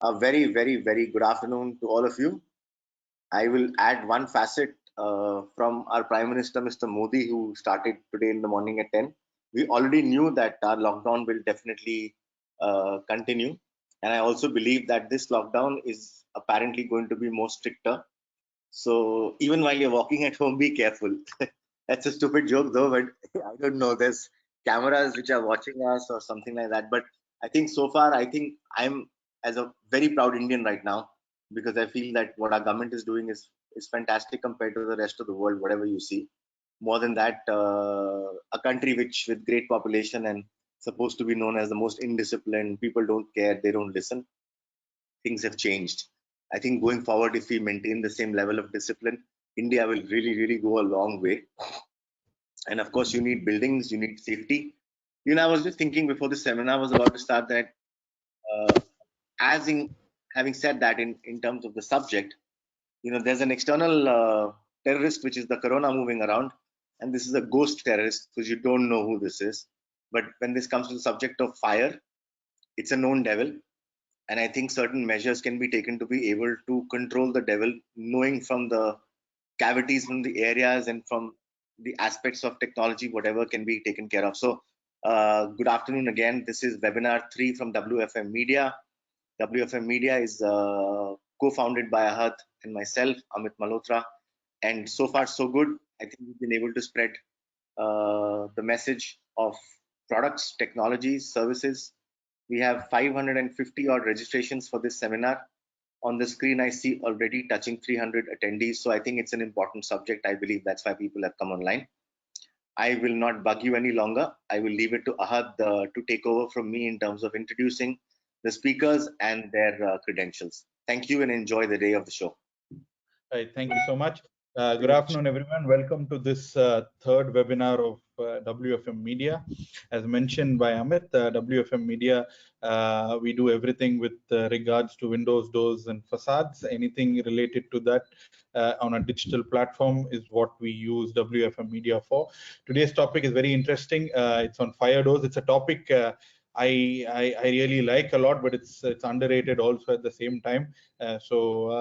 A very, very, very good afternoon to all of you. I will add one facet from our Prime Minister, Mr. Modi, who started today in the morning at 10. We already knew that our lockdown will definitely continue. And I also believe that this lockdown is apparently going to be more stricter. So even while you're walking at home, be careful. That's a stupid joke though, but I don't know. There's cameras which are watching us or something like that. But I think so far, I think I'm as a very proud Indian right now because I feel that what our government is doing is fantastic compared to the rest of the world, whatever you see. More than that, a country which with great population and supposed to be known as the most indisciplined, people don't care, they don't listen. Things have changed. I think going forward, if we maintain the same level of discipline, India will really, really go a long way. And of course, you need buildings, you need safety. I was just thinking before the seminar was about to start that, as in having said that, in terms of the subject, there's an external terrorist, which is the corona moving around, and this is a ghost terrorist because you don't know who this is. But when this comes to the subject of fire, it's a known devil, and I think certain measures can be taken to be able to control the devil, knowing from the cavities, from the areas, and from the aspects of technology, whatever can be taken care of. So, good afternoon again. This is webinar 3 from WFM Media. WFM Media is co-founded by Ahad and myself, Amit Malhotra, and so far so good. I think we've been able to spread the message of products, technologies, services. We have 550 odd registrations for this seminar. On the screen, I see already touching 300 attendees. So I think it's an important subject. I believe that's why people have come online. I will not bug you any longer. I will leave it to Ahad to take over from me in terms of introducing the speakers and their credentials. Thank you and enjoy the day of the show. Right, thank you so much. Good afternoon, everyone. Welcome to this third webinar of WFM Media. As mentioned by Amit, WFM Media, we do everything with regards to windows, doors, and facades. Anything related to that on a digital platform is what we use WFM Media for. Today's topic is very interesting. It's on fire doors. It's a topic I really like a lot, but it's underrated also at the same time. So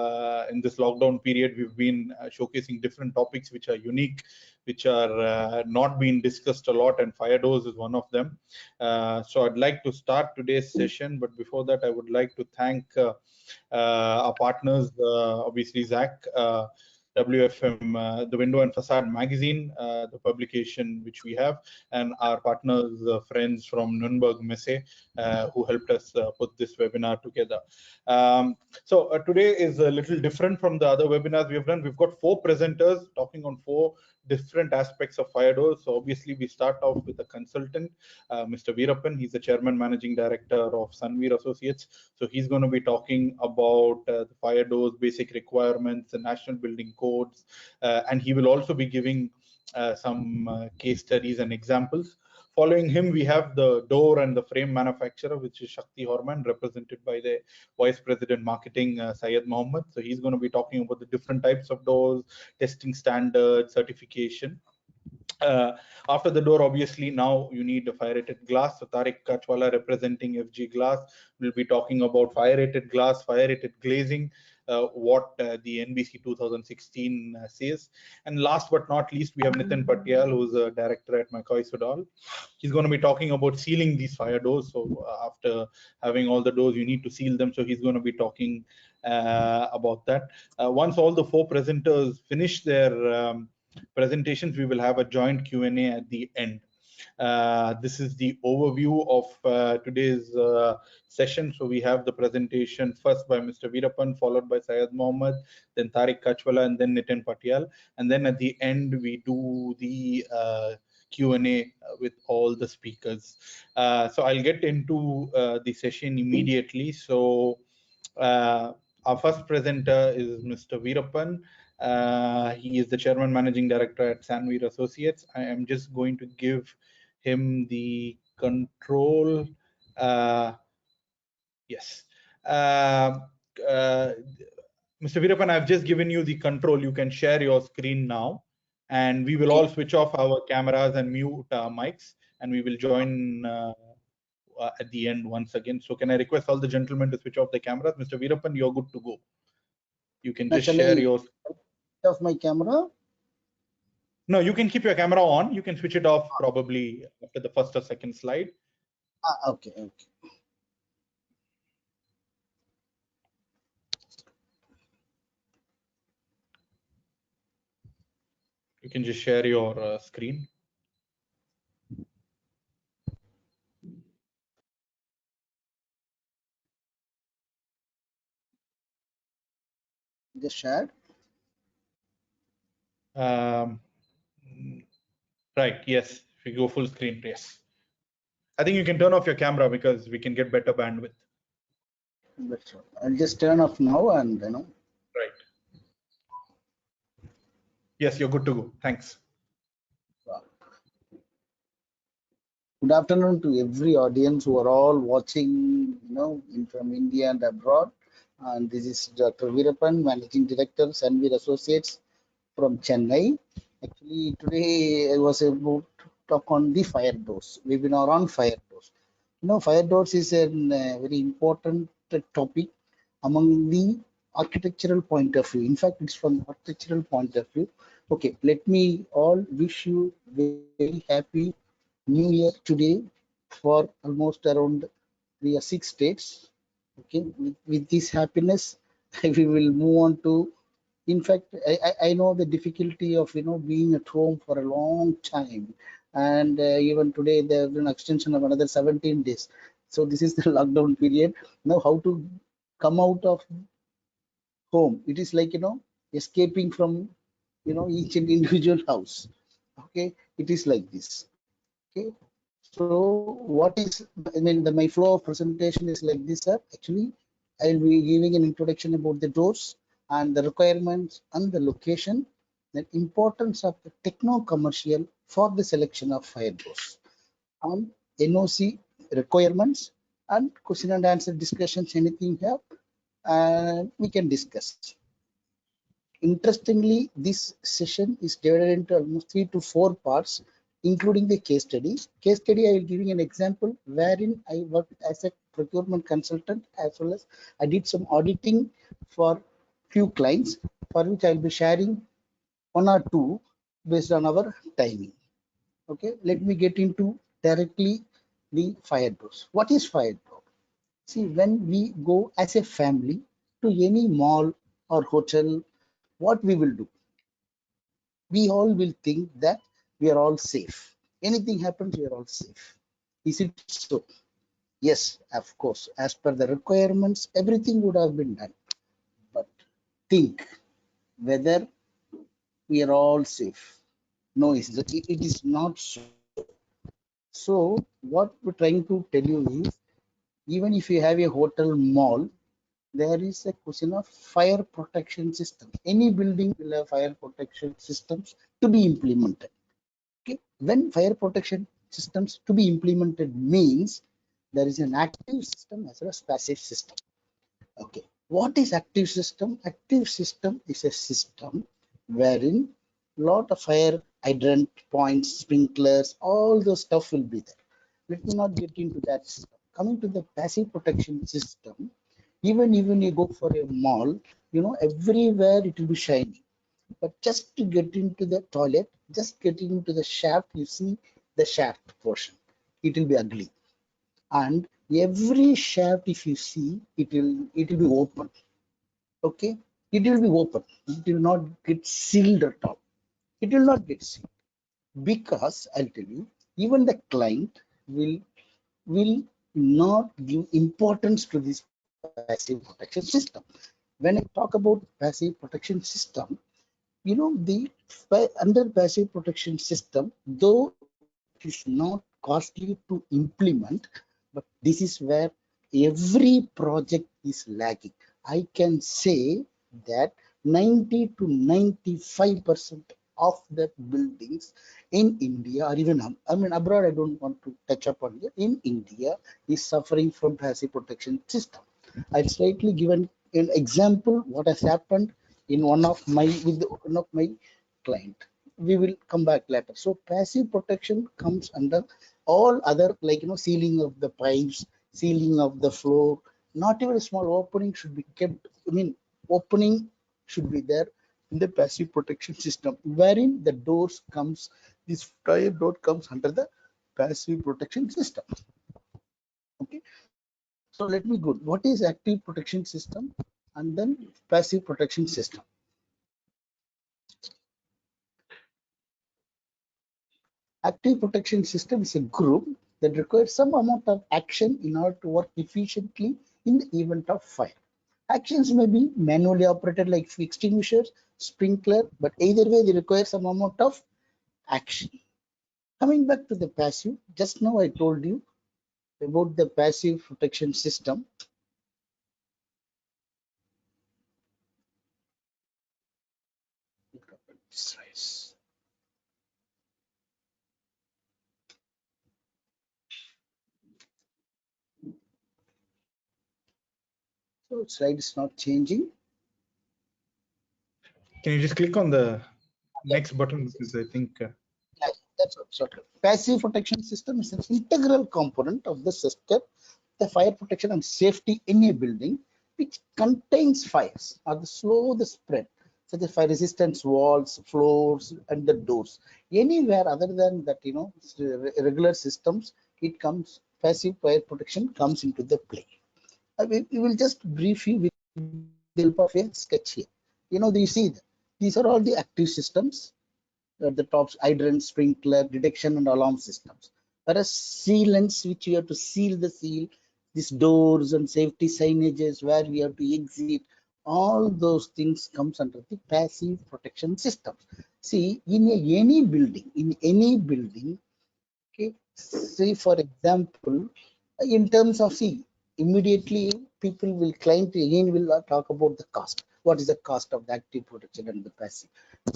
in this lockdown period, we've been showcasing different topics which are unique, which are not being discussed a lot, and fire doors is one of them. So I'd like to start today's session, but before that, I would like to thank our partners, obviously Zach, WFM, the Window and Facade magazine, the publication which we have, and our partners, friends from Nuremberg Messe, who helped us put this webinar together. So today is a little different from the other webinars we have done. We've got 4 presenters talking on 4 different aspects of fire doors. So obviously we start off with a consultant, Mr. Virapan. He's the chairman managing director of Sanveer Associates. So he's going to be talking about the fire doors, basic requirements, the national building codes, and he will also be giving some case studies and examples. Following him, we have the door and the frame manufacturer, which is Shakti Hormann, represented by the Vice President Marketing, Syed Mohamed. So he's going to be talking about the different types of doors, testing standards, certification. After the door, obviously, now you need a fire-rated glass. So Tariq Kachwala, representing FG Glass, will be talking about fire-rated glass, fire-rated glazing, what the NBC 2016 says. And last but not least, we have Niten Patial, who's a director at McCoy Soudal. He's going to be talking about sealing these fire doors. So after having all the doors, you need to seal them. So he's going to be talking about that. Once all the 4 presenters finish their presentations, we will have a joint Q&A at the end. This is the overview of today's session. So we have the presentation first by Mr. Virapan, followed by Syed Mohamed, then Tariq Kachwala, and then Niten Patial. And then at the end, we do the Q&A with all the speakers. So I'll get into the session immediately. So our first presenter is Mr. Virapan. He is the chairman managing director at Sanveer Associates. I am just going to give him the control. Yes. Mr. Virapan, I've just given you the control. You can share your screen now, and we will all switch off our cameras and mute our mics, and we will join at the end once again. So can I request all the gentlemen to switch off the cameras? Mr. Virapan, you're good to go. You can just share your... Off my camera? No, you can keep your camera on. You can switch it off probably after the first or second slide. Okay. You can just share your screen. Just shared. Right. Yes. If you go full screen, yes. I think you can turn off your camera because we can get better bandwidth. I'll just turn off now and Right. Yes, you're good to go. Thanks. Good afternoon to every audience who are all watching, from India and abroad. And this is Dr. Virapan, Managing Director, Sanveer Associates from Chennai. Actually, today I was about to talk on the fire doors. Webinar on fire doors. Fire doors is a very important topic among the architectural point of view. In fact, it's from the architectural point of view. Okay, let me all wish you very happy New Year today for almost around 3 or 6 states. Okay, with this happiness, we will move on to. In fact, I know the difficulty of being at home for a long time, and even today there's an extension of another 17 days. So this is the lockdown period. Now, how to come out of home? It is like escaping from each and individual house. Okay, it is like this. Okay, so what is, my flow of presentation is like this, sir. Actually, I will be giving an introduction about the doors and the requirements and the location, the importance of the techno-commercial for the selection of fire doors, and NOC requirements, and question and answer discussions, anything here, and we can discuss. Interestingly, this session is divided into almost 3 to 4 parts, including the case study. Case study, I will give you an example wherein I worked as a procurement consultant, as well as I did some auditing for few clients, for which I will be sharing 1 or 2 based on our timing. Okay, let me get into directly the fire doors. What is fire door? See, when we go as a family to any mall or hotel, what we will do? We all will think that we are all safe. Anything happens, we are all safe. Is it so? Yes, of course. As per the requirements, everything would have been done. But think whether we are all safe. No, it is not so. So, what we're trying to tell you is, even if you have a hotel mall, there is a question of fire protection system. Any building will have fire protection systems to be implemented. Okay, when fire protection systems to be implemented means there is an active system as well as passive system. Okay, what is active system? Active system is a system wherein lot of fire hydrant points, sprinklers, all those stuff will be there. Let me not get into that system. Coming to the passive protection system, even you go for a mall, everywhere it will be shining. But just to get into the toilet, just getting into the shaft, you see the shaft portion. It will be ugly. And every shaft, if you see, it will be open. Okay? It will be open. It will not get sealed at all. It will not get sealed. Because I'll tell you, even the client will not give importance to this passive protection system. When I talk about passive protection system, the under passive protection system, though it is not costly to implement, but this is where every project is lagging. I can say that 90 to 95% of the buildings in India, or even abroad, I don't want to touch upon it, in India is suffering from passive protection system. I'll slightly give an example what has happened in one of my client. We will come back later. So passive protection comes under all other, like sealing of the pipes, sealing of the floor, not even a small opening should be kept. I mean, opening should be there in the passive protection system, wherein the doors comes, this fire door comes under the passive protection system. Okay, so let me go. What is active protection system and then passive protection system? Active protection system is a group that requires some amount of action in order to work efficiently in the event of fire. Actions may be manually operated like extinguishers, sprinkler, but either way they require some amount of action. Coming back to the passive, just now I told you about the passive protection system. So slide is not changing. Can you just click on the next button? Because I think Yeah, that's what. Passive protection system is an integral component of the system, the fire protection and safety in a building, which contains fires or the slow the spread, such as fire resistance walls, floors, and the doors. Anywhere other than that, regular systems, it comes, passive fire protection comes into the play. We will just brief you with the help of a sketch here. You see that these are all the active systems at the top: hydrant, sprinkler, detection, and alarm systems. Whereas sealants, which you have to seal the seal, these doors and safety signages where we have to exit, all those things comes under the passive protection systems. See, in any building, okay, say for example, in terms of, see, immediately people will claim to, again will talk about the cost. What is the cost of the active protection and the passive?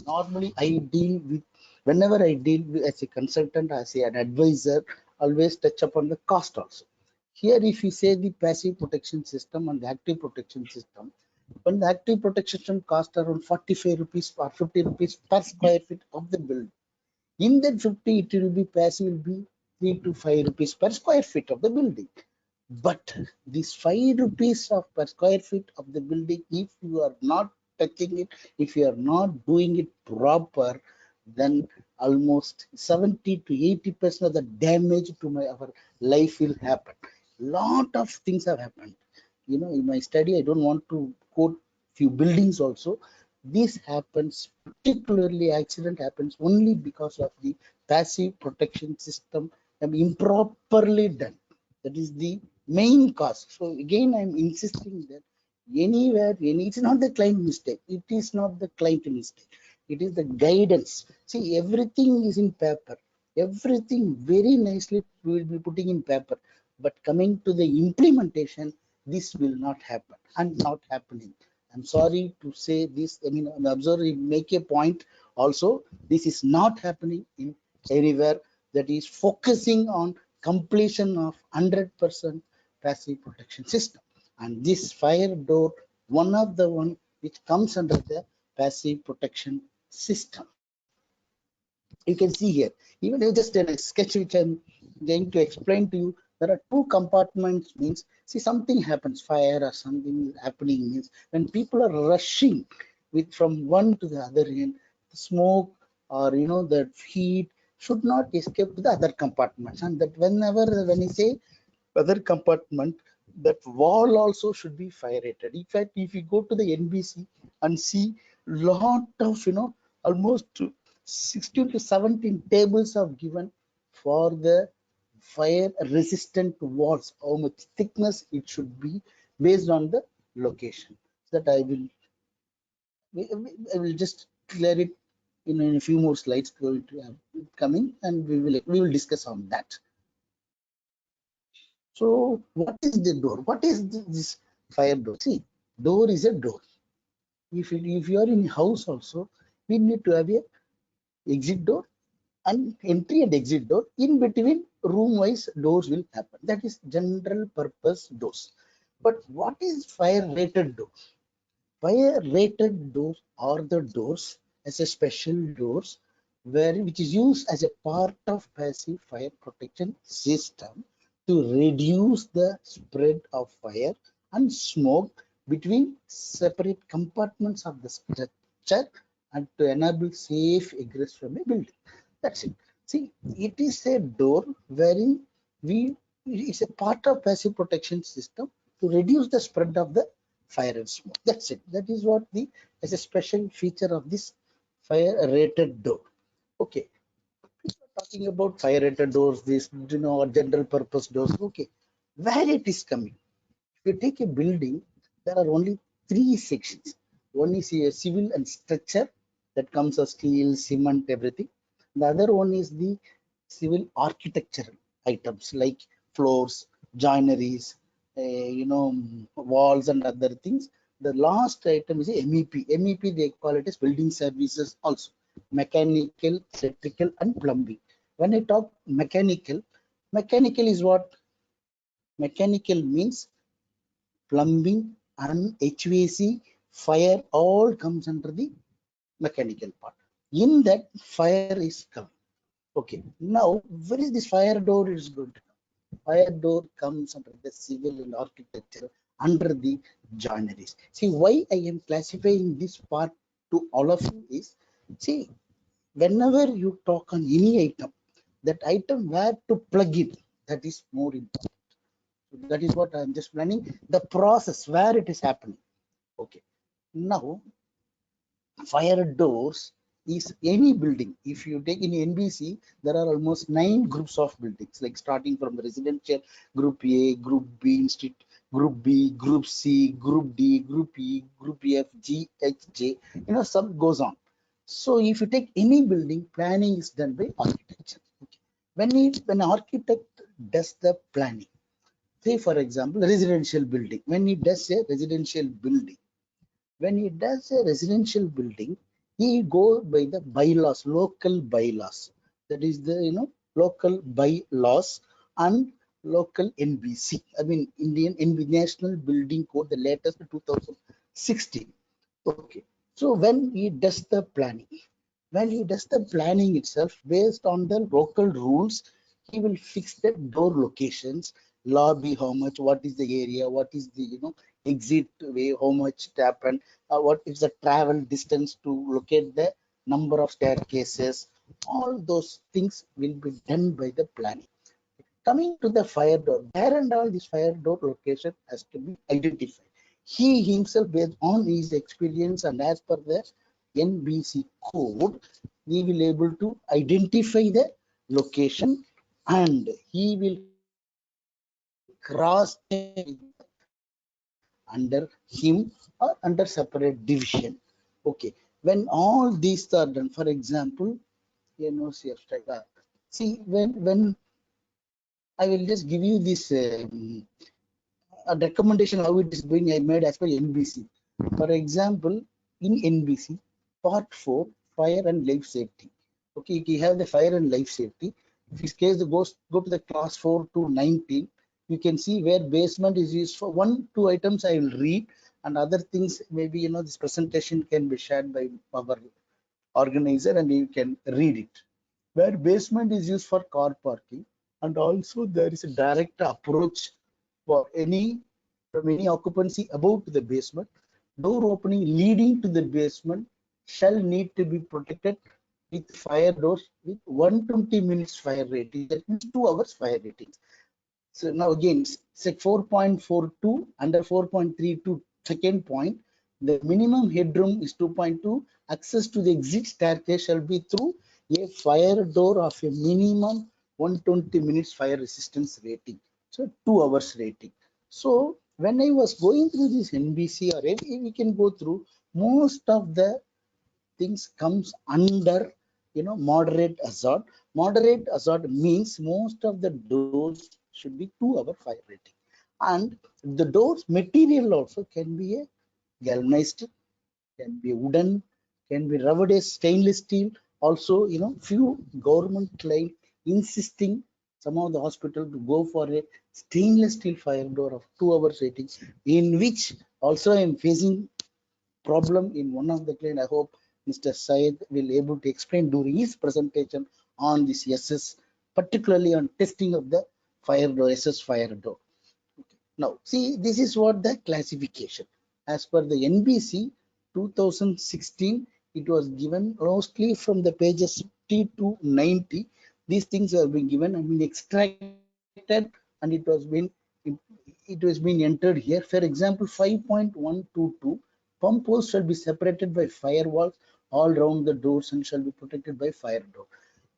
Normally I deal with, whenever I deal with as a consultant, as an advisor, always touch upon the cost also. Here if you say the passive protection system and the active protection system, when the active protection system cost around 45 rupees or 50 rupees per square feet of the building, in that 50 it will be passive, will be 3 to 5 rupees per square feet of the building. But this 5 rupees of per square feet of the building, if you are not touching it, if you are not doing it proper, then almost 70 to 80% of the damage to our life will happen. Lot of things have happened. In my study, I don't want to quote few buildings also. This happens, particularly accident happens only because of the passive protection system improperly done. That is the main cause. So again, I'm insisting that anywhere, it's not the client mistake. It is not the client mistake. It is the guidance. See, everything is in paper. Everything very nicely we will be putting in paper. But coming to the implementation, this will not happen and not happening. I'm sorry to say this. I mean, I'm observing, make a point also. This is not happening in anywhere that is focusing on completion of 100% passive protection system. And this fire door, one of the one which comes under the passive protection system. You can see here, even just in a sketch which I'm going to explain to you, there are two compartments. Means, see, something happens, fire or something is happening, means when people are rushing with from one to the other end, the smoke or the heat should not escape to the other compartments. And that whenever, when you say other compartment, that wall also should be fire rated. In fact, if you go to the NBC and see lot of almost 16 to 17 tables are given for the fire resistant walls, how much thickness it should be based on the location. That I will just clear it in a few more slides going to have coming, and we will discuss on that. So what is the door? What is this fire door? See, door is a door. If you are in house also, we need to have a exit door and entry and exit door. In between, room wise doors will happen. That is general purpose doors. But what is fire rated door? Fire rated doors are the doors as a special doors which is used as a part of passive fire protection system to reduce the spread of fire and smoke between separate compartments of the structure and to enable safe egress from a building. That's it. See, it is a door wherein we it's a part of passive protection system to reduce the spread of the fire and smoke. That's it. That is what the as a special feature of this fire rated door. Okay, talking about fire rated doors, this general purpose doors. Okay, where it is coming? If you take a building, there are only three sections. One is a civil and structure that comes of steel, cement, everything. The other one is the civil architectural items like floors, joineries, walls and other things. The last item is a MEP. MEP they call it as building services also, mechanical, electrical, and plumbing. When I talk mechanical, mechanical is what? Mechanical means plumbing and HVAC, fire all comes under the mechanical part. In that, fire is coming. Okay, now where is this fire door is going to come? Fire door comes under the civil and architecture under the joineries. See why I am classifying this part to all of you is, see, whenever you talk on any item, that item where to plug in, that is more important. That is what I'm just planning the process where it is happening. Okay, now fire doors is any building. If you take in NBC, there are almost 9 groups of buildings, like starting from the residential group A, group B, institute, group B, group C, group D, group E, group F, G, H, J. Some goes on. So if you take any building, planning is done by architecture. Okay. When an architect does the planning, say for example, residential building. When he does a residential building, he goes by the bylaws, local bylaws. That is the local bylaws and local NBC. I mean Indian National Building Code, the latest 2016. Okay. So when he does the planning itself based on the local rules, he will fix the door locations, lobby, how much, what is the area, what is the exit way, how much to happen, what is the travel distance to locate the number of staircases. All those things will be done by the planning. Coming to the fire door, where and all this fire door location has to be identified. He himself, based on his experience and as per the NBC code, he will able to identify the location and he will cross check under him or under separate division. Okay, when all these are done, for example, see when I will just give you this a recommendation how it is going. I made as per NBC. For example, in NBC, part 4, fire and life safety. Okay, you have the fire and life safety. If this case go to the class 4 to 19, you can see where basement is used for 1-2 items. I will read, and other things maybe this presentation can be shared by our organizer and you can read it. Where basement is used for car parking, and also there is a direct approach for any from any occupancy above to the basement. Door opening leading to the basement shall need to be protected with fire doors with 120 minutes fire rating. That means 2 hours fire rating. So now again, sec 4.42 under 4.32 second point, the minimum headroom is 2.2. Access to the exit staircase shall be through a fire door of a minimum 120 minutes fire resistance rating. So 2 hours rating. So when I was going through this NBC or we can go through, most of the things comes under moderate hazard. Moderate hazard means most of the doors should be 2 hour fire rating, and the doors material also can be a galvanized, can be wooden, can be ruggedized stainless steel. Also, few government client insisting some of the hospital to go for a stainless steel fire door of 2 hours rating, in which also I am facing problem in one of the client. I hope Mr. Syed will able to explain during his presentation on this SS, particularly on testing of the fire door, SS fire door. Now, see, this is what the classification. As per the NBC 2016, it was given mostly from the pages 50 to 90. These things have been given and been extracted, and it was been entered here. For example, 5.122, pump holes shall be separated by firewalls all round the doors and shall be protected by fire door.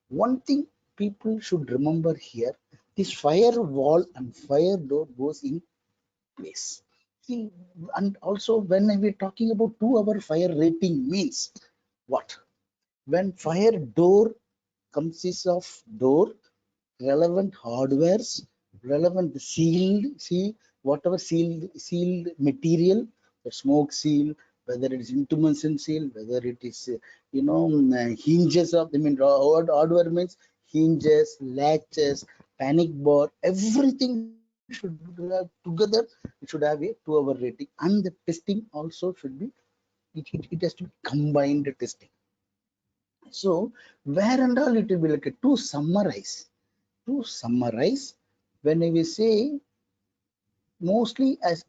One thing people should remember here, this firewall and fire door goes in place. See, and also when we're talking about 2-hour fire rating means what? When fire door consists of door, relevant hardwares, relevant sealed, see whatever sealed material, the smoke seal, whether it is intumescent seal, whether it is hinges of, I mean, hardware means hinges, latches, panic bar, everything should have together. It should have a 2-hour rating, and the testing also should be, it has to be combined testing. So where and all it will be like to summarize, when I will say, mostly as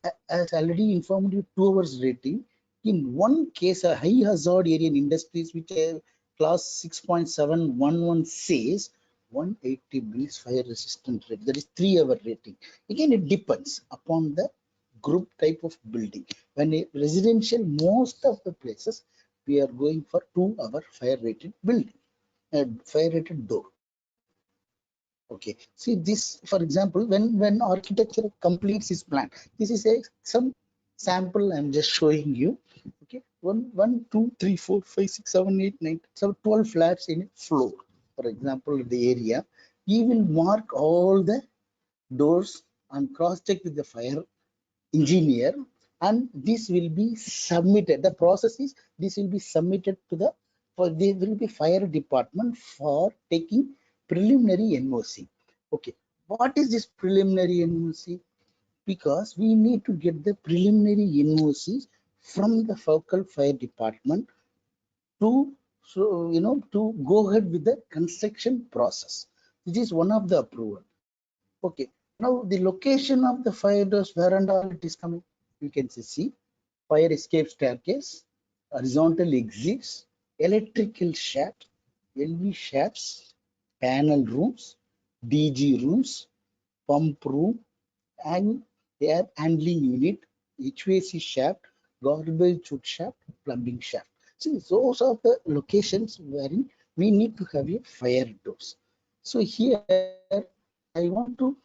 already informed you, 2 hours rating. In one case, a high hazard area in industries which class 6.711 says 180 mils fire resistant rate. That is 3-hour rating. Again, it depends upon the group type of building. When a residential, most of the places we are going for 2-hour fire rated building, fire rated door. Okay, see this, for example, when architecture completes his plan, this is a some sample I'm just showing you. Okay, 12 flats in a floor. For example, the area, he will mark all the doors and cross check with the fire engineer, and this will be submitted. The process is, this will be submitted to the, for there will be fire department for taking preliminary NOC. Okay, what is this preliminary NOC? Because we need to get the preliminary NOCs from the focal fire department to, so to go ahead with the construction process. This is one of the approval. Okay, now the location of the fire doors, where and all it is coming, you can see fire escape staircase, horizontal exits, electrical shaft, LV shafts, panel rooms, DG rooms, pump room, and air handling unit, HVAC shaft, garbage chute shaft, plumbing shaft. See, those are the locations wherein we need to have a fire doors. So here I want to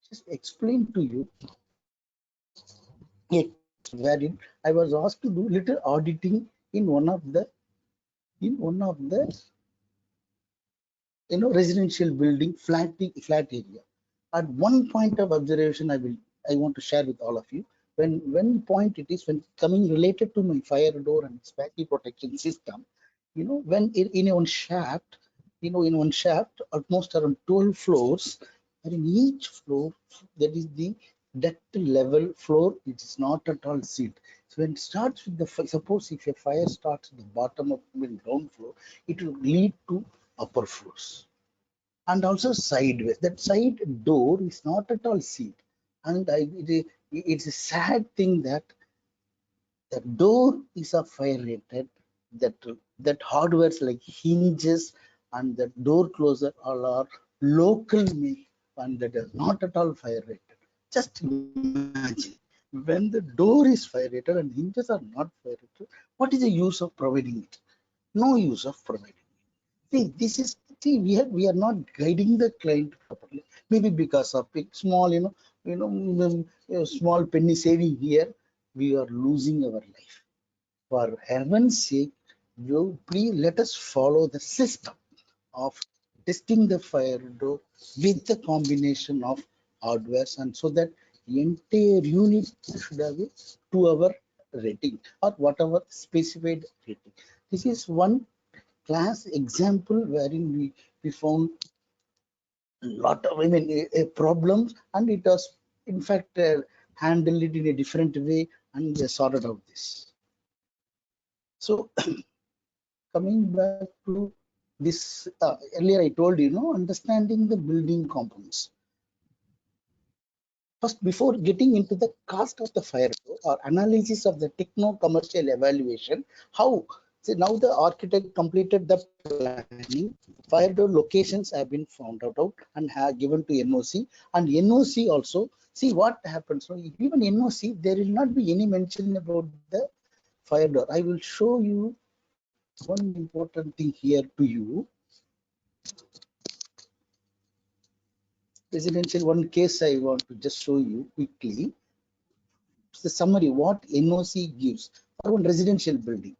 just explain to you a case wherein I was asked to do little auditing in one of the residential building, flat area. At one point of observation, I want to share with all of you. When point it is, when coming related to my fire door and its battery protection system, when in one shaft, almost around 12 floors, and in each floor, that is the duct level floor, it is not at all sealed. So when it starts with the, suppose if a fire starts at the bottom of the ground floor, it will lead to upper floors, and also sideways. That side door is not at all sealed, and it's a sad thing that the door is a fire rated, that hardwares like hinges and the door closer all are local make, and that is not at all fire rated. Just imagine, when the door is fire rated and hinges are not fire rated, what is the use of providing it? No use of providing. See, this is, see, we are not guiding the client properly. Maybe because of a small, small penny saving here, we are losing our life. For heaven's sake, you please let us follow the system of testing the fire door with the combination of hardwares, and so that the entire unit should have a 2-hour rating or whatever specified rating. This is one class example wherein we found a lot of, problems, and it was in fact handled it in a different way, and we sorted out this. So coming back to this, earlier I told you, understanding the building components. First, before getting into the cost of the fire door or analysis of the techno-commercial evaluation, how? See, now the architect completed the planning, fire door locations have been found out and have given to NOC, and NOC also, see what happens. So given NOC, there will not be any mention about the fire door. I will show you one important thing here to you. Residential, one case I want to just show you quickly. The summary what NOC gives for one residential building.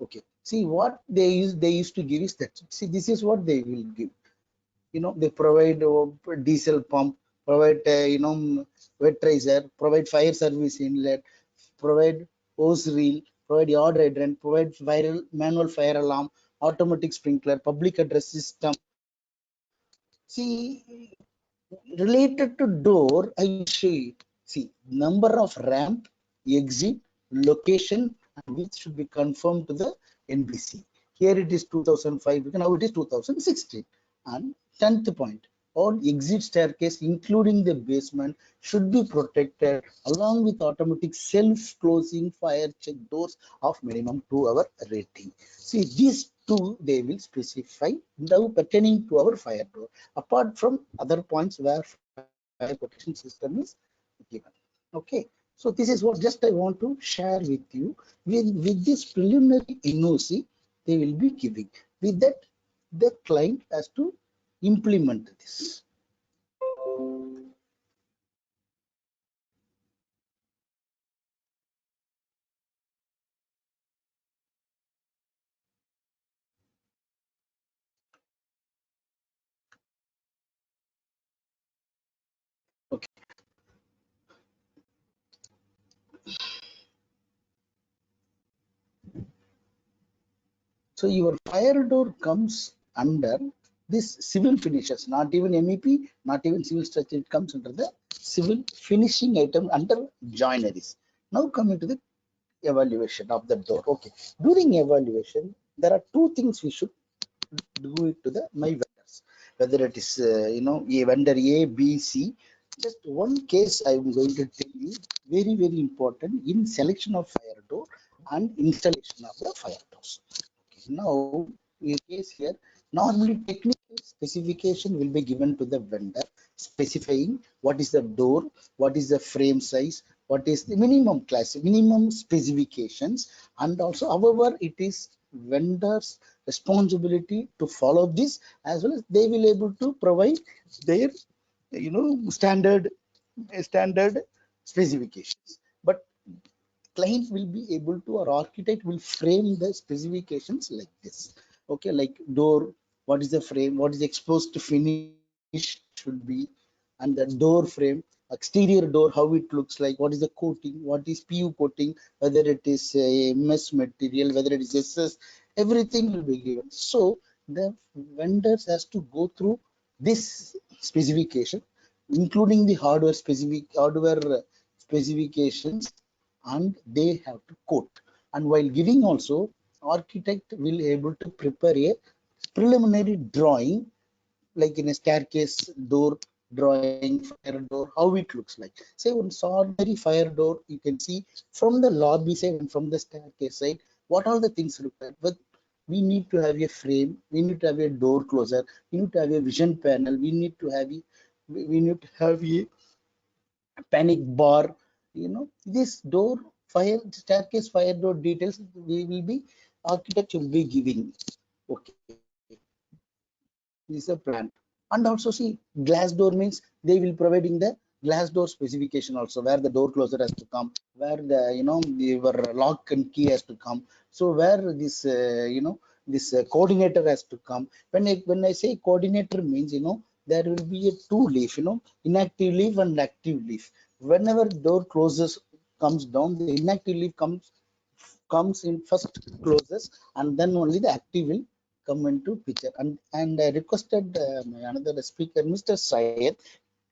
Okay, see what they used to give is that. See, this is what they will give. They provide diesel pump, provide wet riser, provide fire service inlet, provide hose reel, provide yard hydrant, provide manual fire alarm, automatic sprinkler, public address system. See, related to door, I will show you. See, number of ramp, exit, location, and which should be confirmed to the NBC. Here it is 2005, now it is 2016. And 10th point, all exit staircase, including the basement, should be protected along with automatic self-closing fire check doors of minimum 2-hour rating. See, these two they will specify now pertaining to our fire door, apart from other points where fire protection system is given. Okay, so this is what just I want to share with you. With this preliminary NOC they will be giving. With that, the client has to implement this. Okay. So your fire door comes under this civil finishes, not even MEP, not even civil structure. It comes under the civil finishing item under joineries. Now coming to the evaluation of the door. Okay, during evaluation, there are two things we should do it to the my vendors, whether it is a vendor A, B, C. Just one case I am going to tell you, very important in selection of fire door and installation of the fire doors. Okay, now in case here, normally technical specification will be given to the vendor, specifying what is the door, what is the frame size, what is the minimum class, minimum specifications, and also however it is vendors responsibility to follow this, as well as they will able to provide their standard specifications. But client will be able to, or architect will frame the specifications like this. Okay, like door, what is the frame, what is exposed to finish should be, and the door frame, exterior door, how it looks like, what is the coating, what is PU coating, whether it is a mesh material, whether it is SS, everything will be given. So the vendors has to go through this specification, including the hardware specifications, and they have to quote. And while giving also, architect will able to prepare a preliminary drawing, like in a staircase door drawing, fire door, how it looks like. Say one ordinary fire door, you can see from the lobby side and from the staircase side what all the things required. But we need to have a frame, we need to have a door closer, we need to have a vision panel, we need to have a panic bar. This door, fire staircase fire door details we will be, architect will be giving. Okay, this is a plan. And also see, glass door means they will providing the glass door specification also, where the door closer has to come, where the your lock and key has to come. So where this coordinator has to come. When I say coordinator means, there will be a two leaf, inactive leaf and active leaf. Whenever door closes comes down, the inactive leaf comes in first, closes, and then only the active will come into picture. And I requested another speaker, Mr. Syed,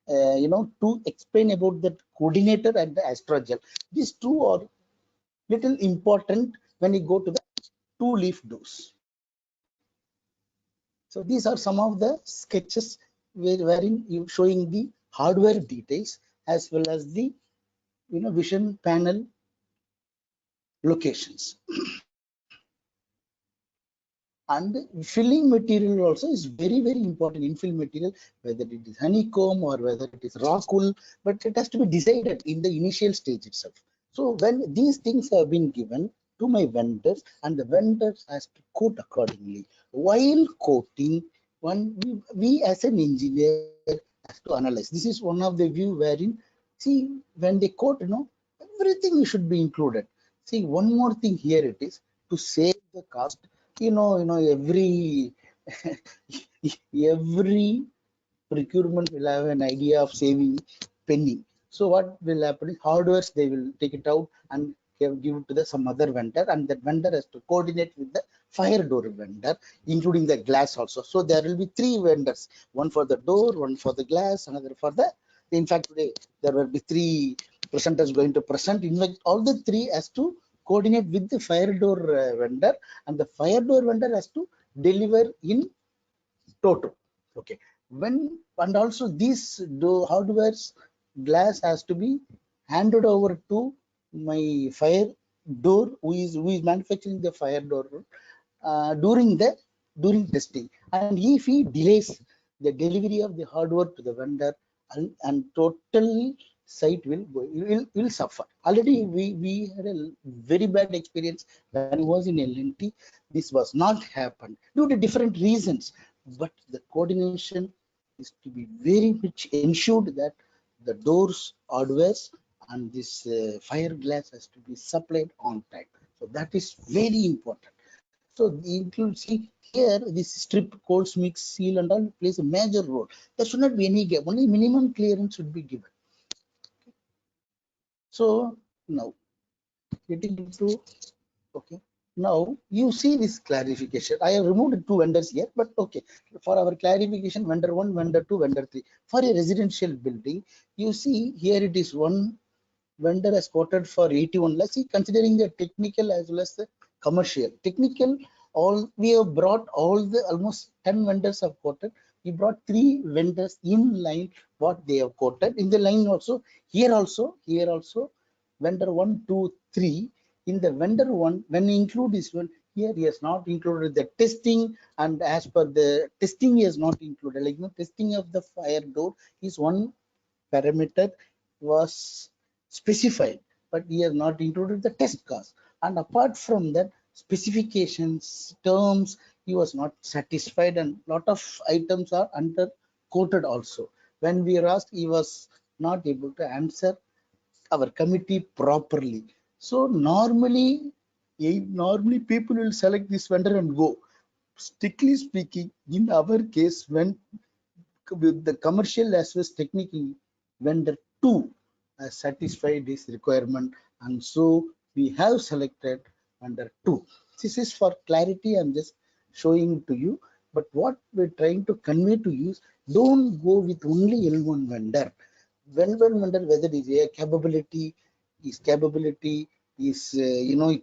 to explain about that coordinator and the astrogel. These two are little important when you go to the two leaf doors. So these are some of the sketches wherein you showing the hardware details as well as the vision panel locations. And filling material also is very, very important. Infill material, whether it is honeycomb or whether it is rock wool, but it has to be decided in the initial stage itself. So when these things have been given to my vendors, and the vendors has to quote accordingly. While quoting, we as an engineer has to analyze. This is one of the view wherein, see, when they quote, everything should be included. See, one more thing here it is to save the cost. Every every procurement will have an idea of saving penny. So what will happen is hardware they will take it out and give it to some other vendor, and that vendor has to coordinate with the fire door vendor, including the glass also. So there will be three vendors: one for the door, one for the glass, another for the. In fact, today there will be three presenters going to present. In fact, all the three has to coordinate with the fire door vendor, and the fire door vendor has to deliver in total. Okay. And also these hardware's glass has to be handed over to my fire door who is manufacturing the fire door during testing. And if he delays the delivery of the hardware to the vendor, and total site will suffer. Already we had a very bad experience when I was in L&T. This was not happened due to different reasons, but the coordination is to be very much ensured that the doors, hardwares, and this fire glass has to be supplied on time. So that is very important. So include, see here, this strip, coals mix, seal, and all plays a major role. There should not be any gap. Only minimum clearance should be given. So now getting into, okay. Now you see this clarification. I have removed two vendors here, but okay. For our clarification, vendor one, vendor two, vendor three. For a residential building, you see here it is one vendor has quoted for 81 lakhs. See, considering the technical as well as the commercial. Technical, all we have brought all the almost 10 vendors have quoted. We brought three vendors in line what they have quoted. In the line also, here also, vendor 1, 2, 3. In the vendor 1, when we include this one, here he has not included the testing, and as per the testing he has not included. Like testing of the fire door is one parameter was specified, but he has not included the test cost. And apart from that, specifications, terms, he was not satisfied, and lot of items are under quoted also. When we are asked, he was not able to answer our committee properly. So normally people will select this vendor and go. Strictly speaking, in our case, when with the commercial as well as technical, vendor 2 has satisfied this requirement, and so we have selected vendor 2. This is for clarity, I'm just showing to you, but what we're trying to convey to you is don't go with only L1 vendor. L1 vendor, whether it is a capability, is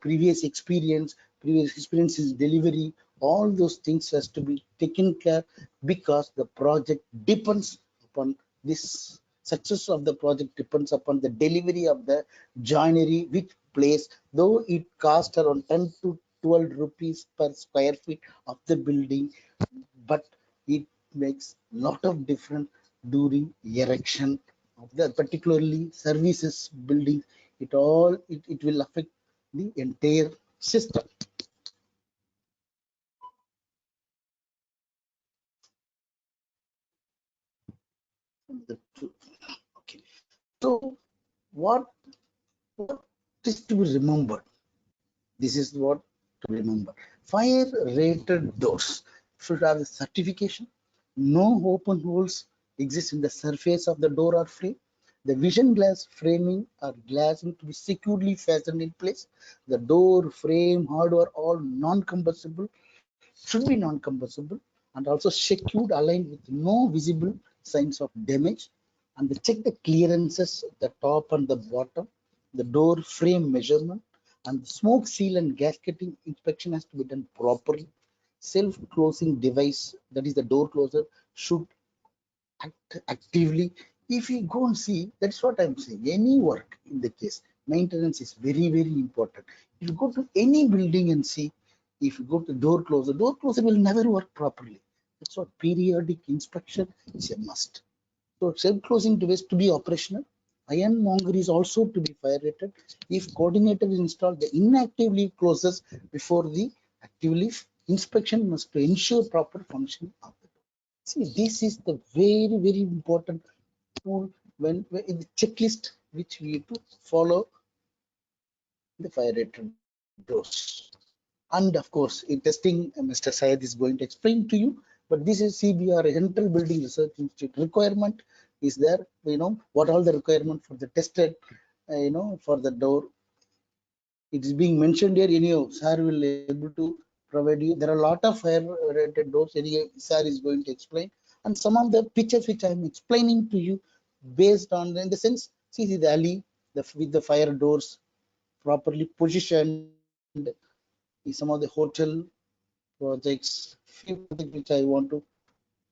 previous experience is delivery, all those things has to be taken care, because the project depends upon this. Success of the project depends upon the delivery of the joinery, which place, though it costs around 10 to 12 rupees per square feet of the building, but it makes lot of difference during erection of the particularly services building. It will affect the entire system. Okay. So what is to be remembered? This is what to remember. Fire rated doors should have a certification. No open holes exist in the surface of the door or frame. The vision glass framing or glass need to be securely fastened in place. The door, frame, hardware, all non-combustible, should be non-combustible, and also secured, aligned with no visible signs of damage. And check the clearances, the top and the bottom, the door frame measurement, and the smoke seal and gasketing inspection has to be done properly. self-closing device, that is the door closer, should act actively. If you go and see, that's what I'm saying. Any work in the case, maintenance is very, very important. If you go to any building and see, if you go to door closer will never work properly. That's what periodic inspection is a must. So self-closing device to be operational. Ironmonger is also to be fire rated. If coordinator is installed, the inactive leaf closes before the active leaf. Inspection must to ensure proper functioning of the door. See, this is the very, very important tool when in the checklist which we need to follow the fire rated doors. And of course, in testing, Mr. Syed is going to explain to you. But this is CBR, Central Building Research Institute requirement is there. What all the requirement for the tested, for the door. It is being mentioned here. Anyhow, sir will able to provide you. There are a lot of fire rated doors. Anyhow, sir is going to explain. And some of the pictures which I am explaining to you, based on in the sense, see the alley, with the fire doors properly positioned. Some of the hotel projects, few projects which I want to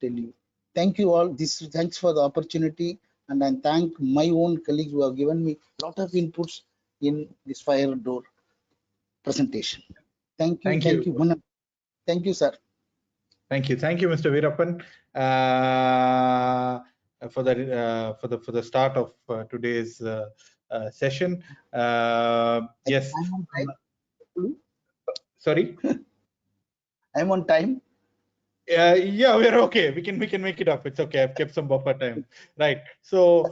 tell you. Thank you all. Thanks for the opportunity, and I thank my own colleagues who have given me a lot of inputs in this fire door presentation. Thank you, Thank you. Thank you, sir. Thank you, Mr. Virapan, for the start of today's session. Yes. I'm on time. Sorry. I'm on time. Yeah, we're okay. We can make it up. It's okay. I've kept some buffer time. Right. So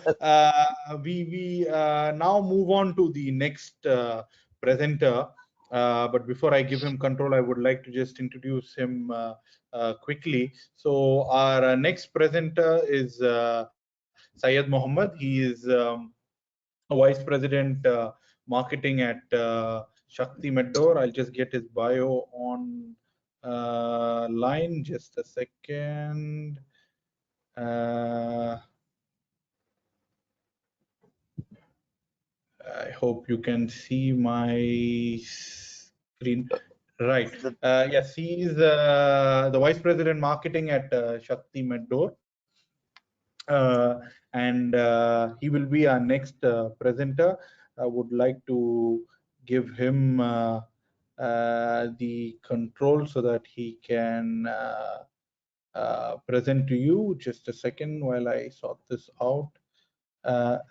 we now move on to the next presenter. But before I give him control, I would like to just introduce him quickly. So our next presenter is Syed Mohamed. He is a Vice President Marketing at Shakti Medor. I'll just get his bio on line. Just a second. I hope you can see my screen. Right. Yes, he is the Vice President Marketing at Shakti Medor. And he will be our next presenter. I would like to give him the control so that he can present to you. Just a second while I sort this out.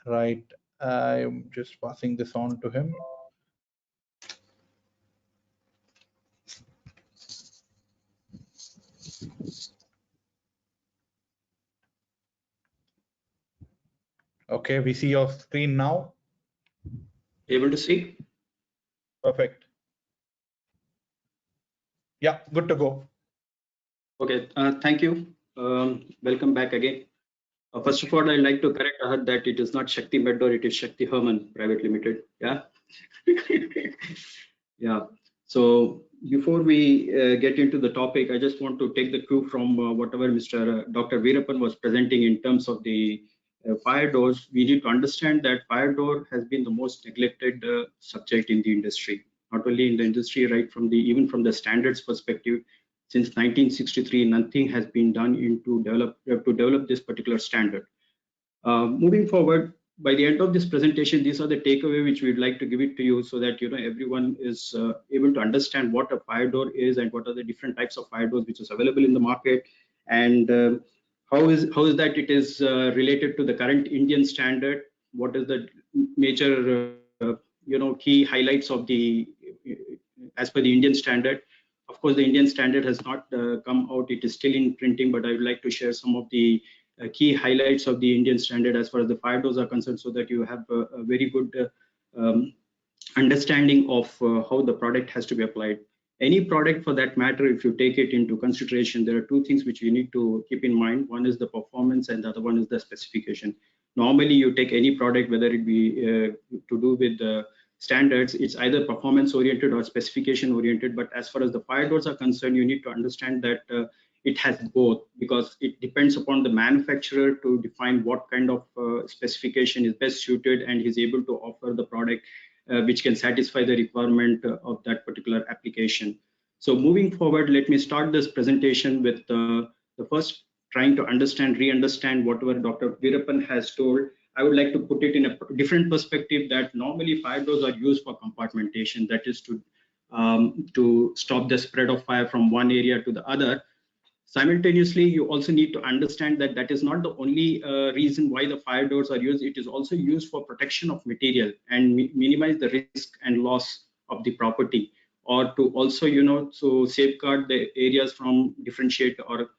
Right, I'm just passing this on to him. Okay, we see your screen now. Able to see? Perfect. Yeah, good to go. Okay, thank you. Welcome back again. First of all, I'd like to correct Ahad that it is not Shakti Medor, it is Shakti Hormann Private Limited. Yeah. Yeah. So before we get into the topic, I just want to take the cue from whatever Dr. Virapan was presenting in terms of the fire doors. We need to understand that fire door has been the most neglected subject in the industry. Not only in the industry, right from even from the standards perspective. Since 1963, nothing has been done to develop this particular standard. Moving forward, by the end of this presentation, these are the takeaway which we'd like to give it to you, so that everyone is able to understand what a fire door is and what are the different types of fire doors which is available in the market, and how is that it is related to the current Indian standard. What is the major key highlights of the as per the Indian standard. Of course, the Indian standard has not come out. It is still in printing, but I would like to share some of the key highlights of the Indian standard as far as the fire doors are concerned, so that you have a very good understanding of how the product has to be applied. Any product for that matter, if you take it into consideration, there are two things which you need to keep in mind. One is the performance and the other one is the specification. Normally, you take any product, whether it be to do with the standards, it's either performance oriented or specification oriented. But as far as the fire doors are concerned, you need to understand that it has both, because it depends upon the manufacturer to define what kind of specification is best suited and is able to offer the product which can satisfy the requirement of that particular application. So moving forward, let me start this presentation with the first trying to understand, re-understand whatever Dr. Virapan has told. I would like to put it in a different perspective that normally fire doors are used for compartmentation, that is to stop the spread of fire from one area to the other. Simultaneously, you also need to understand that that is not the only reason why the fire doors are used. It is also used for protection of material and minimize the risk and loss of the property, or to also, to safeguard the areas from differentiate or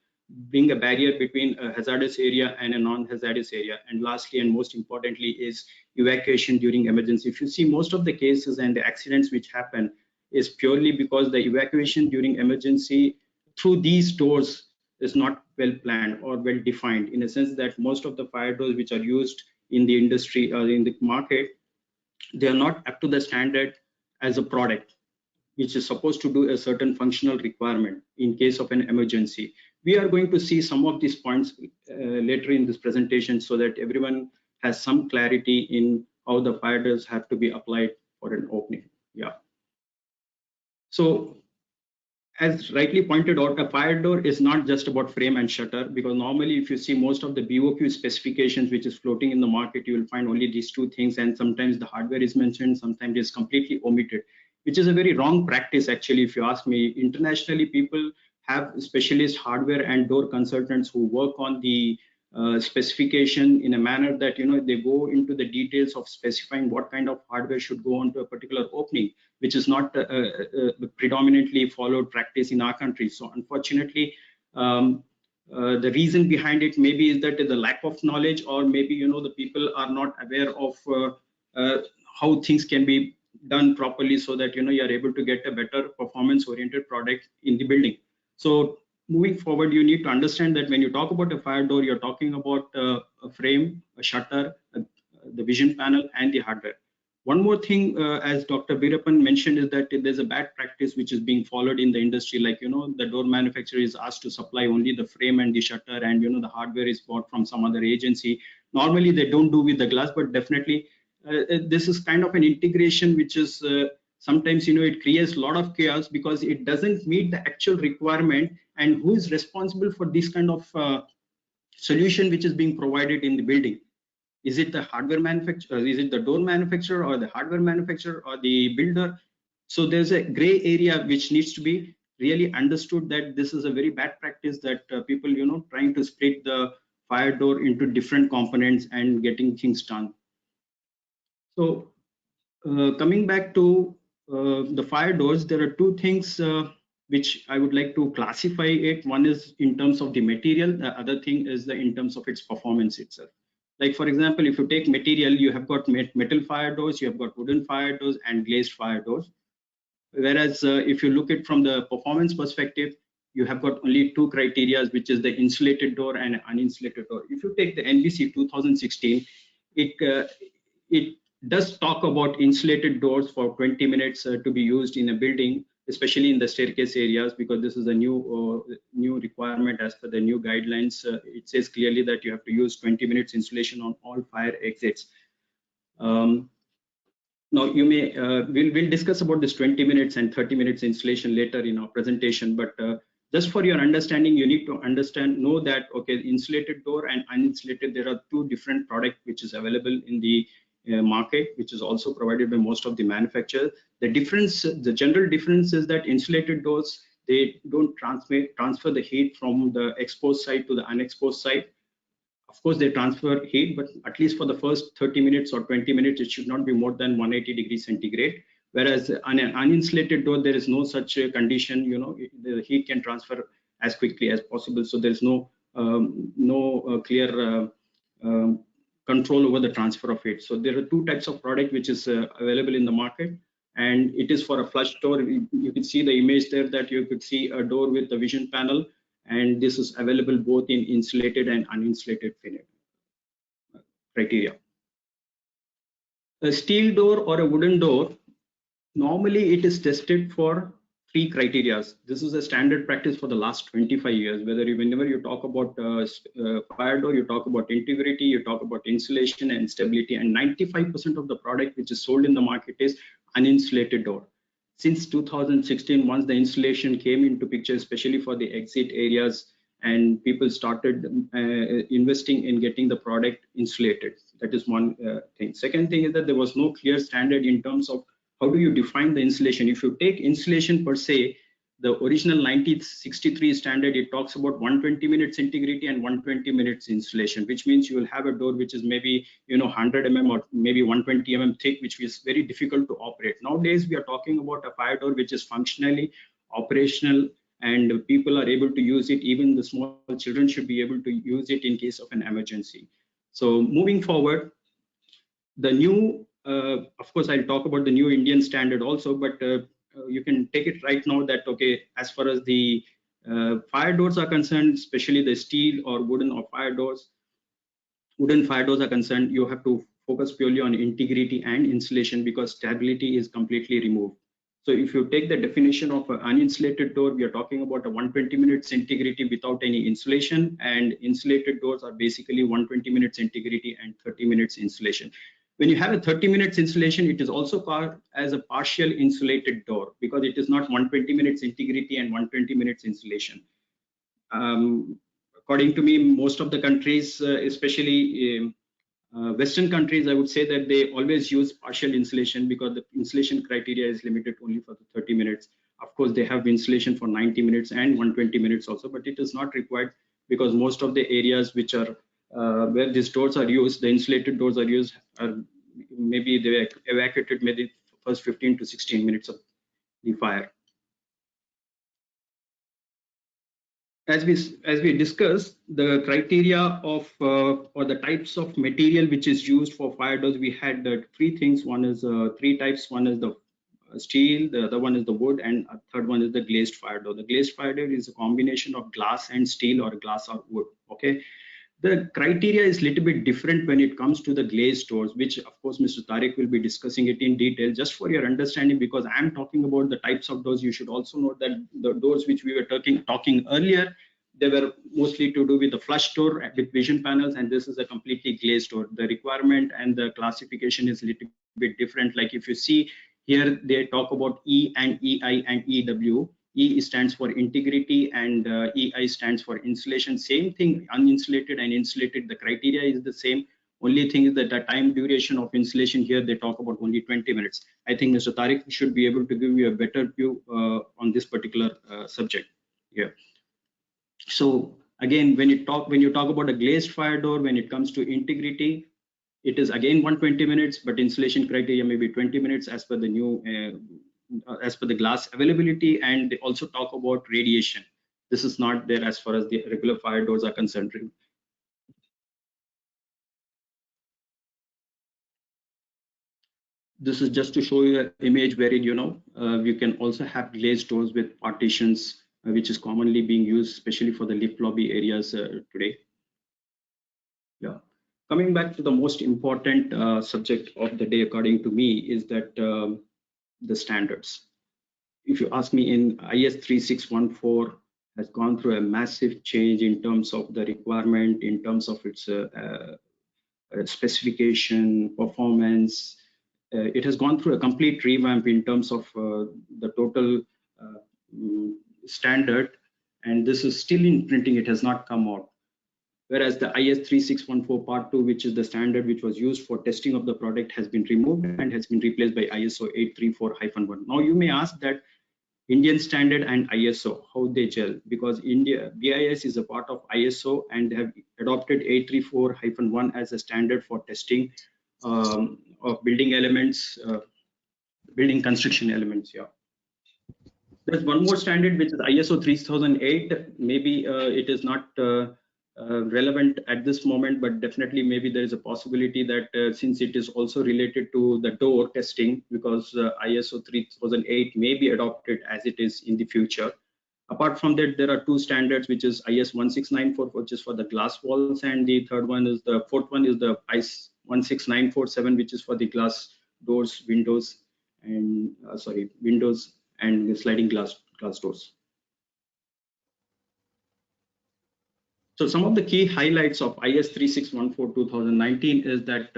being a barrier between a hazardous area and a non-hazardous area. And lastly, and most importantly, is evacuation during emergency. If you see most of the cases and the accidents which happen is purely because the evacuation during emergency through these doors is not well planned or well defined, in a sense that most of the fire doors which are used in the industry or in the market, they are not up to the standard as a product which is supposed to do a certain functional requirement in case of an emergency. We are going to see some of these points later in this presentation so that everyone has some clarity in how the fire doors have to be applied for an opening. Yeah. So as rightly pointed out, a fire door is not just about frame and shutter, because normally if you see most of the BOQ specifications which is floating in the market, you will find only these two things, and sometimes the hardware is mentioned, sometimes it's completely omitted, which is a very wrong practice actually. If you ask me, internationally people have specialist hardware and door consultants who work on the specification in a manner that they go into the details of specifying what kind of hardware should go onto a particular opening, which is not predominantly followed practice in our country. So unfortunately, the reason behind it maybe is that the lack of knowledge, or maybe the people are not aware of how things can be done properly, so that you are able to get a better performance oriented product in the building. So moving forward, you need to understand that when you talk about a fire door, you're talking about a frame, a shutter, the vision panel, and the hardware. One more thing, as Dr. Virapan mentioned, is that there's a bad practice which is being followed in the industry. Like, the door manufacturer is asked to supply only the frame and the shutter, and the hardware is bought from some other agency. Normally they don't do with the glass, but definitely this is kind of an integration which is sometimes it creates a lot of chaos, because it doesn't meet the actual requirement. And who is responsible for this kind of solution which is being provided in the building? Is it the hardware manufacturer? Is it the door manufacturer, or the hardware manufacturer, or the builder? So there's a gray area which needs to be really understood, that this is a very bad practice, that people trying to split the fire door into different components and getting things done. So coming back to the fire doors, there are two things which I would like to classify it. One is in terms of the material, the other thing is in terms of its performance itself. Like, for example, if you take material, you have got metal fire doors, you have got wooden fire doors, and glazed fire doors. Whereas if you look at it from the performance perspective, you have got only two criteria, which is the insulated door and uninsulated door. If you take the NBC 2016, it does talk about insulated doors for 20 minutes to be used in a building, especially in the staircase areas, because this is a new requirement as per the new guidelines. It says clearly that you have to use 20 minutes insulation on all fire exits. Now you may we'll discuss about this 20 minutes and 30 minutes insulation later in our presentation, but just for your understanding, you need to know that insulated door and uninsulated, there are two different products which is available in the market, which is also provided by most of the manufacturers. The general difference is that insulated doors, they don't transfer the heat from the exposed side to the unexposed side. Of course, they transfer heat, but at least for the first 30 minutes or 20 minutes, it should not be more than 180 degrees centigrade. Whereas on an uninsulated door, there is no such condition. The heat can transfer as quickly as possible. So there's no clear control over the transfer of heat. So there are two types of product which is available in the market, and it is for a flush door. You can see the image there, that you could see a door with the vision panel, and this is available both in insulated and uninsulated criteria. A steel door or a wooden door, normally it is tested for three criteria. This is a standard practice for the last 25 years. Whenever you talk about fire door, you talk about integrity, you talk about insulation and stability, and 95% of the product which is sold in the market is uninsulated door. since 2016, once the installation came into picture, especially for the exit areas, and people started investing in getting the product insulated. That is one thing. Second thing is that there was no clear standard in terms of how do you define the insulation. If you take insulation per se, the original 1963 standard, it talks about 120 minutes integrity and 120 minutes insulation, which means you will have a door which is maybe 100 mm or maybe 120 mm thick, which is very difficult to operate. Nowadays we are talking about a fire door which is functionally operational, and people are able to use it. Even the small children should be able to use it in case of an emergency. So moving forward, the new, of course, I'll talk about the new Indian standard also, but you can take it right now that, okay, as far as the fire doors are concerned, especially the steel or wooden fire doors are concerned, you have to focus purely on integrity and insulation, because stability is completely removed. So if you take the definition of an uninsulated door, we are talking about a 120 minutes integrity without any insulation, and insulated doors are basically 120 minutes integrity and 30 minutes insulation. When you have a 30 minutes insulation, it is also called as a partial insulated door, because it is not 120 minutes integrity and 120 minutes insulation. According to me, most of the countries, especially Western countries, I would say that they always use partial insulation, because the insulation criteria is limited only for the 30 minutes. Of course, they have insulation for 90 minutes and 120 minutes also, but it is not required, because most of the areas which are where these doors are used, the insulated doors are used, maybe they were evacuated maybe first 15 to 16 minutes of the fire. As we discussed, the criteria of or the types of material which is used for fire doors, we had three things. One is three types. One is the steel, the other one is the wood, and a third one is the glazed fire door. The glazed fire door is a combination of glass and steel, or glass or wood. Okay. The criteria is a little bit different when it comes to the glazed doors, which of course Mr. Tariq will be discussing it in detail, just for your understanding, because I'm talking about the types of doors. You should also note that the doors which we were talking earlier, they were mostly to do with the flush door with vision panels, and this is a completely glazed door. The requirement and the classification is a little bit different. Like if you see here, they talk about E and EI and EW. E stands for integrity and EI stands for insulation. Same thing, uninsulated and insulated, the criteria is the same. Only thing is that the time duration of insulation here, they talk about only 20 minutes. I think Mr. Tariq should be able to give you a better view on this particular subject here. So again, when you talk about a glazed fire door, when it comes to integrity, it is again 120 minutes, but insulation criteria may be 20 minutes as per the new as per the glass availability. And they also talk about radiation. This is not there as far as the regular fire doors are concerned. This is just to show you an image where you can also have glazed doors with partitions, which is commonly being used, especially for the lift lobby areas today. Yeah. Coming back to the most important subject of the day, according to me, is that the standards. If you ask me, in IS 3614 has gone through a massive change in terms of the requirement, in terms of its specification, performance. It has gone through a complete revamp in terms of the total standard, and this is still in printing. It has not come out. Whereas the IS 3614 Part 2, which is the standard which was used for testing of the product, has been removed and has been replaced by ISO 834-1. Now you may ask that Indian standard and ISO, how they gel, because BIS is a part of ISO and they have adopted 834-1 as a standard for testing of building elements, building construction elements. Yeah. There's one more standard, which is ISO 3008. Maybe it is not relevant at this moment, but definitely maybe there is a possibility that since it is also related to the door testing, because ISO 3008 may be adopted as it is in the future. Apart from that, there are two standards, which is IS 1694, which is for the glass walls, and the fourth one is the IS 16947, which is for the glass doors, windows, and windows and sliding glass doors. So some of the key highlights of IS 3614 2019 is that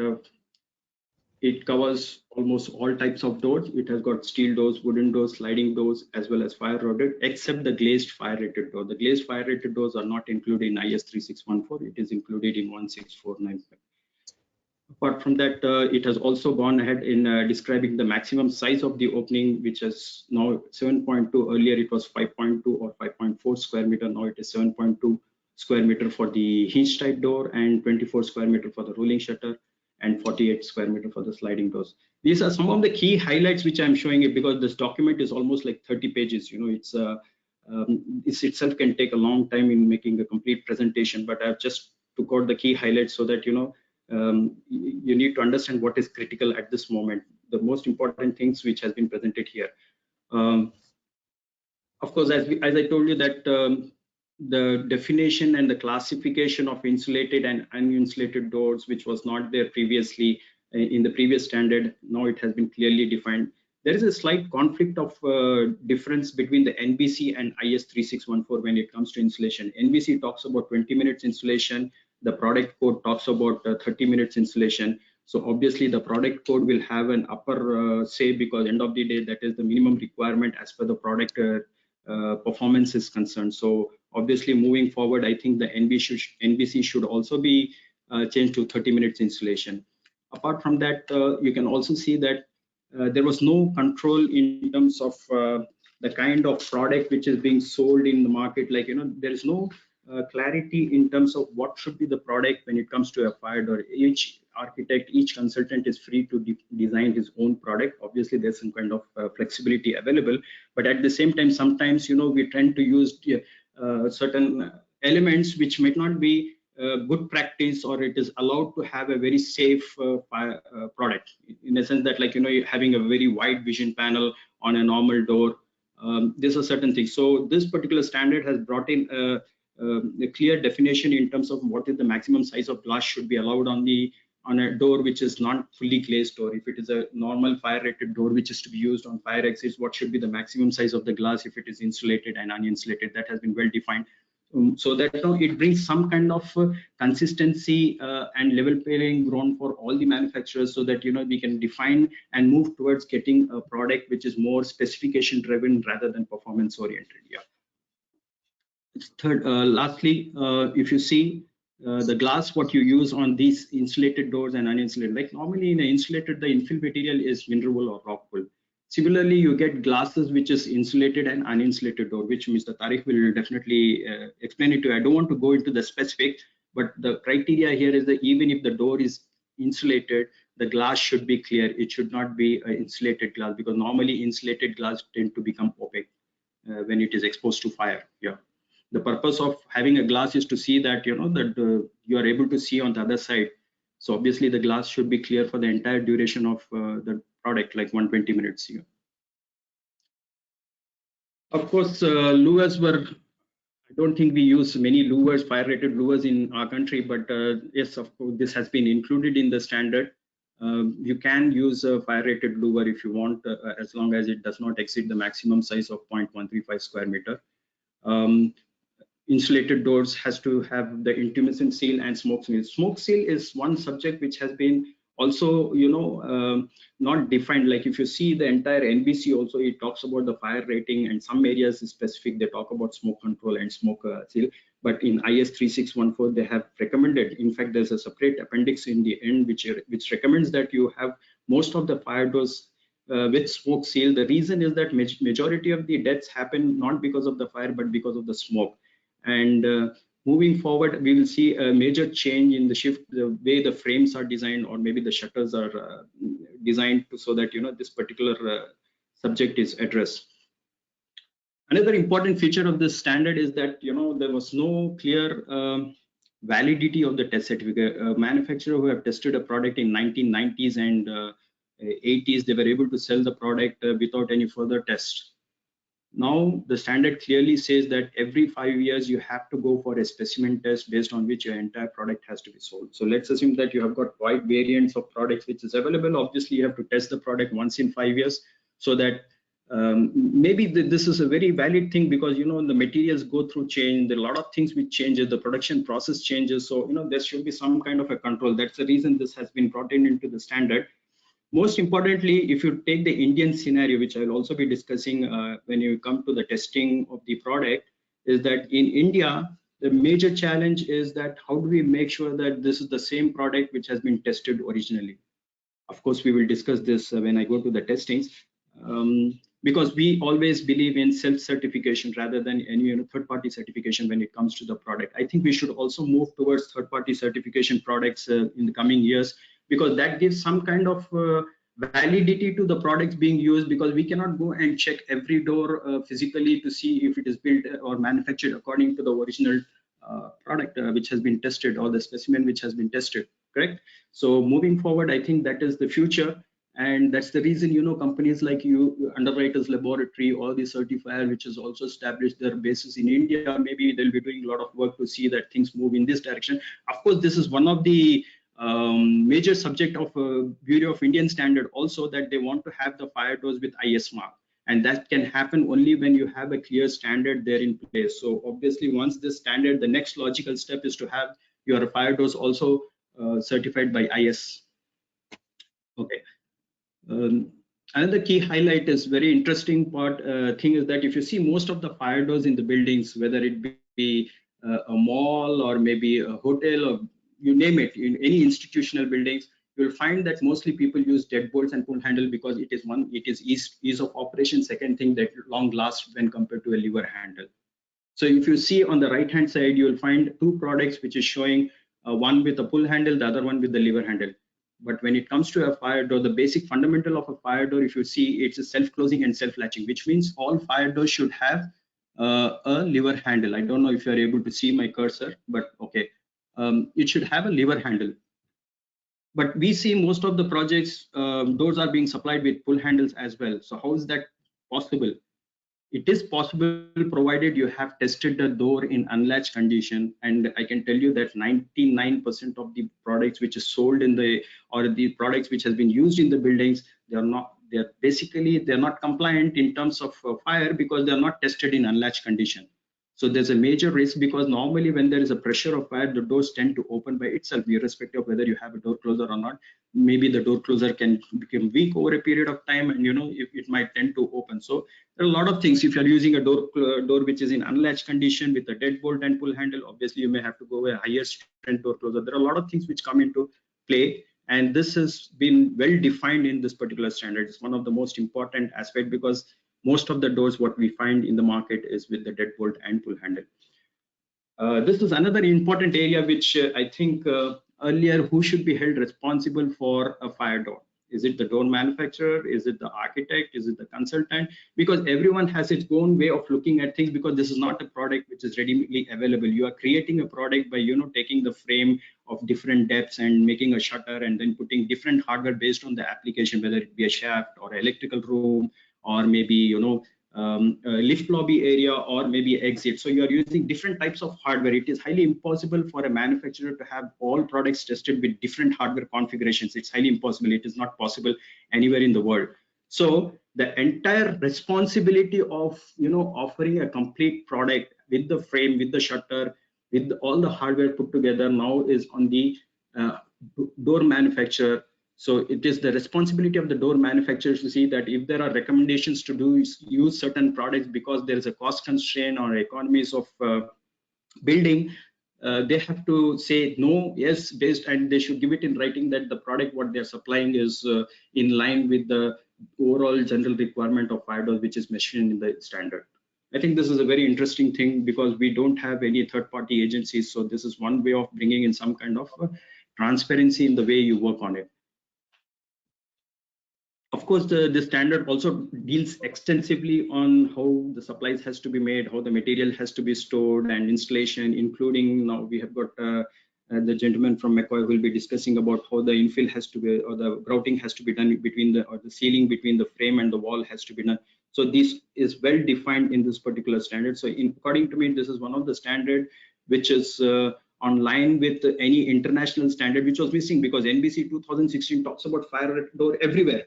It covers almost all types of doors. It has got steel doors, wooden doors, sliding doors, as well as fire rated, except the glazed fire rated door. The glazed fire rated doors are not included in IS 3614. It is included in 16495. Apart from that, it has also gone ahead in describing the maximum size of the opening, which is now 7.2. Earlier it was 5.2 or 5.4 square meter. Now it is 7.2 square meter for the hinge type door and 24 square meter for the rolling shutter and 48 square meter for the sliding doors. These are some of the key highlights which I'm showing you, because this document is almost like 30 pages. It's this itself can take a long time in making a complete presentation, but I've just took out the key highlights so that you need to understand what is critical at this moment, the most important things which has been presented here. Of course, as I told you that the definition and the classification of insulated and uninsulated doors, which was not there previously in the previous standard, now it has been clearly defined. There is a slight conflict of difference between the NBC and IS 3614 when it comes to insulation. NBC talks about 20 minutes insulation. The product code talks about 30 minutes insulation. So obviously the product code will have an upper say, because end of the day, that is the minimum requirement as per the product performance is concerned. So obviously moving forward, I think the NBC should also be changed to 30 minutes insulation. Apart from that, you can also see that there was no control in terms of the kind of product which is being sold in the market. Like, there is no clarity in terms of what should be the product when it comes to a fire door. Each architect, each consultant is free to design his own product. Obviously, there's some kind of flexibility available, but at the same time, sometimes we tend to use certain elements which might not be good practice, or it is allowed to have a very safe product, in a sense that, like, you're having a very wide vision panel on a normal door. These are certain things. So this particular standard has brought in a clear definition in terms of what is the maximum size of glass should be allowed on a door which is not fully glazed door. If it is a normal fire rated door which is to be used on fire exits, what should be the maximum size of the glass if it is insulated and uninsulated? That has been well defined. So that it brings some kind of consistency and level playing ground for all the manufacturers, so that we can define and move towards getting a product which is more specification driven rather than performance oriented. Yeah. Third, lastly, if you see the glass what you use on these insulated doors and uninsulated, like normally in an insulated, the infill material is mineral wool or rock wool. Similarly, you get glasses which is insulated and uninsulated door, which Mr. Tariq will definitely explain it to you. I don't want to go into the specific, but the criteria here is that even if the door is insulated, the glass should be clear. It should not be insulated glass, because normally insulated glass tend to become opaque when it is exposed to fire. Yeah. The purpose of having a glass is to see that that you are able to see on the other side. So obviously the glass should be clear for the entire duration of the product, like 120 minutes here. Of course, louvers were, I don't think we use many louvers, fire rated louvers in our country, but yes, of course, this has been included in the standard. You can use a fire rated louver if you want, as long as it does not exceed the maximum size of 0.135 square meter. Insulated doors has to have the intumescent seal and smoke seal. Smoke seal is one subject which has been also not defined. Like if you see the entire NBC also, it talks about the fire rating, and some areas is specific, they talk about smoke control and smoke seal. But in IS 3614 they have recommended, in fact there's a separate appendix in the end which recommends that you have most of the fire doors with smoke seal. The reason is that majority of the deaths happen not because of the fire but because of the smoke. And moving forward, we will see a major change in the shift, the way the frames are designed, or maybe the shutters are designed so that this particular subject is addressed. Another important feature of this standard is that there was no clear validity of the test certificate. A manufacturer who have tested a product in 1990s and 80s, they were able to sell the product without any further test. Now the standard clearly says that every 5 years you have to go for a specimen test based on which your entire product has to be sold. So let's assume that you have got wide variants of products which is available. Obviously you have to test the product once in 5 years, so that maybe this is a very valid thing, because the materials go through change, there are a lot of things which changes, the production process changes, so there should be some kind of a control. That's the reason this has been brought into the standard. Most importantly, if you take the Indian scenario, which I'll also be discussing when you come to the testing of the product, is that in India, the major challenge is that how do we make sure that this is the same product which has been tested originally? Of course, we will discuss this when I go to the testings, because we always believe in self-certification rather than any third-party certification when it comes to the product. I think we should also move towards third-party certification products in the coming years, because that gives some kind of validity to the products being used, because we cannot go and check every door physically to see if it is built or manufactured according to the original product which has been tested, or the specimen which has been tested, correct? So moving forward, I think that is the future, and that's the reason companies like you, Underwriters Laboratory, or the certifier which has also established their bases in India, maybe they'll be doing a lot of work to see that things move in this direction. Of course, this is one of the major subject of Bureau of Indian Standard also, that they want to have the fire doors with IS mark, and that can happen only when you have a clear standard there in place. So obviously, once this standard, the next logical step is to have your fire doors also certified by IS. Okay. Another key highlight is very interesting part thing is that if you see most of the fire doors in the buildings, whether it be a mall or maybe a hotel or you name it, in any institutional buildings, you'll find that mostly people use deadbolts and pull handle, because it is one, it is ease of operation. Second thing, that long lasts when compared to a lever handle. So if you see on the right hand side, you will find two products which is showing one with a pull handle, the other one with the lever handle. But when it comes to a fire door, the basic fundamental of a fire door, if you see, it's a self-closing and self-latching, which means all fire doors should have a lever handle. I don't know if you're able to see my cursor, but okay. It should have a lever handle. But we see most of the projects, doors are being supplied with pull handles as well. So how is that possible? It is possible provided you have tested the door in unlatched condition, and I can tell you that 99% of the products which is sold in the, or the products which has been used in the buildings, they're not compliant in terms of fire, because they're not tested in unlatched condition. So there's a major risk, because normally when there is a pressure of fire, the doors tend to open by itself, irrespective of whether you have a door closer or not. Maybe the door closer can become weak over a period of time, and it might tend to open. So there are a lot of things. If you're using a door which is in unlatched condition with a deadbolt and pull handle, obviously you may have to go with a higher strength door closer. There are a lot of things which come into play, and this has been well defined in this particular standard. It's one of the most important aspect, because most of the doors what we find in the market is with the deadbolt and pull handle. This is another important area which I think earlier, who should be held responsible for a fire door? Is it the door manufacturer? Is it the architect? Is it the consultant? Because everyone has its own way of looking at things, because this is not a product which is readily available. You are creating a product by taking the frame of different depths and making a shutter, and then putting different hardware based on the application, whether it be a shaft or electrical room, or maybe lift lobby area, or maybe exit. So you are using different types of hardware. It is highly impossible for a manufacturer to have all products tested with different hardware configurations. It's highly impossible. It is not possible anywhere in the world. So the entire responsibility of offering a complete product with the frame, with the shutter, with all the hardware put together, now is on the door manufacturer. So it is the responsibility of the door manufacturers to see that if there are recommendations to use certain products because there is a cost constraint or economies of building, they have to say no, yes, based, and they should give it in writing that the product what they're supplying is in line with the overall general requirement of fire doors, which is mentioned in the standard. I think this is a very interesting thing, because we don't have any third-party agencies. So this is one way of bringing in some kind of transparency in the way you work on it. Of course, the standard also deals extensively on how the supplies has to be made, how the material has to be stored, and installation, including now we have got the gentleman from McCoy will be discussing about how the infill has to be, or the grouting has to be done between the, or the sealing between the frame and the wall has to be done. So this is well defined in this particular standard. So according to me, this is one of the standard which is on line with any international standard which was missing, because NBC 2016 talks about fire door everywhere,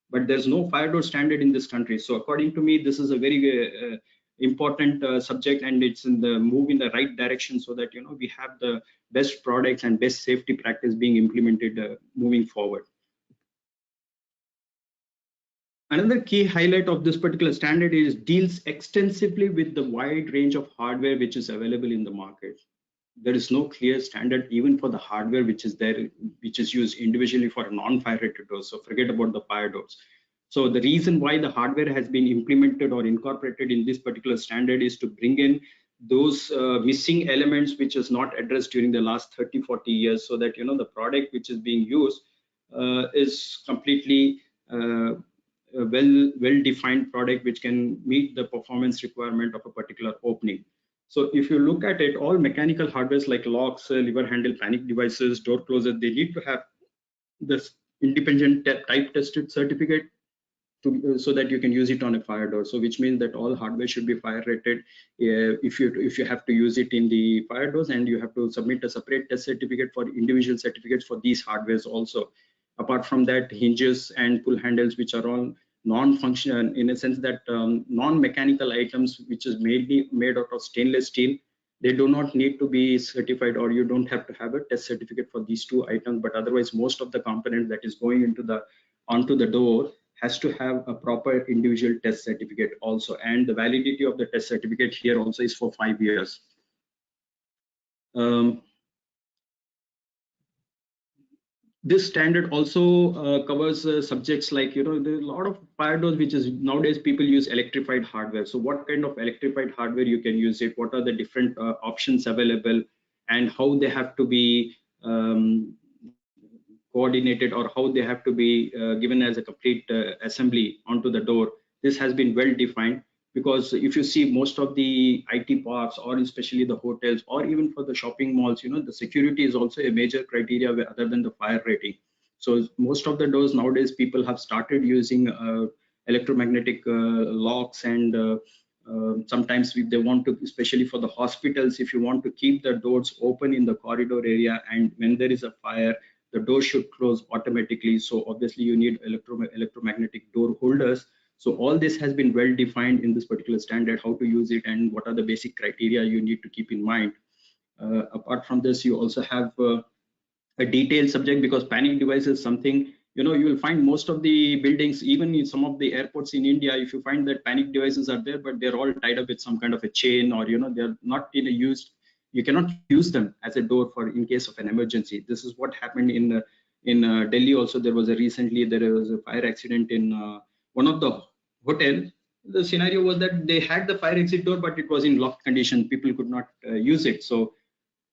but there's no fire door standard in this country. So according to me, this is a very important subject, and it's in the move in the right direction, so that we have the best products and best safety practice being implemented moving forward. Another key highlight of this particular standard is deals extensively with the wide range of hardware which is available in the market. There is no clear standard even for the hardware which is there, which is used individually for non-fire rated doors. So forget about the fire doors. So the reason why the hardware has been implemented or incorporated in this particular standard is to bring in those missing elements which is not addressed during the last 30-40 years, so that the product which is being used is completely a well defined product which can meet the performance requirement of a particular opening. So if you look at it, all mechanical hardwares like locks, lever handle, panic devices, door closers, they need to have this independent type tested certificate so that you can use it on a fire door. So which means that all hardware should be fire rated if you have to use it in the fire doors, and you have to submit a separate test certificate for individual certificates for these hardwares also. Apart from that, hinges and pull handles, which are all non-functional in a sense that non-mechanical items which is mainly made out of stainless steel, they do not need to be certified, or you don't have to have a test certificate for these two items. But otherwise, most of the component that is going onto the door has to have a proper individual test certificate also, and the validity of the test certificate here also is for 5 years. This standard also covers subjects like, there's a lot of fire doors which is nowadays people use electrified hardware. So what kind of electrified hardware you can use it, what are the different options available, and how they have to be coordinated, or how they have to be given as a complete assembly onto the door. This has been well defined, because if you see most of the IT parks, or especially the hotels, or even for the shopping malls, the security is also a major criteria other than the fire rating. So most of the doors nowadays people have started using electromagnetic locks, and sometimes they want to, especially for the hospitals, if you want to keep the doors open in the corridor area, and when there is a fire, the door should close automatically. So obviously you need electromagnetic door holders. So all this has been well defined in this particular standard, how to use it and what are the basic criteria you need to keep in mind. Apart from this, you also have a detailed subject, because panic device is something, you will find most of the buildings, even in some of the airports in India, if you find that panic devices are there, but they're all tied up with some kind of a chain, or they're not in a use. You cannot use them as a door for in case of an emergency. This is what happened in Delhi also. There was a fire accident in one of the hotel. The scenario was that they had the fire exit door, but it was in locked condition. People could not use it. So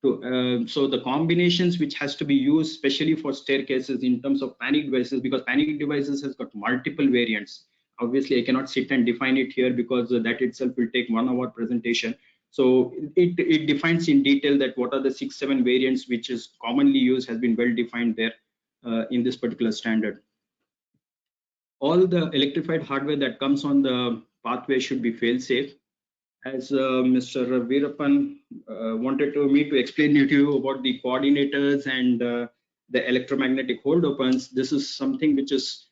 the combinations which has to be used, especially for staircases in terms of panic devices, because panic devices has got multiple variants. Obviously, I cannot sit and define it here, because that itself will take 1 hour presentation. So it defines in detail that what are the 6-7 variants which is commonly used, has been well defined there in this particular standard. All the electrified hardware that comes on the pathway should be fail safe. As Mr. Virapan wanted me to explain to you about the coordinators and the electromagnetic hold opens, this is something which is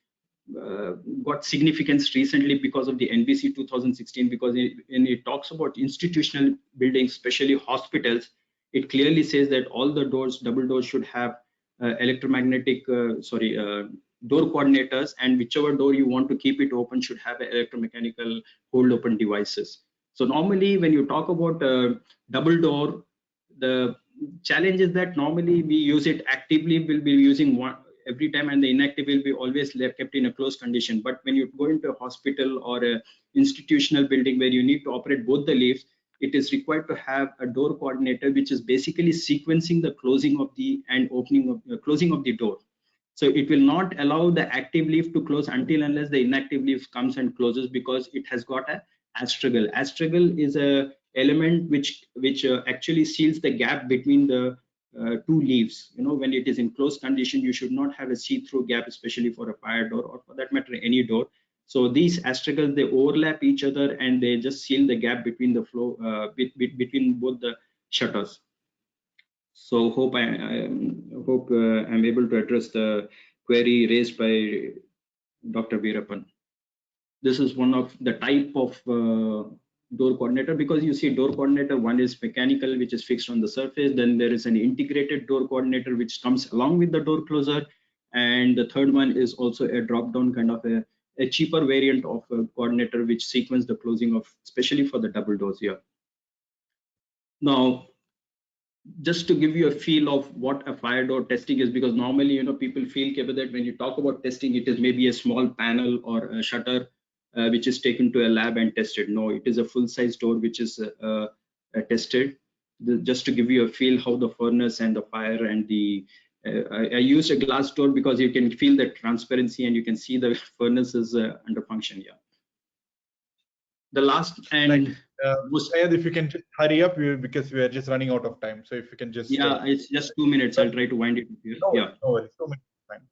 got significance recently because of the NBC 2016, because when it talks about institutional buildings, especially hospitals, it clearly says that all the doors, double doors, should have electromagnetic door coordinators, and whichever door you want to keep it open should have electromechanical hold open devices. So normally when you talk about double door, the challenge is that normally we use it actively, we'll be using one every time, and the inactive will be always kept in a closed condition. But when you go into a hospital or a institutional building where you need to operate both the lifts, it is required to have a door coordinator, which is basically sequencing the closing of the and opening of closing of the door. So it will not allow the active leaf to close until unless the inactive leaf comes and closes, because it has got a astragal. Astragal is a element which actually seals the gap between the two leaves. When it is in closed condition, you should not have a see-through gap, especially for a fire door, or for that matter any door. So these astragals, they overlap each other, and they just seal the gap between the flow between both the shutters. So hope I'm able to address the query raised by Dr. Virapan. This is one of the type of door coordinator, because you see door coordinator, one is mechanical, which is fixed on the surface. Then there is an integrated door coordinator which comes along with the door closer, and the third one is also a drop down kind of a a cheaper variant of a coordinator which sequence the closing of, especially for the double doors here. Now, just to give you a feel of what a fire door testing is, because normally, people feel that when you talk about testing, it is maybe a small panel or a shutter which is taken to a lab and tested. No, it is a full-size door which is tested. Just to give you a feel how the furnace and the fire and the I used a glass door because you can feel the transparency and you can see the furnace is under function. Yeah. The last and Syed, if you can just hurry up, because we are just running out of time. So if you can just it's just 2 minutes. I'll try to wind it up here. No worries. 2 minutes. Fine.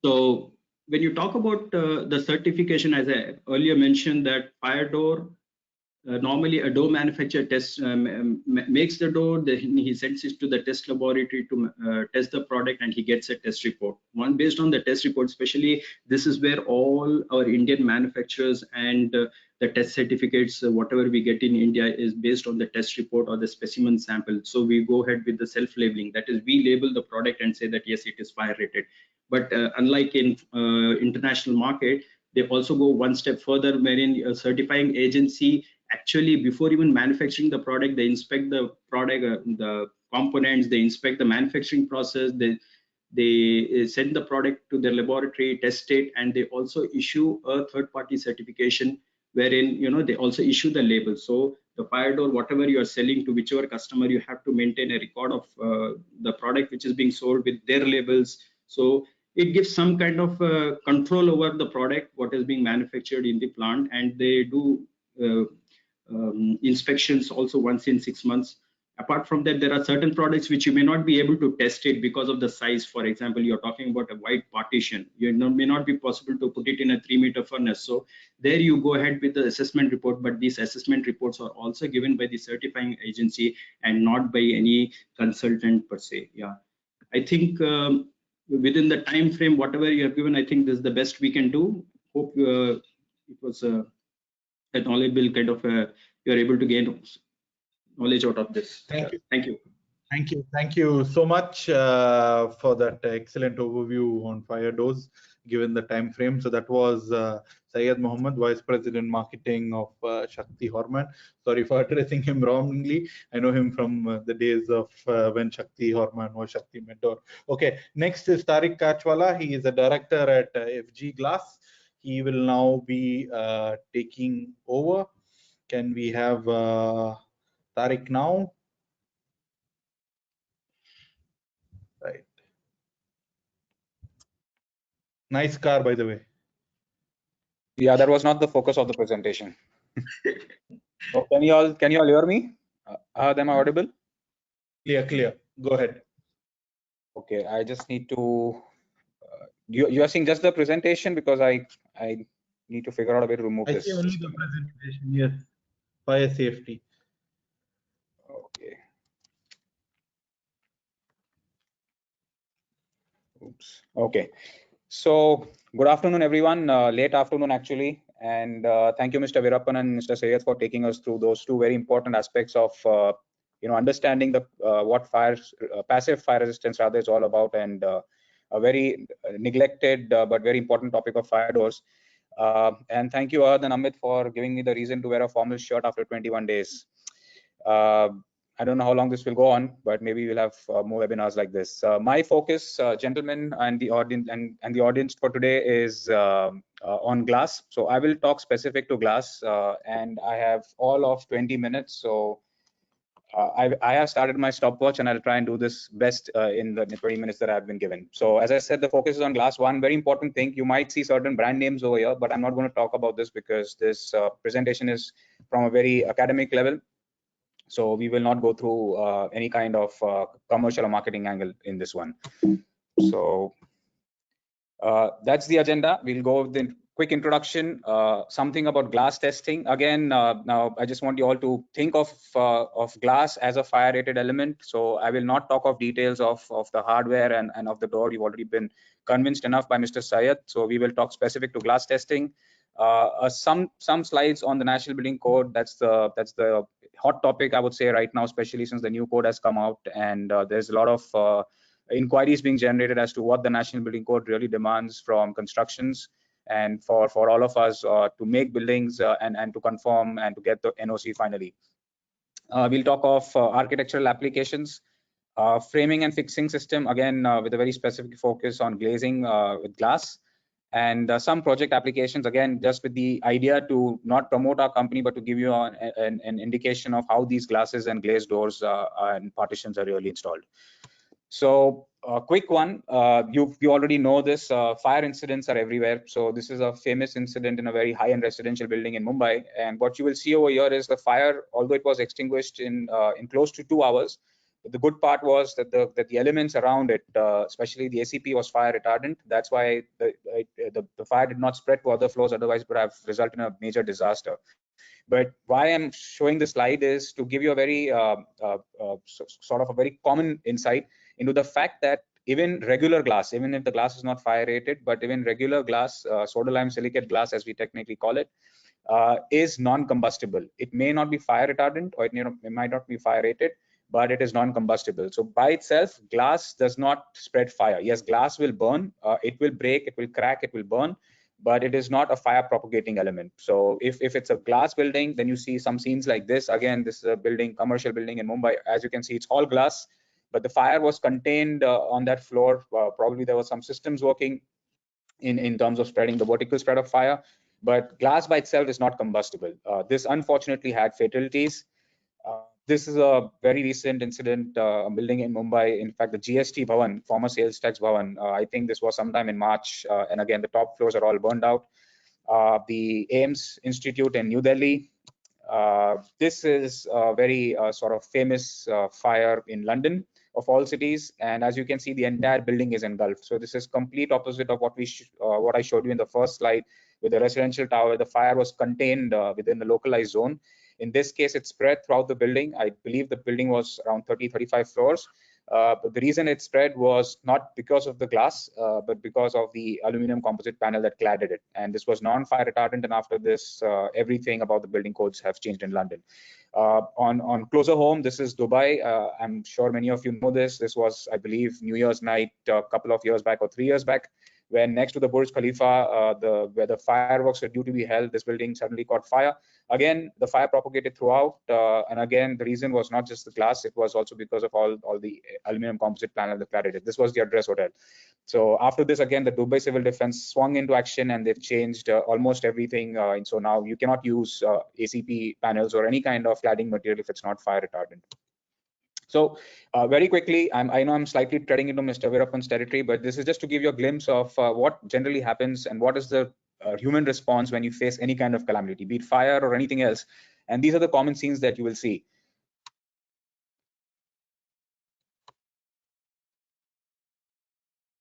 So when you talk about the certification, as I earlier mentioned, that fire door, normally a door manufacturer makes the door, then he sends it to the test laboratory to test the product, and he gets a test report. Based on the test report, especially this is where all our Indian manufacturers and the test certificates, whatever we get in India, is based on the test report or the specimen sample. So we go ahead with the self-labeling. That is, we label the product and say that yes, it is fire rated. But unlike in international market, they also go one step further, wherein a certifying agency actually, before even manufacturing the product, they inspect the product, the components, they inspect the manufacturing process, they send the product to their laboratory, test it, and they also issue a third-party certification, wherein they also issue the label. So the fire door, whatever you are selling to whichever customer, you have to maintain a record of the product which is being sold with their labels. So it gives some kind of control over the product, what is being manufactured in the plant, and they do inspections also once in 6 months. Apart from that, there are certain products which you may not be able to test it because of the size. For example, you're talking about a white partition. May not be possible to put it in a 3-meter furnace. So there you go ahead with the assessment report, but these assessment reports are also given by the certifying agency and not by any consultant per se. Yeah, I think within the time frame, whatever you have given, I think this is the best we can do. Hope it was a knowledgeable kind of you're able to gain knowledge out of this. Thank you. Thank you. Thank you so much for that excellent overview on fire doors, given the time frame. So that was Syed Mohamed, Vice President Marketing of Shakti Hormann. Sorry for addressing him wrongly. I know him from the days of when Shakti Hormann was Shakti Mentor. Okay, next is Tariq Kachwala. He is a director at FG Glass. He will now be taking over. Can we have Tariq now? Right. Nice car, by the way. Yeah, that was not the focus of the presentation. So can you all hear me? Am I audible? Clear. Go ahead. Okay, I just need to. You are seeing just the presentation, because I need to figure out a way to remove this. I see only the presentation. Yes, fire safety. Okay. Oops. Okay. So good afternoon, everyone. Late afternoon, actually. And thank you, Mr. Virapan and Mr. Syed, for taking us through those two very important aspects of understanding the what passive fire resistance rather is all about, and a very neglected but very important topic of fire doors. And thank you, Ahad and Amit, for giving me the reason to wear a formal shirt after 21 days. I don't know how long this will go on, but maybe we'll have more webinars like this. My focus, gentlemen, and the audience and the audience for today is on glass. So I will talk specific to glass, and I have all of 20 minutes. So I have started my stopwatch, and I'll try and do this best in the 20 minutes that I've been given. So as I said, the focus is on glass. One very important thing, you might see certain brand names over here, but I'm not going to talk about this because this presentation is from a very academic level. So we will not go through any kind of commercial or marketing angle in this one. So that's the agenda. We'll go with the quick introduction, something about glass testing. Again, now I just want you all to think of glass as a fire rated element. So I will not talk of details of the hardware and of the door. You've already been convinced enough by Mr. Syed. So we will talk specific to glass testing. Some slides on the National Building Code. That's the hot topic, I would say, right now, especially since the new code has come out, and there's a lot of inquiries being generated as to what the National Building Code really demands from constructions. and for all of us to make buildings and to conform and to get the NOC finally. We'll talk of architectural applications, framing and fixing system, again with a very specific focus on glazing with glass, and some project applications, again just with the idea to not promote our company but to give you an indication of how these glasses and glazed doors and partitions are really installed. So a quick one, you already know this, fire incidents are everywhere. So this is a famous incident in a very high-end residential building in Mumbai. And what you will see over here is the fire, although it was extinguished in close to 2 hours, the good part was that the elements around it, especially the ACP, was fire retardant. That's why the fire did not spread to other floors, otherwise it would have resulted in a major disaster. But why I'm showing this slide is to give you a very sort of a very common insight into the fact that even regular glass, even if the glass is not fire rated, but even regular glass, soda lime silicate glass as we technically call it, is non-combustible. It may not be fire retardant, or it might not be fire rated, but it is non-combustible. So by itself, glass does not spread fire. Yes, glass will burn, it will break, it will crack, it will burn, but it is not a fire propagating element. So if it's a glass building, then you see some scenes like this. Again, this is a building, commercial building in Mumbai. As you can see, it's all glass, but the fire was contained on that floor. Probably there were some systems working in terms of spreading the vertical spread of fire, but glass by itself is not combustible. This unfortunately had fatalities. This is a very recent incident, a building in Mumbai. In fact, the GST Bhavan, former sales tax Bhavan, I think this was sometime in March. And again, the top floors are all burned out. The AIMS Institute in New Delhi. This is a very sort of famous fire in London, of all cities. And as you can see, the entire building is engulfed. So this is complete opposite of what I showed you in the first slide with the residential tower. The fire was contained within the localized zone. In this case, it spread throughout the building. I believe the building was around 35 floors. But the reason it spread was not because of the glass, but because of the aluminum composite panel that cladded it. And this was non-fire retardant. And after this, everything about the building codes have changed in London. On closer home, this is Dubai. I'm sure many of you know this. This was, I believe, New Year's night a couple of years back or 3 years back, when next to the Burj Khalifa, where the fireworks were due to be held, this building suddenly caught fire. Again, the fire propagated throughout, and again, the reason was not just the glass; it was also because of all the aluminum composite panel that cladded it. This was the address hotel. So after this, again, the Dubai Civil Defense swung into action, and they've changed almost everything. And so now you cannot use ACP panels or any kind of cladding material if it's not fire retardant. So very quickly, I know I'm slightly treading into Mr. Virapan's territory, but this is just to give you a glimpse of what generally happens and what is the human response when you face any kind of calamity, be it fire or anything else. And these are the common scenes that you will see.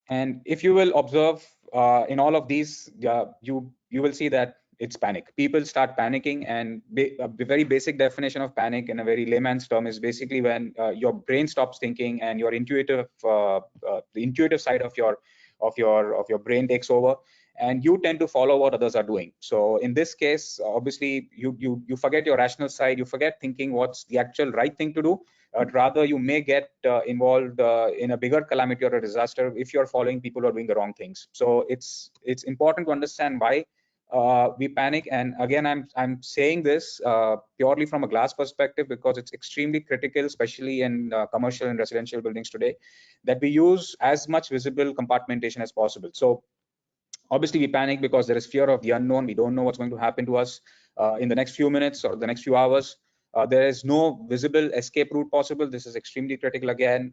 And if you will observe in all of these, you will see that it's panic. People start panicking, and a very basic definition of panic in a very layman's term is basically when your brain stops thinking and your intuitive, the intuitive side of your brain takes over, and you tend to follow what others are doing. So in this case, obviously, you forget your rational side, you forget thinking what's the actual right thing to do. Rather, you may get involved in a bigger calamity or a disaster if you're following people who are doing the wrong things. So it's important to understand why we panic. And again, I'm saying this purely from a glass perspective, because it's extremely critical, especially in commercial and residential buildings today, that we use as much visible compartmentation as possible. So obviously we panic because there is fear of the unknown. We don't know what's going to happen to us in the next few minutes or the next few hours. There is no visible escape route possible. This is extremely critical. Again,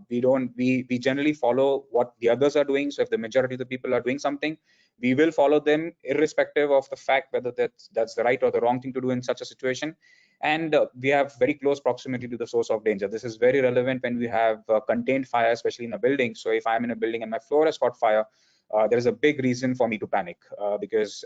we generally follow what the others are doing. So if the majority of the people are doing something, we will follow them irrespective of the fact whether that's the right or the wrong thing to do in such a situation. And we have very close proximity to the source of danger. This is very relevant when we have contained fire, especially in a building. So if I'm in a building and my floor has caught fire, there is a big reason for me to panic because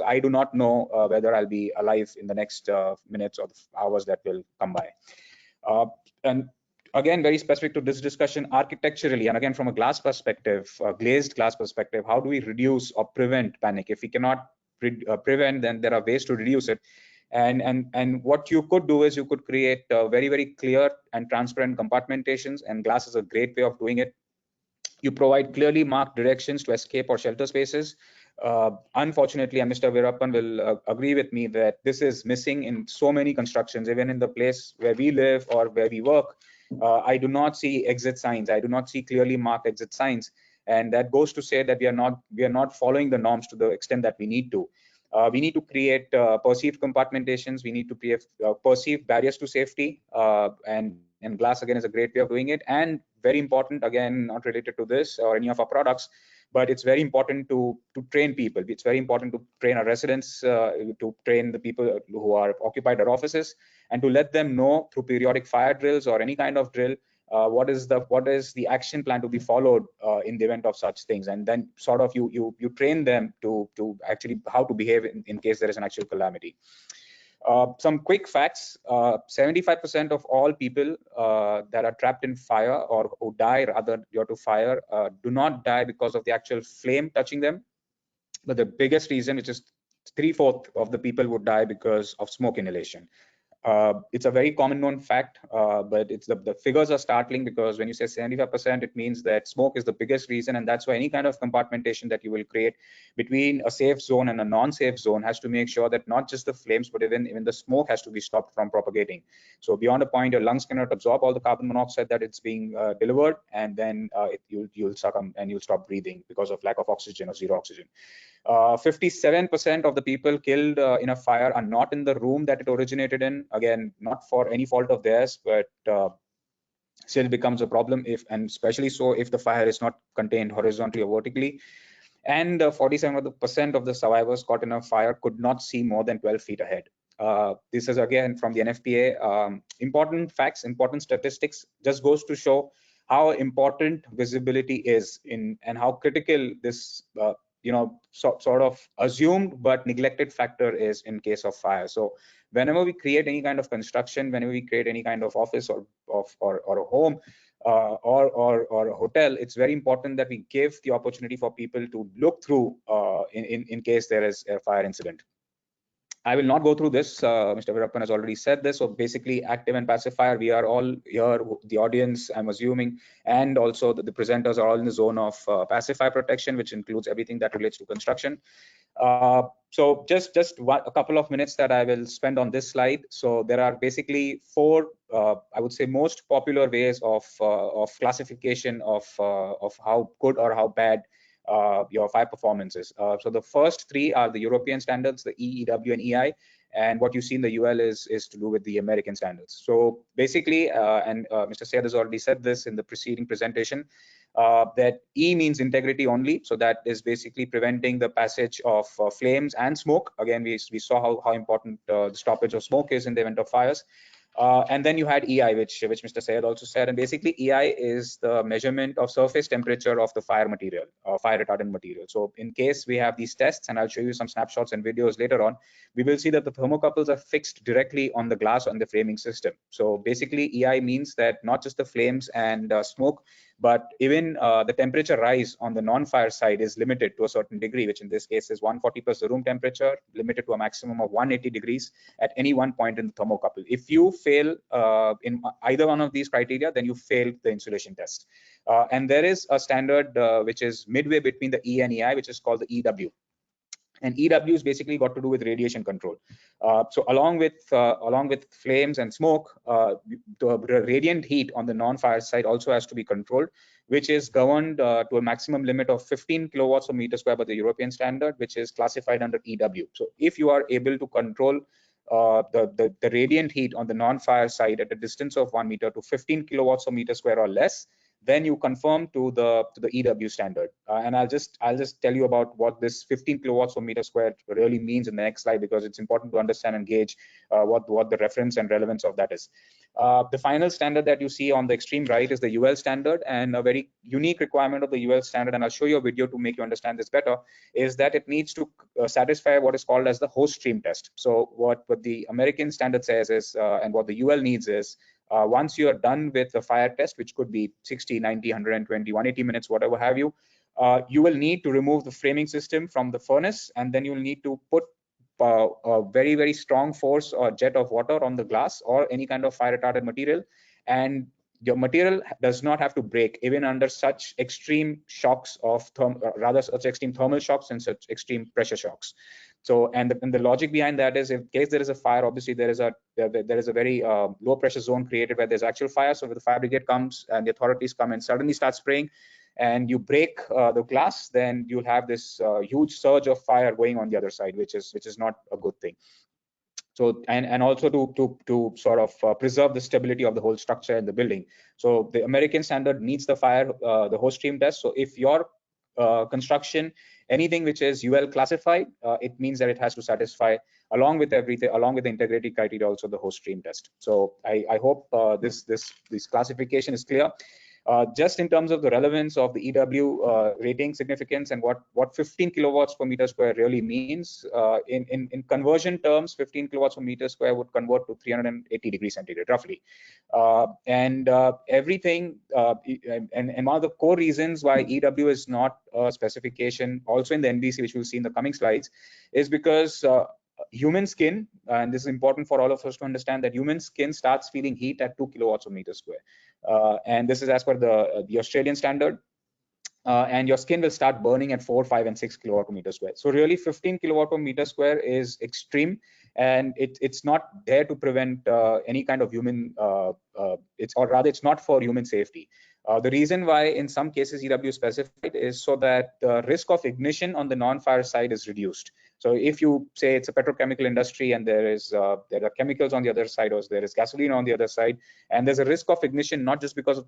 I do not know whether I'll be alive in the next minutes or hours that will come by. And again, very specific to this discussion, architecturally, and again from a glass perspective, glazed glass perspective, how do we reduce or prevent panic? If we cannot prevent, then there are ways to reduce it. And what you could do is you could create very clear and transparent compartmentations, and glass is a great way of doing it. You provide clearly marked directions to escape or shelter spaces. Unfortunately, and Mr. Virapan will agree with me that this is missing in so many constructions, even in the place where we live or where we work. I do not see exit signs. I do not see clearly marked exit signs, and that goes to say that we are not following the norms to the extent that we need to. We need to create perceived compartmentations. We need to create perceived barriers to safety, and glass again is a great way of doing it. And very important, again, not related to this or any of our products, but it's very important to train people. It's very important to train our residents, to train the people who are occupied our offices, and to let them know through periodic fire drills or any kind of drill what is the action plan to be followed in the event of such things, and then sort of you train them to actually how to behave in case there is an actual calamity. Some quick facts: 75% of all people that are trapped in fire or who die rather due to fire do not die because of the actual flame touching them, but the biggest reason, which is 3/4 of the people, would die because of smoke inhalation. It's a very common known fact, but it's the figures are startling, because when you say 75%, it means that smoke is the biggest reason, and that's why any kind of compartmentation that you will create between a safe zone and a non-safe zone has to make sure that not just the flames, but even the smoke has to be stopped from propagating. So beyond a point, your lungs cannot absorb all the carbon monoxide that it's being delivered, and then you'll succumb and you'll stop breathing because of lack of oxygen or zero oxygen. 57% of the people killed in a fire are not in the room that it originated in. Again, not for any fault of theirs, but still becomes a problem if, and especially so if the fire is not contained horizontally or vertically. And 47% of the survivors caught in a fire could not see more than 12 feet ahead. This is again from the NFPA. Important facts, important statistics, just goes to show how important visibility is in, and how critical this sort of assumed but neglected factor is in case of fire. So whenever we create any kind of construction, whenever we create any kind of office or a home or a hotel, it's very important that we give the opportunity for people to look through in case there is a fire incident. I will not go through this. Mr. Virapan has already said this. So basically, active and passive fire, we are all here, the audience, I'm assuming, and also the presenters are all in the zone of passive fire protection, which includes everything that relates to construction. So just a couple of minutes that I will spend on this slide. So there are basically four, I would say, most popular ways of classification of how good or how bad your fire performances. So the first three are the European standards, the E, EW, and EI. And what you see in the UL is to do with the American standards. So basically, and Mr. Syed has already said this in the preceding presentation, that E means integrity only. So that is basically preventing the passage of flames and smoke. Again, we saw how important the stoppage of smoke is in the event of fires. And then you had EI, which Mr. Syed also said. And basically, EI is the measurement of surface temperature of the fire material, fire retardant material. So in case we have these tests, and I'll show you some snapshots and videos later on, we will see that the thermocouples are fixed directly on the glass on the framing system. So basically, EI means that not just the flames and smoke, but even the temperature rise on the non-fire side is limited to a certain degree, which in this case is 140 plus the room temperature, limited to a maximum of 180 degrees at any one point in the thermocouple. If you fail in either one of these criteria, then you failed the insulation test. And there is a standard which is midway between the E and EI, which is called the EW. And EW is basically got to do with radiation control. So along with flames and smoke, the radiant heat on the non-fire side also has to be controlled, which is governed to a maximum limit of 15 kilowatts per meter square by the European standard, which is classified under EW. So if you are able to control the radiant heat on the non-fire side at a distance of 1 meter to 15 kilowatts per meter square or less, then you conform to the EW standard. And I'll just tell you about what this 15 kilowatts per meter square really means in the next slide, because it's important to understand and gauge what the reference and relevance of that is. The final standard that you see on the extreme right is the UL standard, and a very unique requirement of the UL standard, and I'll show you a video to make you understand this better, is that it needs to satisfy what is called as the host stream test. So what the American standard says is, and what the UL needs is, once you are done with the fire test, which could be 60, 90, 120, 180 minutes, whatever have you, you will need to remove the framing system from the furnace, and then you will need to put a very, very strong force or jet of water on the glass or any kind of fire retardant material, and your material does not have to break even under such extreme shocks of rather such extreme thermal shocks and such extreme pressure shocks. So, and the logic behind that is, in case there is a fire, obviously there is a very low pressure zone created where there's actual fire. So if the fire brigade comes and the authorities come and suddenly start spraying, and you break the glass, then you'll have this huge surge of fire going on the other side, which is not a good thing. So, and also to sort of preserve the stability of the whole structure in the building. So the American standard needs the the host stream test. So if your construction, anything which is UL classified, it means that it has to satisfy, along with everything, along with the integrity criteria, also the host stream test. So I hope this classification is clear. Just in terms of the relevance of the EW rating significance and what 15 kilowatts per meter square really means, in conversion terms, 15 kilowatts per meter square would convert to 380 degrees centigrade roughly. Everything, and one of the core reasons why EW is not a specification also in the NBC, which we'll see in the coming slides, is because human skin, and this is important for all of us to understand, that human skin starts feeling heat at 2 kilowatts per meter square. And this is as per the Australian standard. And your skin will start burning at 4, 5, and 6 kilowatt per meter square. So really 15 kilowatt per meter square is extreme, and it's not there to prevent any kind of human, or rather it's not for human safety. The reason why in some cases EW is specified is so that the risk of ignition on the non-fire side is reduced. So if you say it's a petrochemical industry and there are chemicals on the other side, or there is gasoline on the other side, and there's a risk of ignition not because of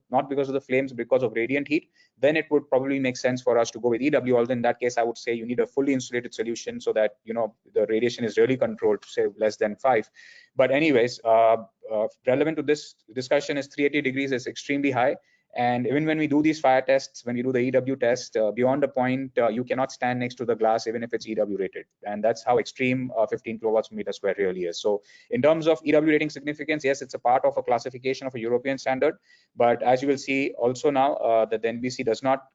the flames, because of radiant heat, then it would probably make sense for us to go with EW. Although in that case, I would say you need a fully insulated solution so that the radiation is really controlled, say less than 5. But anyways, relevant to this discussion is 380 degrees is extremely high. And even when we do these fire tests, when we do the EW test, beyond a point, you cannot stand next to the glass, even if it's EW rated. And that's how extreme 15 kilowatts per meter square really is. So in terms of EW rating significance, yes, it's a part of a classification of a European standard. But as you will see also now, that the NBC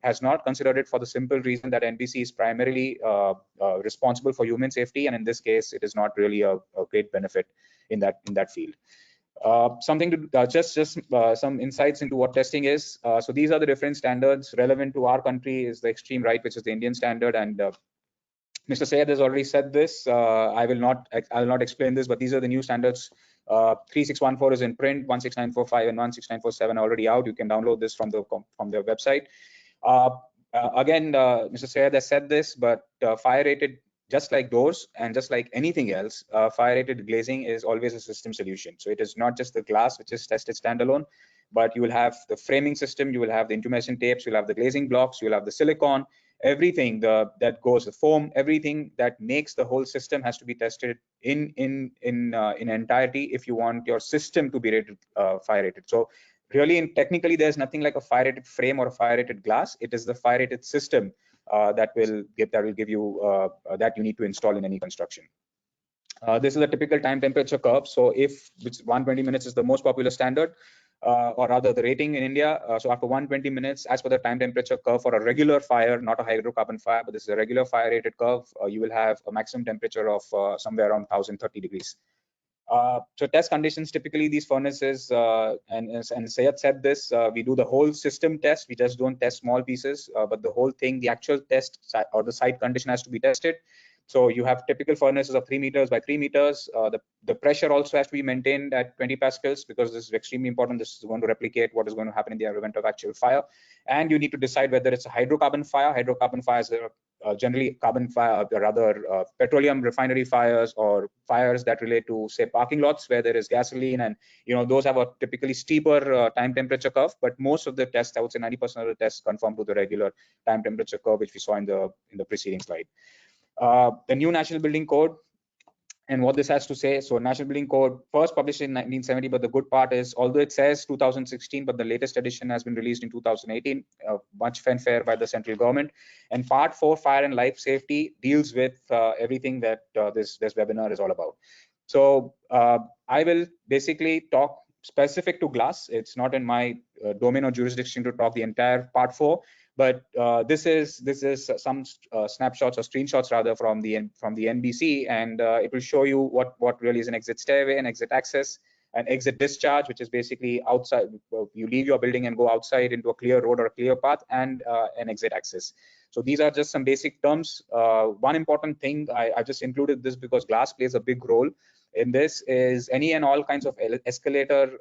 has not considered it for the simple reason that NBC is primarily responsible for human safety. And in this case, it is not really a great benefit in that field. Something to just some insights into what testing is. So these are the different standards. Relevant to our country is the extreme right, which is the Indian standard. And Mr. Syed has already said this. I will not explain this, but these are the new standards. 3614 is in print, 16945 and 16947 are already out. You can download this from their website. Again, Mr. Syed has said this, but fire rated, just like doors and just like anything else, fire rated glazing is always a system solution. So it is not just the glass which is tested standalone, but you will have the framing system, you will have the intumescent tapes, you'll have the glazing blocks, you'll have the silicon, everything that goes, the foam, everything that makes the whole system has to be tested in entirety if you want your system to be rated fire rated. So really, technically, there's nothing like a fire rated frame or a fire rated glass. It is the fire rated system that will give you that you need to install in any construction. This is a typical time temperature curve. So if 120 minutes is the most popular standard, or rather the rating in India, so after 120 minutes, as per the time temperature curve for a regular fire, not a hydrocarbon fire, but this is a regular fire rated curve, you will have a maximum temperature of somewhere around 1030 degrees. So test conditions, typically these furnaces, and Syed said this, we do the whole system test. We just don't test small pieces, but the whole thing, the actual test or the site condition has to be tested. So you have typical furnaces of 3 meters by 3 meters. The pressure also has to be maintained at 20 pascals because this is extremely important. This is going to replicate what is going to happen in the event of actual fire. And you need to decide whether it's a hydrocarbon fire. Hydrocarbon fires are generally carbon fire, or rather petroleum refinery fires, or fires that relate to, say, parking lots where there is gasoline, and those have a typically steeper time temperature curve. But most of the tests, I would say 90% of the tests, conform to the regular time temperature curve which we saw in the preceding slide. The new National Building Code and what this has to say. So National Building Code first published in 1970, but the good part is, although it says 2016, but the latest edition has been released in 2018, much fanfare by the central government. And Part 4, Fire and Life Safety, deals with everything that this webinar is all about. So I will basically talk specific to glass. It's not in my domain or jurisdiction to talk the entire Part 4. But this is some snapshots or screenshots rather from the NBC, and it will show you what really is an exit stairway and exit access, an exit discharge, which is basically outside. You leave your building and go outside into a clear road or a clear path, and an exit access. So these are just some basic terms. One important thing, I just included this because glass plays a big role in this, is any and all kinds of escalator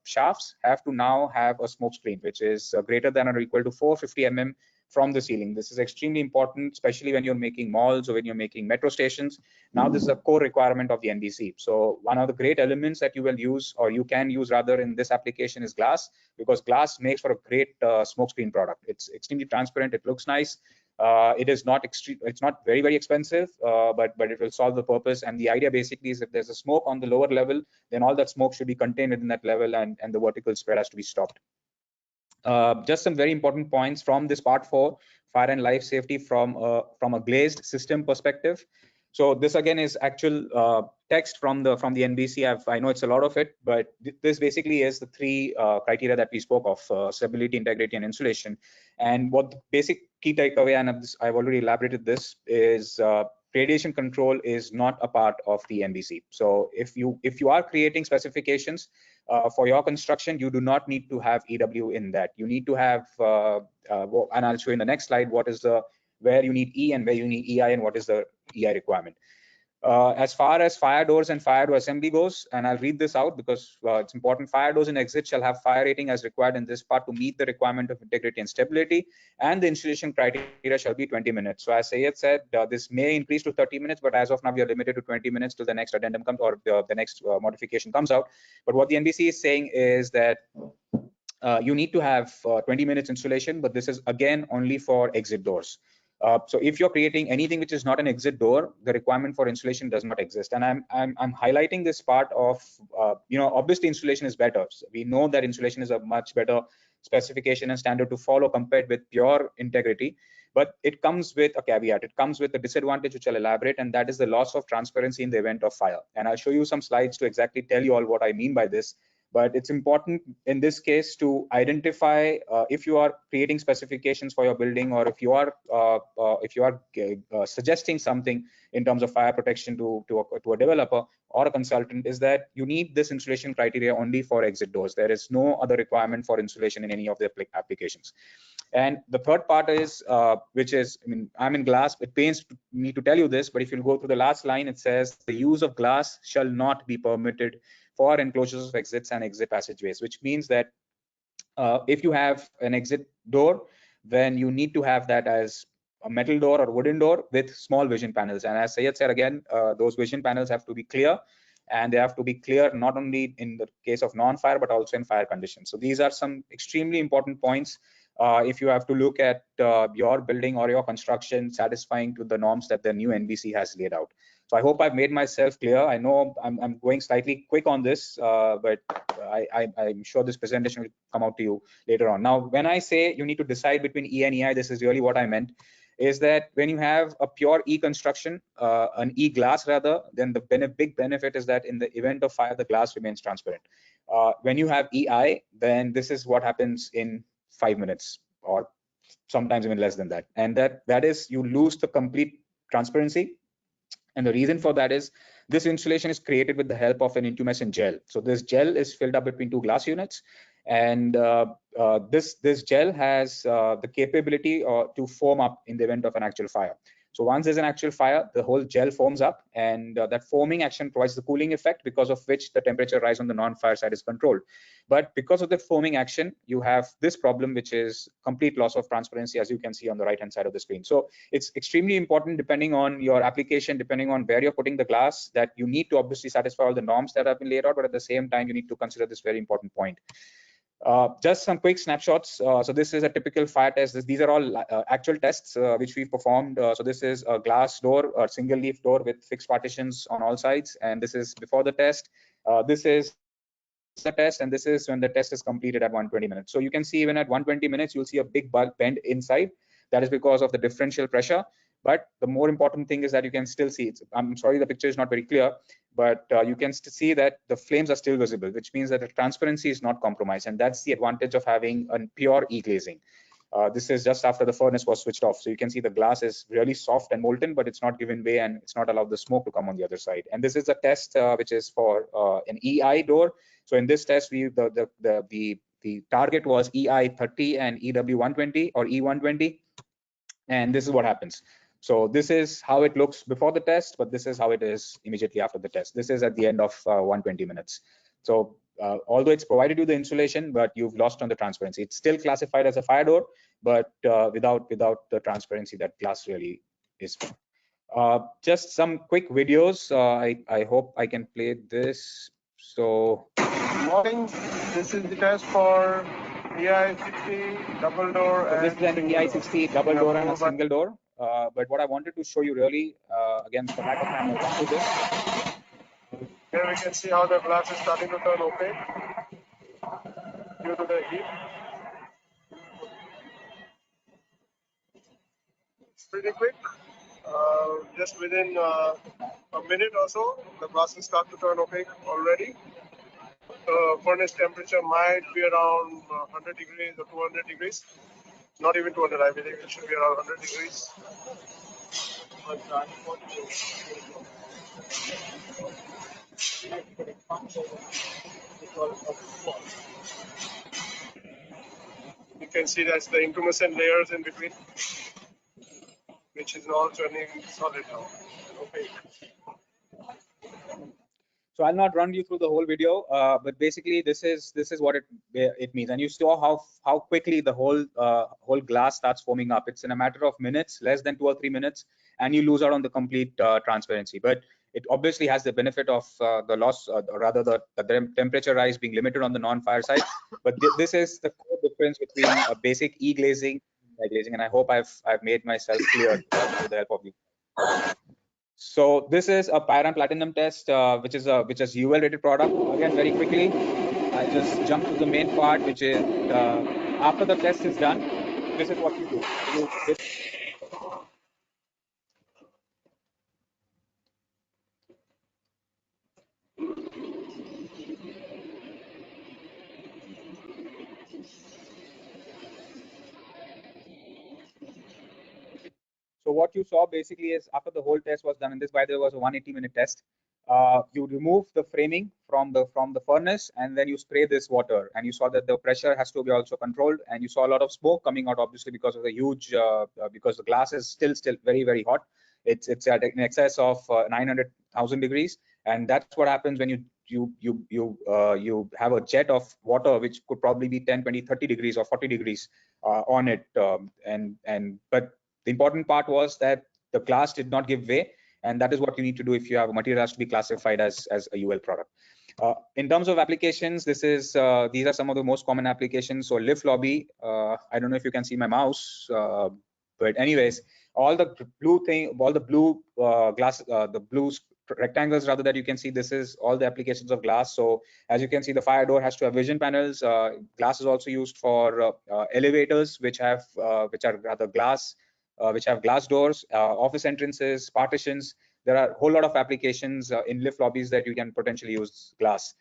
shafts have to now have a smoke screen, which is greater than or equal to 450 mm from the ceiling. This is extremely important, especially when you're making malls or when you're making metro stations. Now this is a core requirement of the NBC. So one of the great elements that you will use, or you can use rather, in this application is glass, because glass makes for a great smoke screen product. It's extremely transparent, it looks nice. It is not extreme, it's not very expensive, but it will solve the purpose. And the idea basically is if there's a smoke on the lower level, then all that smoke should be contained within that level, and the vertical spread has to be stopped. Just some very important points from this part 4, fire and life safety from a glazed system perspective. So this again is actual text from the NBC. I know it's a lot of it, but this basically is the 3 criteria that we spoke of: stability, integrity, and insulation. And what the basic key takeaway, and I've already elaborated this, is radiation control is not a part of the NBC. So if you are creating specifications for your construction, you do not need to have EW in that. You need to have, and I'll show you in the next slide what is where you need E and where you need EI and what is the EI requirement. As far as fire doors and fire door assembly goes, and I'll read this out because it's important: fire doors and exits shall have fire rating as required in this part to meet the requirement of integrity and stability, and the installation criteria shall be 20 minutes. So as Syed said, this may increase to 30 minutes, but as of now, we are limited to 20 minutes till the next addendum comes, or the next modification comes out. But what the NBC is saying is that you need to have 20 minutes installation, but this is again only for exit doors. So if you're creating anything which is not an exit door, the requirement for insulation does not exist. And I'm highlighting this part of, obviously insulation is better. So we know that insulation is a much better specification and standard to follow compared with pure integrity, but it comes with a caveat. It comes with a disadvantage, which I'll elaborate, and that is the loss of transparency in the event of fire. And I'll show you some slides to exactly tell you all what I mean by this. But it's important in this case to identify if you are creating specifications for your building, or if you are suggesting something in terms of fire protection to a developer or a consultant, is that you need this insulation criteria only for exit doors. There is no other requirement for insulation in any of the applications. And the third part is, which is, I'm in glass, it pains me to tell you this, but if you go through the last line, it says the use of glass shall not be permitted for enclosures of exits and exit passageways, which means that if you have an exit door, then you need to have that as a metal door or wooden door with small vision panels. And as Syed said again, those vision panels have to be clear, and they have to be clear not only in the case of non-fire, but also in fire conditions. So these are some extremely important points if you have to look at your building or your construction satisfying to the norms that the new NBC has laid out. So I hope I've made myself clear. I know I'm going slightly quick on this, but I'm sure this presentation will come out to you later on. Now, when I say you need to decide between E and EI, this is really what I meant, is that when you have a pure E construction, an E glass rather, then the big benefit is that in the event of fire, the glass remains transparent. When you have EI, then this is what happens in 5 minutes, or sometimes even less than that. And that is, you lose the complete transparency. And the reason for that is this insulation is created with the help of an intumescent gel. So this gel is filled up between 2 glass units, and this gel has the capability to foam up in the event of an actual fire. So once there's an actual fire, the whole gel foams up, and that foaming action provides the cooling effect, because of which the temperature rise on the non-fire side is controlled. But because of the foaming action, you have this problem, which is complete loss of transparency, as you can see on the right-hand side of the screen. So it's extremely important, depending on your application, depending on where you're putting the glass, that you need to obviously satisfy all the norms that have been laid out, but at the same time, you need to consider this very important point. Just some quick snapshots. So this is a typical fire test. These are all actual tests which we've performed. So this is a glass door, or single leaf door with fixed partitions on all sides. And this is before the test. This is the test, and this is when the test is completed at 120 minutes. So you can see even at 120 minutes, you'll see a big bulk bend inside. That is because of the differential pressure. But the more important thing is that you can still see it. I'm sorry, the picture is not very clear, but you can see that the flames are still visible, which means that the transparency is not compromised. And that's the advantage of having a pure E-glazing. This is just after the furnace was switched off. So you can see the glass is really soft and molten, but it's not given way and it's not allowed the smoke to come on the other side. And this is a test which is for an EI door. So in this test, the target was EI 30 and EW 120 or E 120. And this is what happens. So this is how it looks before the test, but this is how it is immediately after the test. This is at the end of 120 minutes. So although it's provided you the insulation, but you've lost on the transparency. It's still classified as a fire door, but without the transparency that glass really is. Just some quick videos. I hope I can play this. So good morning. This is the test for EI60 double door. So this is an EI60 double door and a single door. But what I wanted to show you really, again, for lack of time, I'll run through this. Here we can see how the glass is starting to turn opaque due to the heat. It's pretty quick. Just within a minute or so, the glasses start to turn opaque already. Furnace temperature might be around 100 degrees or 200 degrees. Not even 200, I believe it should be around 100 degrees. You can see that's the intumescent layers in between, which is all turning solid now. Okay. So I'll not run you through the whole video, but basically this is what it means. And you saw how quickly the whole glass starts foaming up. It's in a matter of minutes, less than 2 or 3 minutes, and you lose out on the complete transparency. But it obviously has the benefit of the loss, or rather the temperature rise being limited on the non-fire side. But this is the core difference between a basic e-glazing and glazing, and I hope I've made myself clear with the help of you. So this is a Pyran Platinum test, which is UL rated product. Again, very quickly, I just jump to the main part, which is after the test is done, this is what you do. So what you saw basically is after the whole test was done, and this by the way was a 180-minute test, you remove the framing from the furnace, and then you spray this water, and you saw that the pressure has to be also controlled, and you saw a lot of smoke coming out, obviously because of the huge because the glass is still very, very hot. It's at in excess of 900,000 degrees, and that's what happens when you have a jet of water which could probably be 10, 20, 30 degrees or 40 degrees on it, but the important part was that the glass did not give way, and that is what you need to do if you have a material has to be classified as a UL product. In terms of applications, these are some of the most common applications. So lift lobby, I don't know if you can see my mouse, but anyways, all the blue glass, the blue rectangles rather that you can see, this is all the applications of glass. So as you can see, the fire door has to have vision panels. Glass is also used for elevators, which are rather glass. Which have glass doors, office entrances, partitions. There are a whole lot of applications in lift lobbies that you can potentially use glass.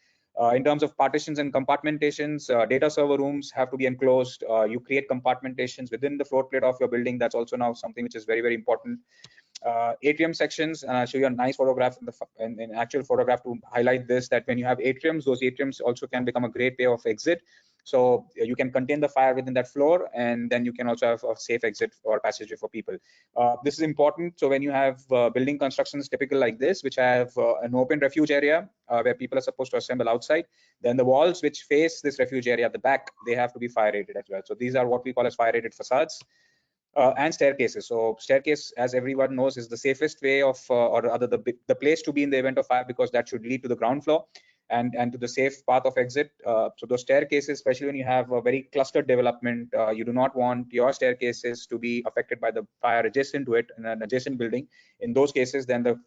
In terms of partitions and compartmentations, data server rooms have to be enclosed. You create compartmentations within the floor plate of your building. That's also now something which is very, very important. Atrium sections, and I'll show you a nice photograph in actual photograph to highlight this, that when you have atriums, those atriums also can become a great way of exit. So you can contain the fire within that floor, and then you can also have a safe exit or passageway for people. This is important. So when you have building constructions typical like this, which have an open refuge area where people are supposed to assemble outside, then the walls which face this refuge area at the back, they have to be fire rated as well. So these are what we call as fire rated facades. And staircases. So staircase, as everyone knows, is the safest way of, or rather the place to be in the event of fire, because that should lead to the ground floor and to the safe path of exit. So those staircases, especially when you have a very clustered development, you do not want your staircases to be affected by the fire adjacent to it in an adjacent building. In those cases, then the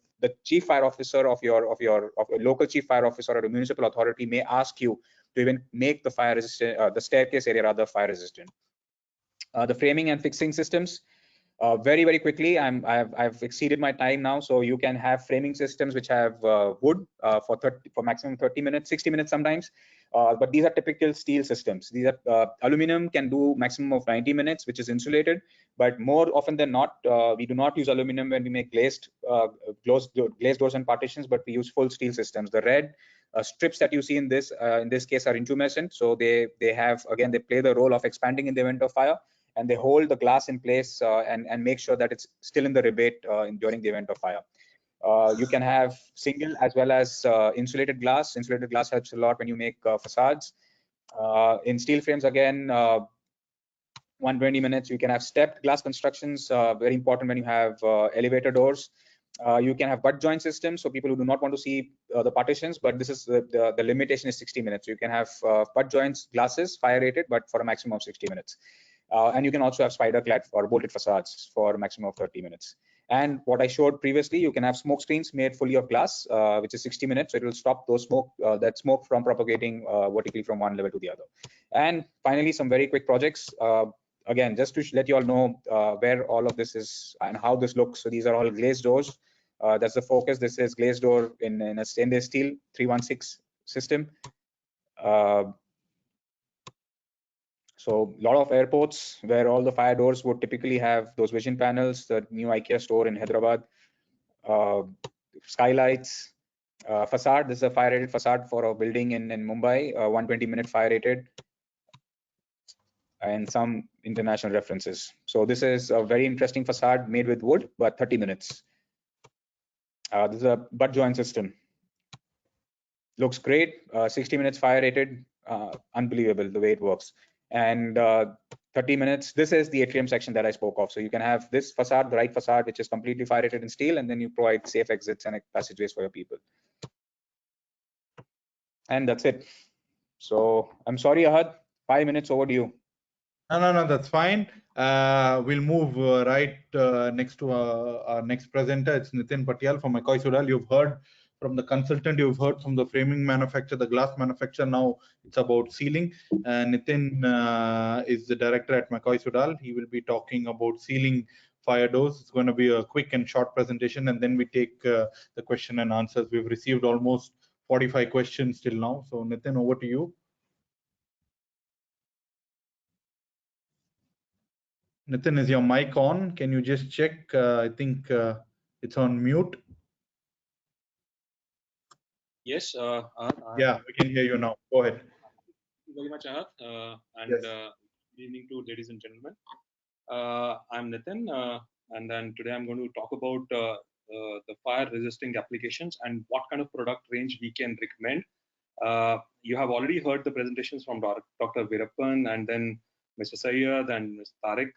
chief fire officer of your local chief fire officer or a municipal authority may ask you to even make the fire resistant, the staircase area rather fire resistant. The framing and fixing systems, very, very quickly, I've exceeded my time now. So you can have framing systems which have wood for maximum 30 minutes, 60 minutes sometimes. but these are typical steel systems. These are aluminum can do maximum of 90 minutes, which is insulated. But more often than not, we do not use aluminum when we make glazed doors and partitions, but we use full steel systems. The red strips that you see in this case are intumescent, so they play the role of expanding in the event of fire, and they hold the glass in place and make sure that it's still in the rebate during the event of fire. You can have single as well as insulated glass. Insulated glass helps a lot when you make facades. In steel frames, again, 120 minutes. You can have stepped glass constructions, very important when you have elevator doors. You can have butt joint systems, so people who do not want to see the partitions, but this is the limitation is 60 minutes. You can have butt joints glasses, fire rated, but for a maximum of 60 minutes. And you can also have spider clad or bolted facades for a maximum of 30 minutes. And what I showed previously, you can have smoke screens made fully of glass, which is 60 minutes. So it will stop those that smoke from propagating vertically from one level to the other. And finally, some very quick projects. Again, just to let you all know where all of this is and how this looks. So these are all glazed doors. That's the focus. This is glazed door in a stainless steel 316 system. So a lot of airports where all the fire doors would typically have those vision panels, the new IKEA store in Hyderabad, skylights, facade. This is a fire rated facade for a building in Mumbai, 120-minute fire rated, and some international references. So this is a very interesting facade made with wood, but 30 minutes. This is a butt joint system. Looks great, 60 minutes fire rated, unbelievable the way it works. And 30 minutes, this is the atrium section that I spoke of. So you can have this facade, the right facade, which is completely fire rated in steel, and then you provide safe exits and passageways for your people. And that's it. So I'm sorry, Ahad, 5 minutes over to you. No, that's fine. We'll move right next to our next presenter. It's Niten Patial from McCoy Soudal. You've heard from the consultant, you've heard from the framing manufacturer, the glass manufacturer. Now it's about sealing. Niten is the director at McCoy Soudal. He will be talking about sealing fire doors. It's going to be a quick and short presentation, and then we take the question and answers. We've received almost 45 questions till now. So Niten, over to you. Niten, is your mic on? Can you just check? I think it's on mute. Yes. Yeah, we can hear you now. Go ahead. Thank you very much, Ahad. And Yes. Good evening to ladies and gentlemen. I'm Nitin, and then today I'm going to talk about the fire resisting applications and what kind of product range we can recommend. You have already heard the presentations from Dr. Virapan and then Mr. Syed and Mr. Tariq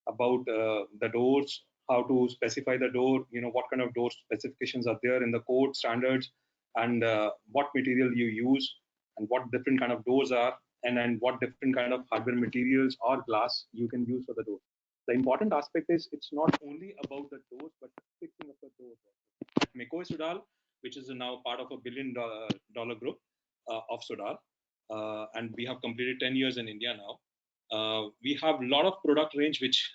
about the doors, how to specify the door, what kind of door specifications are there in the code standards, and what material you use, and what different kind of doors are, and then what different kind of hardware materials or glass you can use for the door. The important aspect is it's not only about the doors, but fixing of the doors. At McCoy Soudal, which is now part of a $1 billion group of Soudal, and we have completed 10 years in India now. We have a lot of product range which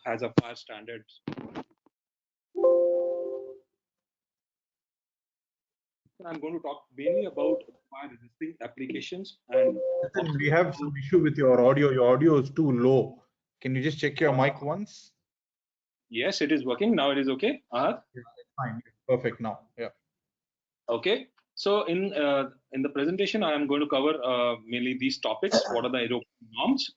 has a fire standards. I'm going to talk mainly about fire resisting applications. And we have some issue with your audio. Your audio is too low. Can you just check your mic once? Yes, it is working. Now it is okay. Yeah, fine. Perfect now. Yeah. Okay. So in the presentation, I am going to cover mainly these topics. What are the European norms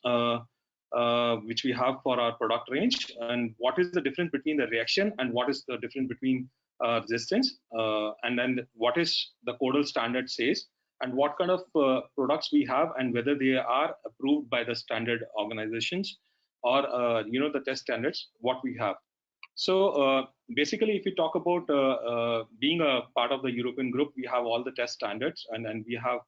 which we have for our product range, and what is the difference between the reaction and what is the difference between resistance, and then what is the codal standard says, and what kind of products we have, and whether they are approved by the standard organizations or the test standards what we have. So basically, if we talk about being a part of the European group, we have all the test standards, and we have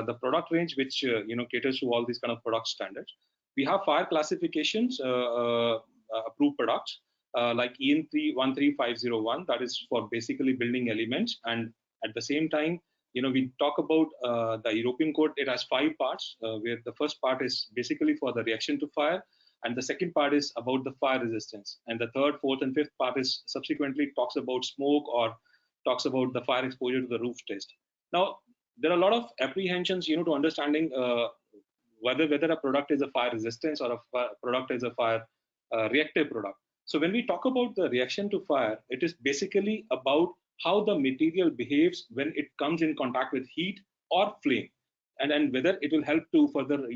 the product range which caters to all these kind of product standards. We have fire classifications, approved products like EN 13501, that is for basically building elements, and at the same time, we talk about the European code. It has 5 parts, where the first part is basically for the reaction to fire. And the second part is about the fire resistance. And the third, fourth, and fifth part is subsequently talks about smoke or talks about the fire exposure to the roof test. Now, there are a lot of apprehensions, to understanding whether a product is a fire resistance or a product is a fire reactive product. So when we talk about the reaction to fire, it is basically about how the material behaves when it comes in contact with heat or flame, and whether it will help to further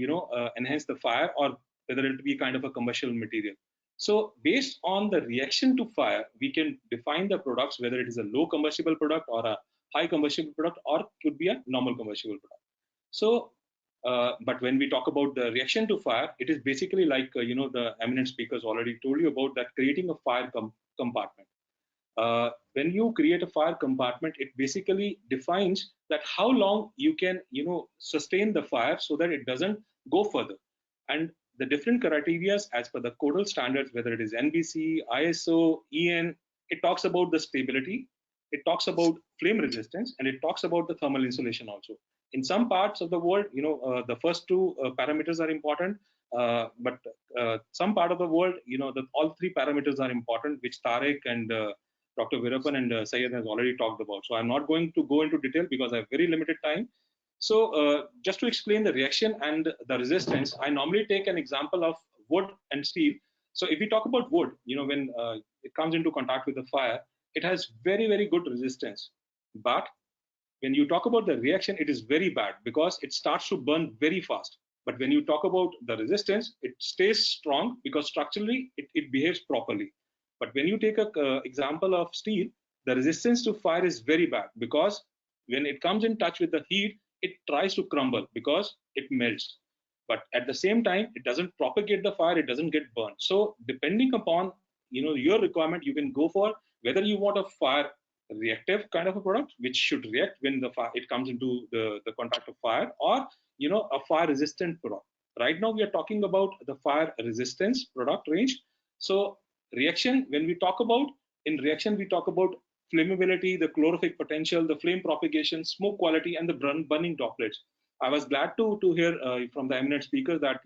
enhance the fire, or whether it will be kind of a combustible material. So based on the reaction to fire, we can define the products, whether it is a low combustible product or a high combustible product, or could be a normal combustible product. So but when we talk about the reaction to fire, it is basically like the eminent speakers already told you about that, creating a fire compartment. When you create a fire compartment, it basically defines that how long you can sustain the fire so that it doesn't go further. And the different criteria as per the codal standards, whether it is NBC, ISO, EN, it talks about the stability, it talks about flame resistance, and it talks about the thermal insulation also. In some parts of the world, the first two parameters are important, but some part of the world, all three parameters are important, which Tariq and Dr. Virapan and Syed has already talked about. So I'm not going to go into detail because I have very limited time. So just to explain the reaction and the resistance, I normally take an example of wood and steel. So if we talk about wood, when it comes into contact with the fire, it has very, very good resistance. But when you talk about the reaction, it is very bad because it starts to burn very fast. But when you talk about the resistance, it stays strong because structurally it behaves properly. But when you take an example of steel, the resistance to fire is very bad because when it comes in touch with the heat, it tries to crumble because it melts. But at the same time, it doesn't propagate the fire, it doesn't get burned. So depending upon your requirement, you can go for whether you want a fire reactive kind of a product, which should react when the fire, it comes into the contact of fire, or a fire resistant product. Right now we are talking about the fire resistance product range. So reaction, when we talk about, in reaction we talk about flammability, the calorific potential, the flame propagation, smoke quality, and the burning droplets. I was glad to hear from the eminent speaker that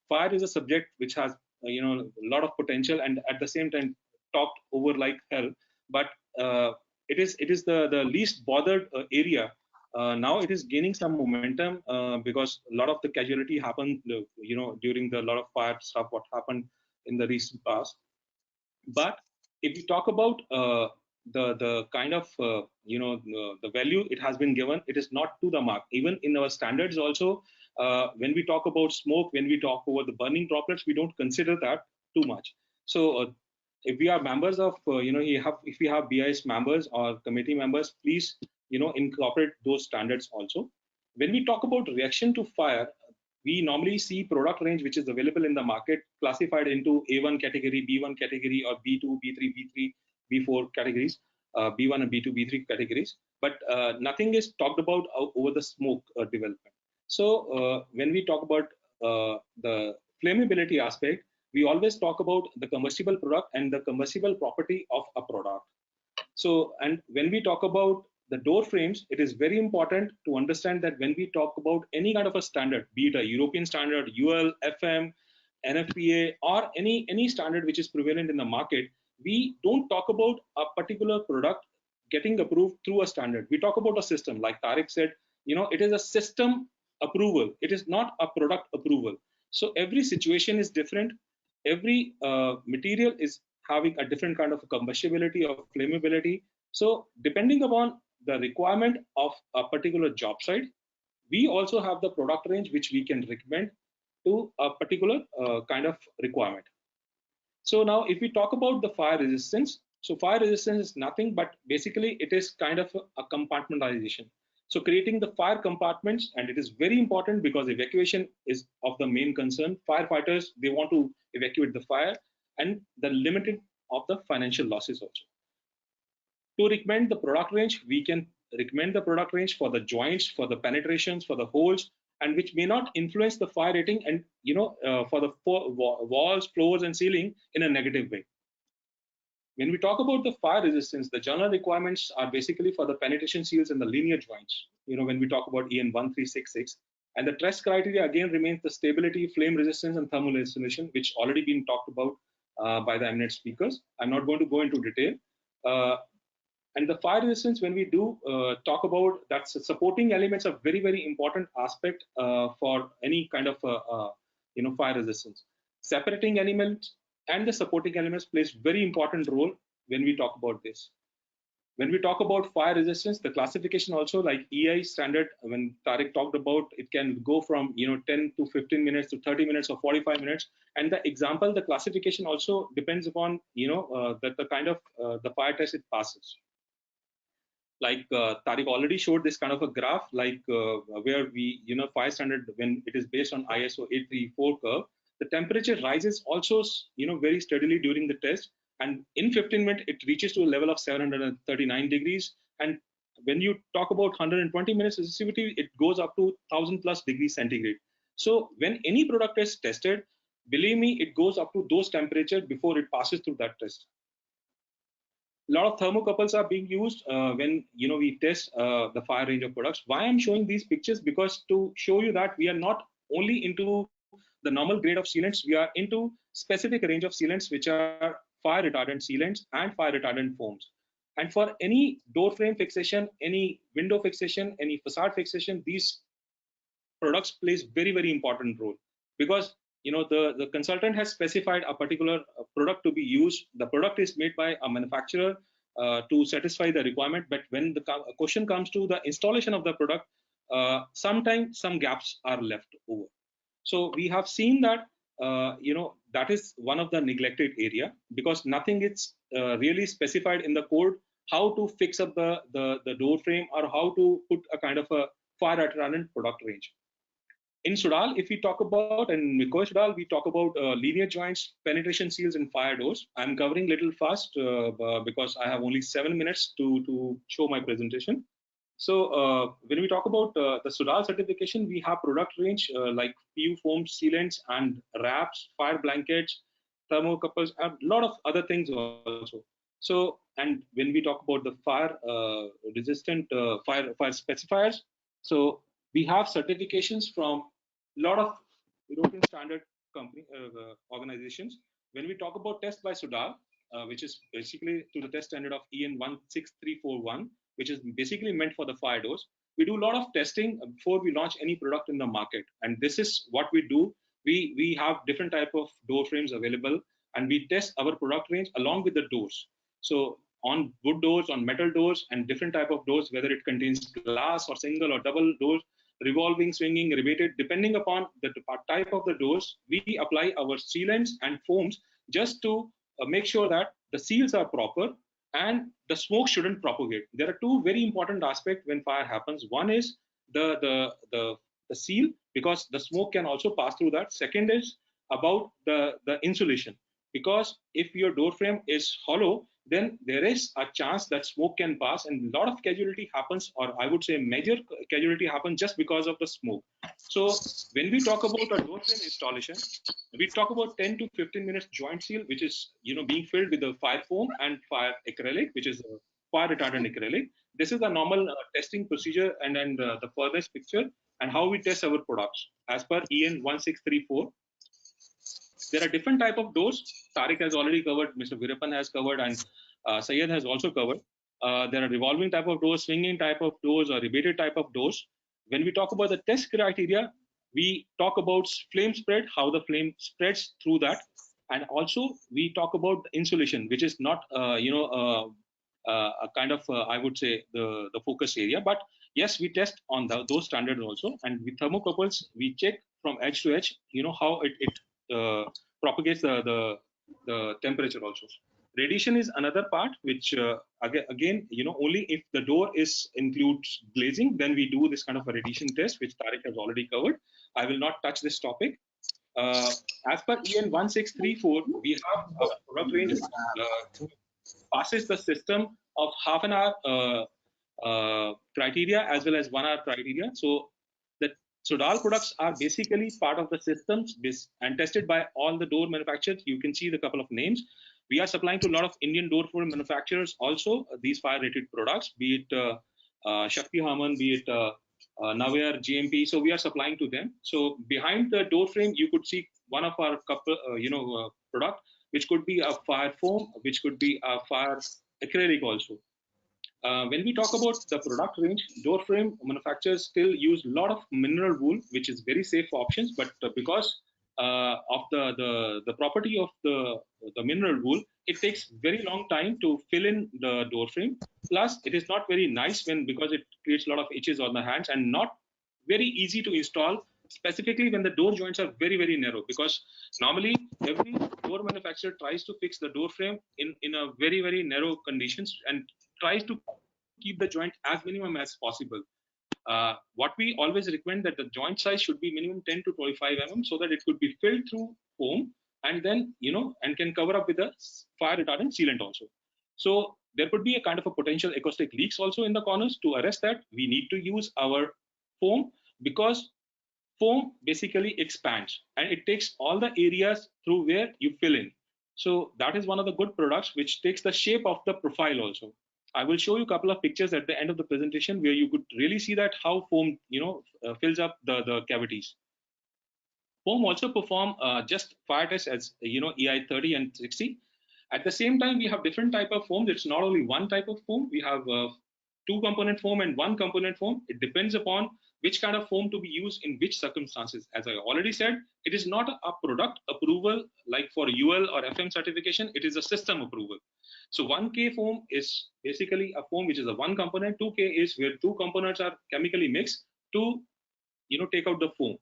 fire is a subject which has a lot of potential, and at the same time talked over like hell. But it is the least bothered area. Now it is gaining some momentum because a lot of the casualty happened, during the lot of fire stuff what happened in the recent past. But if we talk about the kind of the value it has been given, it is not to the mark. Even in our standards also, when we talk about smoke, when we talk about the burning droplets, we don't consider that too much. So if we are members of if we have BIS members or committee members, please incorporate those standards also. When we talk about reaction to fire, we normally see product range which is available in the market classified into A1 category, B1 category, or B2, B3, B3, B4 categories, B1 and B2, B3 categories. But nothing is talked about over the smoke development. So when we talk about the flammability aspect, we always talk about the combustible product and the combustible property of a product. So, and when we talk about the door frames, it is very important to understand that when we talk about any kind of a standard, be it a European standard, UL, FM, NFPA, or any standard which is prevalent in the market, we don't talk about a particular product getting approved through a standard. We talk about a system, like Tariq said, it is a system approval. It is not a product approval. So every situation is different. Every material is having a different kind of combustibility or flammability. So depending upon the requirement of a particular job site, we also have the product range which we can recommend to a particular kind of requirement. So now if we talk about the fire resistance, so fire resistance is nothing but basically it is kind of a compartmentalization. So creating the fire compartments, and it is very important because evacuation is of the main concern. Firefighters, they want to evacuate the fire, and the limited of the financial losses also. To recommend the product range, we can recommend the product range for the joints, for the penetrations, for the holes, and which may not influence the fire rating, and for the walls, floors, and ceiling in a negative way. When we talk about the fire resistance, the general requirements are basically for the penetration seals and the linear joints. When we talk about EN 1366, and the TRESS criteria again remains the stability, flame resistance, and thermal insulation, which already been talked about by the eminent speakers. I'm not going to go into detail. And the fire resistance, when we do talk about that, supporting elements are very, very important aspect for any kind of fire resistance. Separating elements and the supporting elements plays very important role when we talk about this. When we talk about fire resistance, the classification also, like EI standard, when Tariq talked about, it can go from 10 to 15 minutes to 30 minutes or 45 minutes. And the example, the classification also depends upon the kind of the fire test it passes. Like Tariq already showed this kind of a graph, like where we, fire standard, when it is based on ISO 834 curve, the temperature rises also, very steadily during the test. And in 15 minutes, it reaches to a level of 739 degrees. And when you talk about 120 minutes resistivity, it goes up to 1000 plus degrees centigrade. So when any product is tested, believe me, it goes up to those temperatures before it passes through that test. A lot of thermocouples are being used when we test the fire range of products. Why I'm showing these pictures? Because to show you that we are not only into the normal grade of sealants, we are into specific range of sealants which are fire retardant sealants and fire retardant foams. And for any door frame fixation, any window fixation, any facade fixation, these products plays very, very important role, because the consultant has specified a particular product to be used. The product is made by a manufacturer to satisfy the requirement, but when the question comes to the installation of the product, sometimes some gaps are left over. So we have seen that that is one of the neglected area, because nothing is really specified in the code how to fix up the door frame or how to put a kind of a fire retardant product range. In Soudal, if we talk about, and McCoy Soudal, we talk about linear joints, penetration seals, and fire doors. I'm covering little fast because I have only 7 minutes to show my presentation. So when we talk about the Soudal certification, we have product range like PU foam sealants and wraps, fire blankets, thermocouples, and a lot of other things also. So, and when we talk about the fire resistant fire specifiers, so we have certifications from a lot of European standard company organizations. When we talk about test by Soudal, which is basically to the test standard of EN 16341, which is basically meant for the fire doors, we do a lot of testing before we launch any product in the market. And this is what we do. We have different type of door frames available, and we test our product range along with the doors. So on wood doors, on metal doors, and different type of doors, whether it contains glass or single or double doors, revolving, swinging, riveted, depending upon the type of the doors, we apply our sealants and foams just to make sure that the seals are proper and the smoke shouldn't propagate. There are two very important aspects when fire happens. One is the seal, because the smoke can also pass through that. Second is about the insulation, because if your door frame is hollow, then there is a chance that smoke can pass, and a lot of casualty happens, or I would say major casualty happens just because of the smoke. So when we talk about a door frame installation, we talk about 10 to 15 minutes joint seal, which is being filled with the fire foam and fire acrylic, which is fire retardant acrylic. This is the normal testing procedure, and then the furnace picture and how we test our products as per EN 1634. There are different type of doors. Tariq has already covered, Mr. Virapan has covered, and Syed has also covered. There are revolving type of doors, swinging type of doors, or riveted type of doors. When we talk about the test criteria, we talk about flame spread, how the flame spreads through that, and also we talk about the insulation, which is not a kind of I would say the focus area. But yes, we test on those standards also, and with thermocouples we check from edge to edge, how it propagates the temperature also. Radiation is another part, which again, only if the door includes glazing, then we do this kind of a radiation test, which Tariq has already covered. I will not touch this topic. As per EN 1634, we have a product range passes the system of half an hour criteria as well as 1 hour criteria. So the Soudal products are basically part of the systems and tested by all the door manufacturers. You can see the couple of names. We are supplying to a lot of Indian door frame manufacturers also, these fire rated products, be it Shakti Hormann, be it Navier, GMP. So we are supplying to them. So behind the door frame, you could see one of our couple, product, which could be a fire foam, which could be a fire acrylic also. When we talk about the product range, door frame manufacturers still use a lot of mineral wool, which is very safe options, but because of the property of the mineral wool, it takes very long time to fill in the door frame. Plus, it is not very nice because it creates a lot of itches on the hands, and not very easy to install, specifically when the door joints are very, very narrow. Because normally every door manufacturer tries to fix the door frame in a very, very narrow conditions, and tries to keep the joint as minimum as possible. What we always recommend that the joint size should be minimum 10 to 25 mm, so that it could be filled through foam, and then and can cover up with a fire retardant sealant also. So there could be a kind of a potential acoustic leaks also in the corners. To arrest that, we need to use our foam, because foam basically expands and it takes all the areas through where you fill in. So that is one of the good products which takes the shape of the profile also. I will show you a couple of pictures at the end of the presentation where you could really see that how foam fills up the cavities. Foam also perform just fire tests as EI 30 and 60. At the same time, we have different type of foam. It's not only one type of foam. We have two component foam and one component foam. It depends upon which kind of foam to be used in which circumstances. As I already said, it is not a product approval like for UL or FM certification. It is a system approval. So 1K foam is basically a foam which is a one component. 2K is where two components are chemically mixed to take out the foam.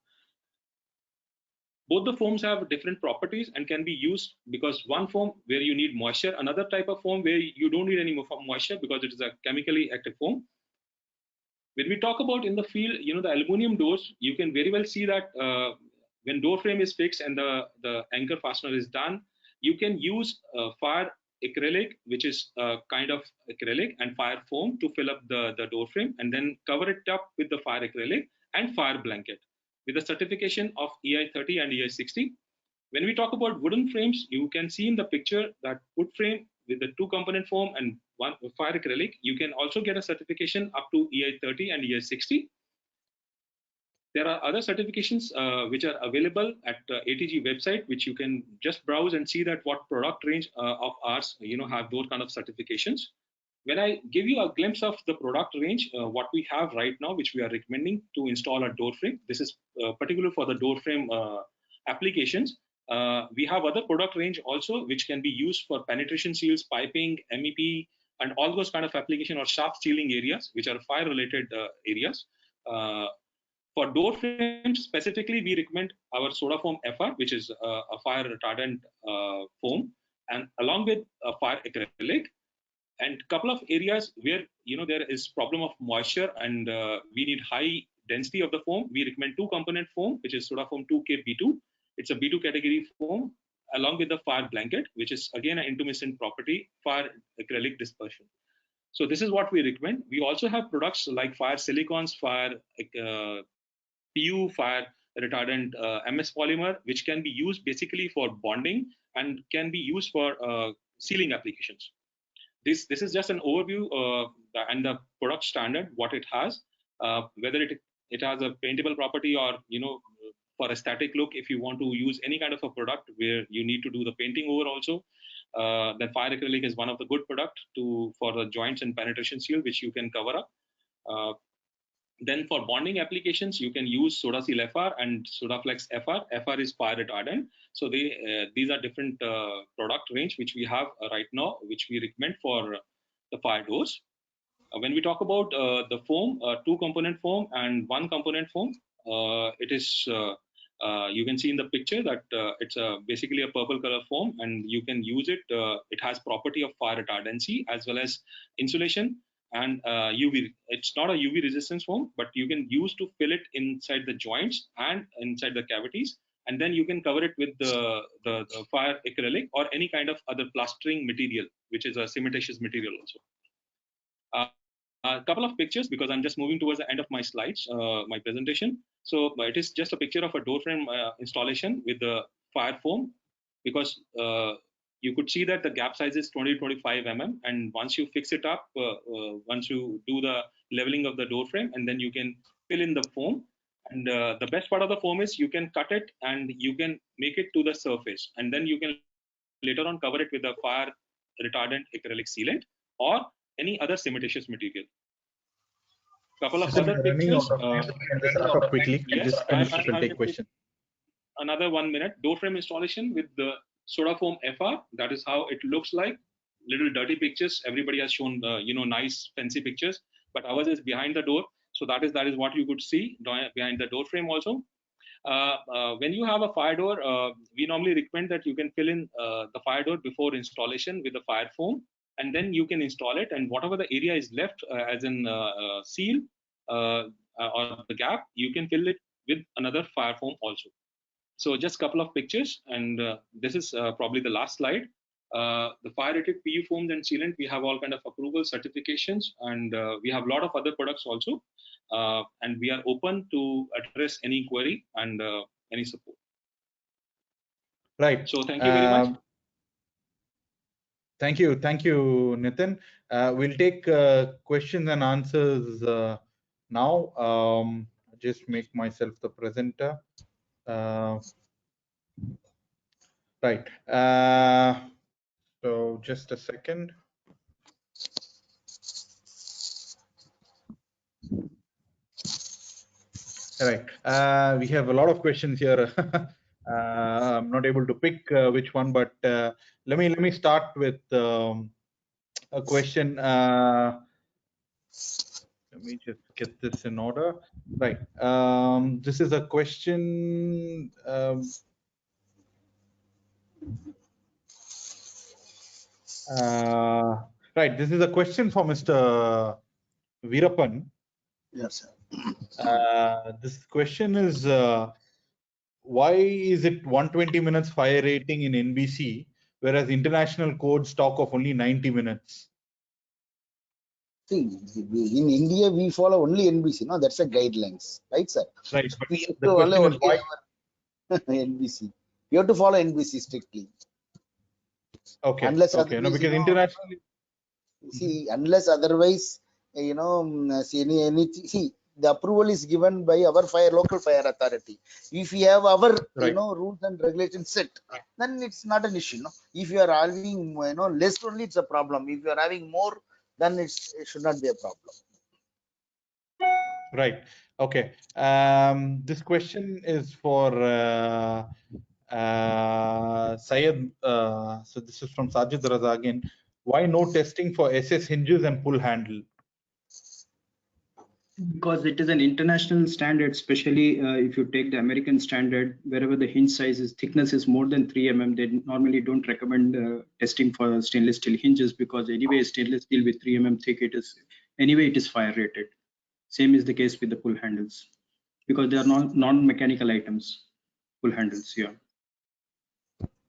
Both the foams have different properties and can be used, because one foam where you need moisture, another type of foam where you don't need any moisture because it is a chemically active foam. When we talk about in the field, the aluminum doors, you can very well see that when door frame is fixed and the anchor fastener is done, you can use fire acrylic, which is a kind of acrylic, and fire foam to fill up the door frame, and then cover it up with the fire acrylic and fire blanket with the certification of EI 30 and EI 60. When we talk about wooden frames, you can see in the picture that wood frame with the two component foam and one fire acrylic, you can also get a certification up to EI 30 and EI 60. There are other certifications which are available at ATG website, which you can just browse and see that what product range of ours have those kind of certifications. When I give you a glimpse of the product range, what we have right now, which we are recommending to install a door frame, this is particular for the door frame applications. We have other product range also, which can be used for penetration seals, piping, MEP, and all those kind of application or shaft sealing areas, which are fire related areas. For door frames specifically, we recommend our soda foam FR, which is a fire retardant foam, and along with a fire acrylic. And couple of areas where there is problem of moisture and we need high density of the foam, we recommend two component foam, which is soda foam 2K B2. It's a B2 category foam, along with the fire blanket, which is again an intumescent property, fire acrylic dispersion. So this is what we recommend. We also have products like fire silicons, fire PU, fire retardant MS polymer, which can be used basically for bonding and can be used for sealing applications. This is just an overview and the product standard, what it has, whether it has a paintable property or for a static look. If you want to use any kind of a product where you need to do the painting over also, then fire acrylic is one of the good product for the joints and penetration seal, which you can cover up. Then for bonding applications, you can use SodaSeal FR and SodaFlex FR. FR is fire retardant. So these are different product range which we have right now, which we recommend for the fire doors. When we talk about the foam, two component foam and one component foam, it is you can see in the picture that it's basically a purple color foam, and you can use it. It has property of fire retardancy as well as insulation. And UV, it's not a UV resistance foam, but you can use to fill it inside the joints and inside the cavities, and then you can cover it with the fire acrylic or any kind of other plastering material, which is a cementitious material also. A couple of pictures, because I'm just moving towards the end of my slides, my presentation. So it is just a picture of a door frame installation with the fire foam, because you could see that the gap size is 20-25 mm, and once you fix it up, once you do the leveling of the door frame, and then you can fill in the foam. And the best part of the foam is you can cut it and you can make it to the surface, and then you can later on cover it with a fire retardant acrylic sealant, or any other cementitious material. Couple of Nitin, other we are running pictures. out of time. We can just wrap up quickly. Yes, Just finish this and take questions. Another 1 minute. Door frame installation with the soda foam FR. That is how it looks like. Little dirty pictures. Everybody has shown nice fancy pictures, but ours is behind the door. So that is what you could see behind the door frame also. When you have a fire door, we normally recommend that you can fill in the fire door before installation with the fire foam, and then you can install it. And whatever the area is left, as in seal or the gap, you can fill it with another fire foam also. So just a couple of pictures, and this is probably the last slide. The fire-rated PU foams and sealant, we have all kind of approval certifications, and we have a lot of other products also. And we are open to address any query and any support. Right. So thank you very much. Thank you, Nitin. We'll take questions and answers now. Just make myself the presenter. Right. So just a second. Right. We have a lot of questions here. I'm not able to pick which one, but let me start with a question. Let me just get this in order. Right. This is a question. Right. This is a question for Mr. Virapan. Yes, sir. This question is, why is it 120 minutes fire rating in NBC, whereas international codes talk of only 90 minutes? See, in India, we follow only NBC, no? That's a guidelines, right, sir? Right. But We have the to question follow is why? NBC. We have to follow NBC strictly. Okay. Unless okay. No, because internationally. See, unless otherwise, see, the approval is given by our local fire authority. If we have our, Right. rules and regulations set, then it's not an issue, no? If you are having, less only, it's a problem. If you are having more, then it should not be a problem. Right. Okay. This question is for Syed. So this is from Sajid Raza again. Why no testing for SS hinges and pull handle? Because it is an international standard, especially if you take the American standard, wherever the hinge size is thickness is more than 3 mm, they normally don't recommend testing for stainless steel hinges, because anyway stainless steel with 3 mm thick, it is fire rated. Same is the case with the pull handles, because they are non-mechanical items. Pull handles, yeah.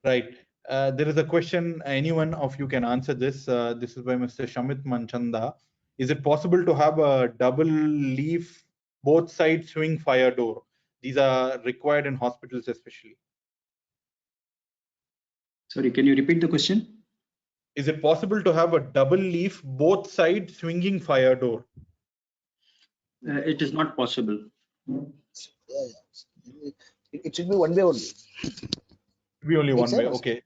Right. There is a question. Anyone of you can answer this. This is by Mr. Shamit Manchanda. Is it possible to have a double leaf, both side swing fire door? These are required in hospitals especially. Sorry, can you repeat the question? Is it possible to have a double leaf, both side swinging fire door? It is not possible. Yeah. It should be one way only. Be only one way. Right. Okay.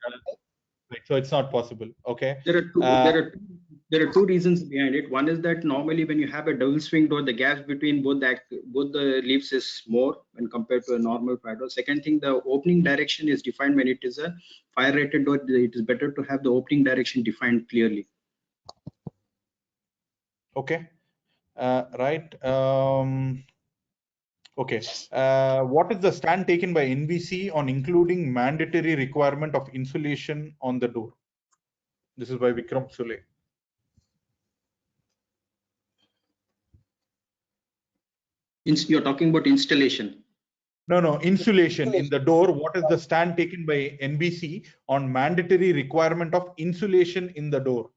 Right. So it's not possible. Okay. There are two reasons behind it. One is that normally when you have a double swing door, the gaps between both the leaves is more when compared to a normal fire door. Second thing, the opening direction is defined. When it is a fire rated door, it is better to have the opening direction defined clearly. Okay. Right. Okay. What is the stand taken by NBC on including mandatory requirement of insulation on the door? This is by Vikram Sule. You're talking about installation. No, insulation in the door. What is the stand taken by NBC on mandatory requirement of insulation in the door?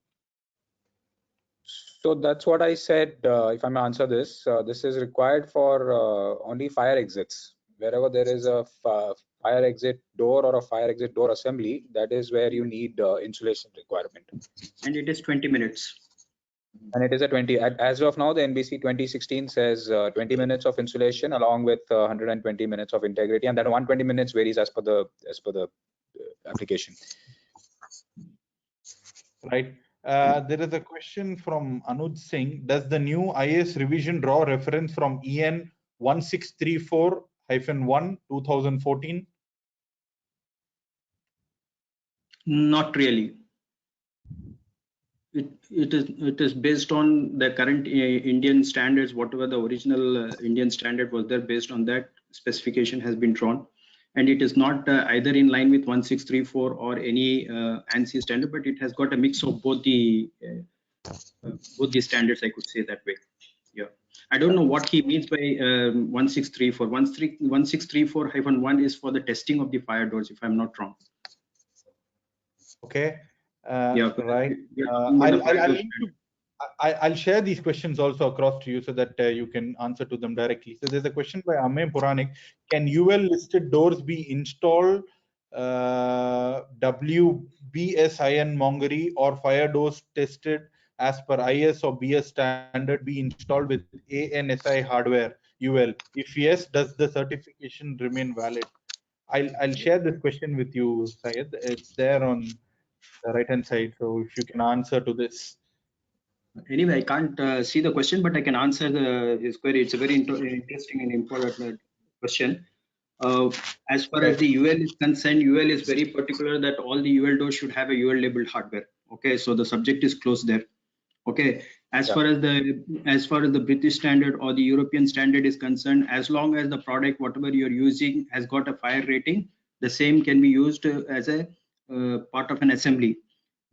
So that's what I said. If I may answer this, this is required for only fire exits. Wherever there is a fire exit door or a fire exit door assembly, that is where you need insulation requirement. And it is 20 minutes. And it is a 20. As of now, the NBC 2016 says 20 minutes of insulation along with 120 minutes of integrity, and that 120 minutes varies as per the application. Right. There is a question from Anuj Singh. Does the new IS revision draw reference from EN 1634-1 2014? Not really. It is based on the current Indian standards. Whatever the original Indian standard was there, based on that specification has been drawn, and it is not either in line with 1634 or any ANSI standard, but it has got a mix of both the standards, I could say that way. Yeah, I don't know what he means by 1634. 1634-1 is for the testing of the fire doors, if I'm not wrong. Okay. Yeah, right. I'll share these questions also across to you so that you can answer to them directly. So there's a question by Ame Puranik. Can UL listed doors be installed WBSIN Mongery or fire doors tested as per IS or BS standard be installed with ANSI hardware UL? If yes, does the certification remain valid? I'll share this question with you, Syed. It's there on the right hand side, so if you can answer to this. Anyway, I can't see the question, but I can answer his query. It's a very interesting and important question. As far as the UL is concerned, UL is very particular that all the UL doors should have a UL labeled hardware. Okay, so the subject is closed there. Okay, as far as the British standard or the European standard is concerned, as long as the product whatever you're using has got a fire rating, the same can be used as a part of an assembly.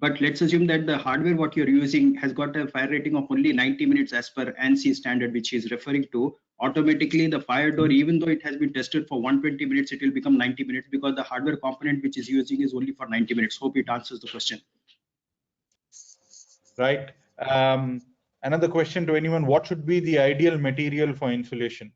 But let's assume that the hardware what you're using has got a fire rating of only 90 minutes as per ANSI standard, which is referring to. Automatically the fire door, even though it has been tested for 120 minutes, it will become 90 minutes because the hardware component which is using is only for 90 minutes. Hope it answers the question. Right. Another question to anyone: what should be the ideal material for insulation?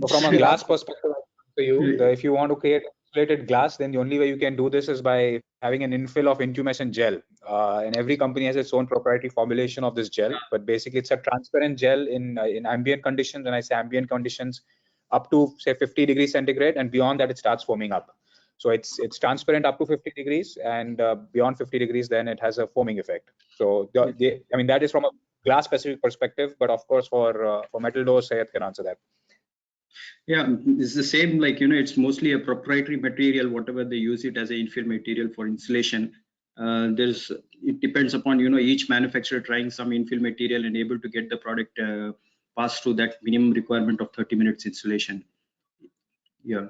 From a glass perspective, if you want to create insulated glass, then the only way you can do this is by having an infill of intumescent gel. And every company has its own proprietary formulation of this gel, but basically it's a transparent gel in ambient conditions. When I say ambient conditions, up to say 50 degrees centigrade, and beyond that it starts foaming up. So it's transparent up to 50 degrees, and beyond 50 degrees, then it has a foaming effect. So I mean, that is from a glass specific perspective, but of course for metal doors, Syed can answer that. Yeah, it's the same, like, it's mostly a proprietary material, whatever they use it as an infill material for insulation. It depends upon, each manufacturer trying some infill material and able to get the product passed through that minimum requirement of 30 minutes insulation. Yeah.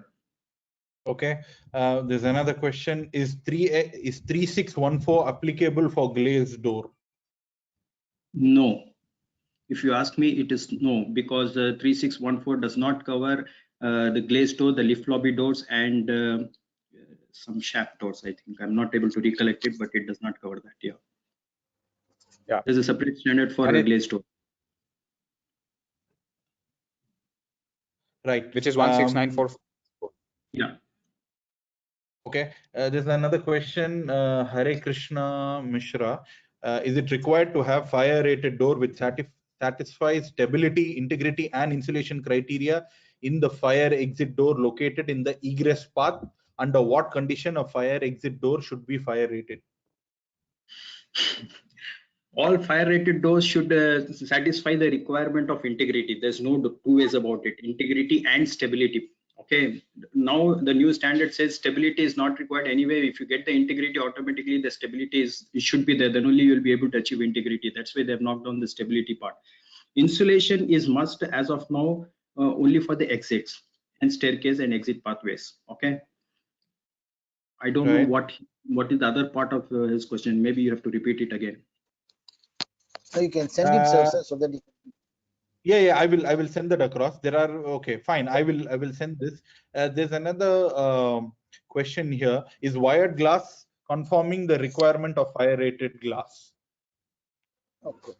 Okay. There's another question. Is 3614 applicable for glazed door? No. If you ask me, it is no, because 3614 does not cover the glazed door, the lift lobby doors, and some shaft doors. I think I'm not able to recollect it, but it does not cover that. Yeah. Yeah. There's a separate standard for a glazed door. Right. Which is 16944. Yeah. Okay. There's another question. Hare Krishna Mishra. Is it required to have fire rated door which satisfies stability, integrity, and insulation criteria in the fire exit door located in the egress path? Under what condition a fire exit door should be fire rated? All fire rated doors should satisfy the requirement of integrity. There's no two ways about it. Integrity and stability. Okay, now the new standard says stability is not required anyway. If you get the integrity, automatically the stability it should be there. Then only you'll be able to achieve integrity. That's why they've knocked down the stability part. Insulation is must as of now only for the exits and staircase and exit pathways. Okay, I don't know what is the other part of his question. Maybe you have to repeat it again. So you can send it, sir, so that. Yeah, I will send that across. There are, okay, fine. I will send this. There's another question here. Is wired glass conforming the requirement of fire rated glass? Okay.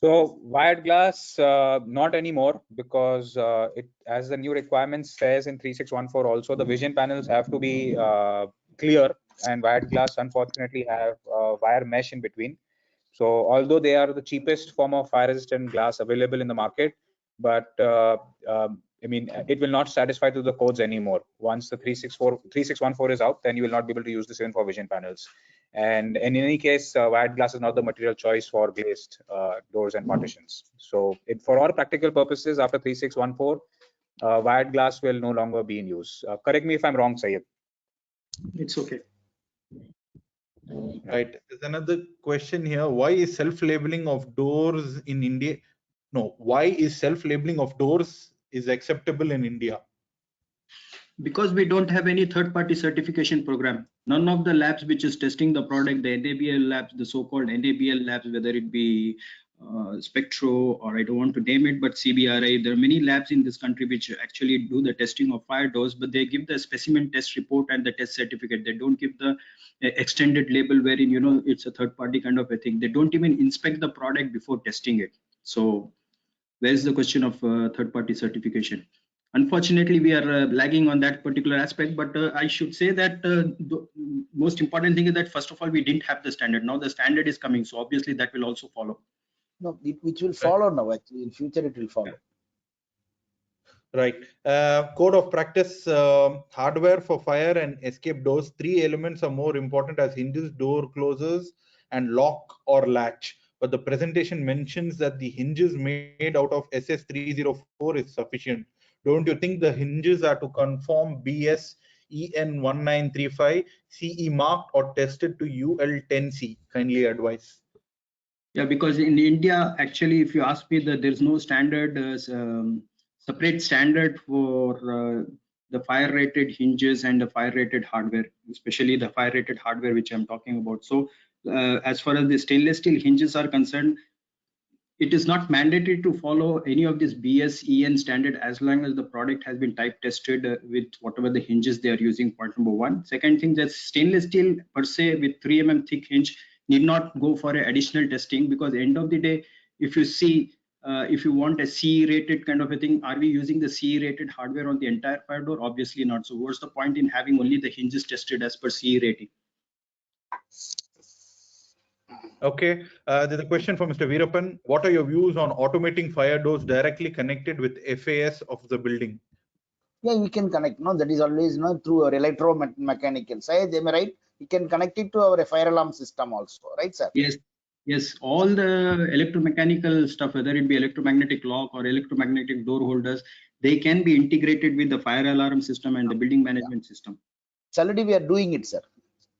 So wired glass, not anymore, because it, as the new requirement says in 3614, also the vision panels have to be clear, and wired glass unfortunately have wire mesh in between. So although they are the cheapest form of fire resistant glass available in the market, but I mean, it will not satisfy to the codes anymore. Once the 3614 is out, then you will not be able to use this even for vision panels. And in any case, wired glass is not the material choice for glazed doors and partitions. So for all practical purposes, after 3614, wired glass will no longer be in use. Correct me if I'm wrong, Syed. It's okay. Right. There's another question here. Why is self-labeling of doors in India? No, why is self-labeling of doors is acceptable in India? Because we don't have any third-party certification program. None of the labs which is testing the product, the NABL labs, the so-called NABL labs, whether it be Spectro or I don't want to name it, but CBRI, there are many labs in this country which actually do the testing of fire doors, but they give the specimen test report and the test certificate. They don't give the extended label wherein, you know, it's a third-party kind of a thing. They don't even inspect the product before testing it. So where's the question of third-party certification? Unfortunately, we are lagging on that particular aspect, but I should say that the most important thing is that first of all, we didn't have the standard. Now the standard is coming, so obviously that will also follow. No, which will follow now. Actually, in future it will follow. Right. Code of practice, hardware for fire and escape doors. 3 elements are more important as hinges, door closers, and lock or latch. But the presentation mentions that the hinges made out of SS304 is sufficient. Don't you think the hinges are to conform BS EN 1935 CE marked or tested to UL10C? Kindly advise. Yeah, because in India, actually, if you ask me, that there's no standard, separate standard for the fire-rated hinges and the fire-rated hardware, especially the fire-rated hardware, which I'm talking about. So as far as the stainless steel hinges are concerned, it is not mandatory to follow any of this BS-EN standard as long as the product has been type tested with whatever the hinges they are using, point number one. Second thing, that stainless steel per se with 3 mm thick hinge need not go for additional testing, because at the end of the day, if you see, if you want a CE rated kind of a thing, are we using the CE rated hardware on the entire fire door? Obviously not. So what's the point in having only the hinges tested as per CE rating? Okay, there's a question from Mr. Virapan. What are your views on automating fire doors directly connected with FAS of the building? Yeah, we can connect. No, that is always through our electromechanical side. Am I right? We can connect it to our fire alarm system also, right, sir? Yes. Yes, all the electromechanical stuff, whether it be electromagnetic lock or electromagnetic door holders, they can be integrated with the fire alarm system and the building management system. It's already we are doing it, sir.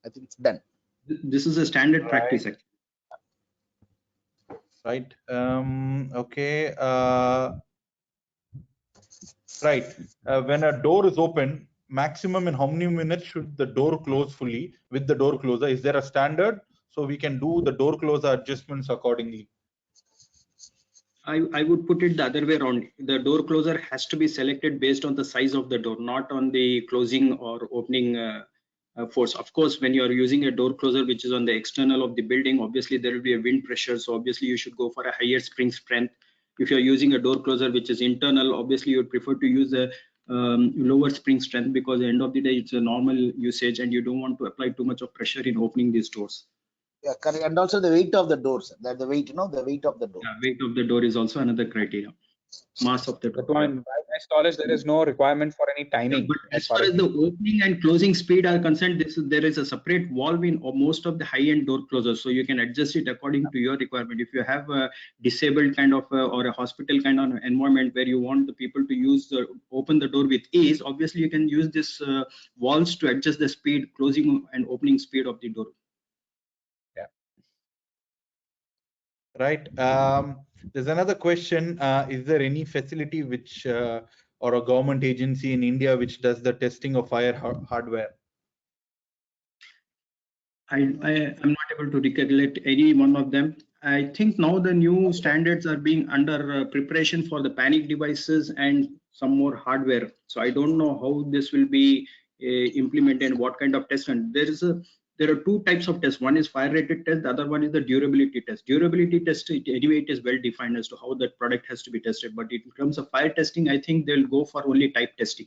I think it's done. This is a standard practice, actually. Right. Okay. Right. When a door is open, maximum in how many minutes should the door close fully with the door closer? Is there a standard so we can do the door closer adjustments accordingly? I would put it the other way around. The door closer has to be selected based on the size of the door, not on the closing or opening force. Of course, when you are using a door closer which is on the external of the building, obviously there will be a wind pressure, so obviously you should go for a higher spring strength. If you're using a door closer which is internal, obviously you would prefer to use a lower spring strength, because at the end of the day it's a normal usage and you don't want to apply too much of pressure in opening these doors. Yeah, correct. And also the weight of the doors. That the weight, the weight of the door. Yeah, weight of the door is also another criteria. Mass of the door. But to my knowledge, there is no requirement for any timing. Yeah, but as far as the opening and closing speed are concerned, there is a separate valve in most of the high-end door closers, so you can adjust it according to your requirement. If you have a disabled kind of or a hospital kind of environment where you want the people to use open the door with ease, obviously you can use this valves to adjust the speed, closing and opening speed of the door. Yeah. Right. There's another question. Is there any facility which or a government agency in India which does the testing of fire hardware? I'm not able to recollect any one of them. I think now the new standards are being under preparation for the panic devices and some more hardware. So I don't know how this will be implemented and what kind of test. And there are 2 types of tests. One is fire rated test, the other one is the durability test. Durability test, anyway, it is well defined as to how that product has to be tested. But in terms of fire testing, I think they'll go for only type testing.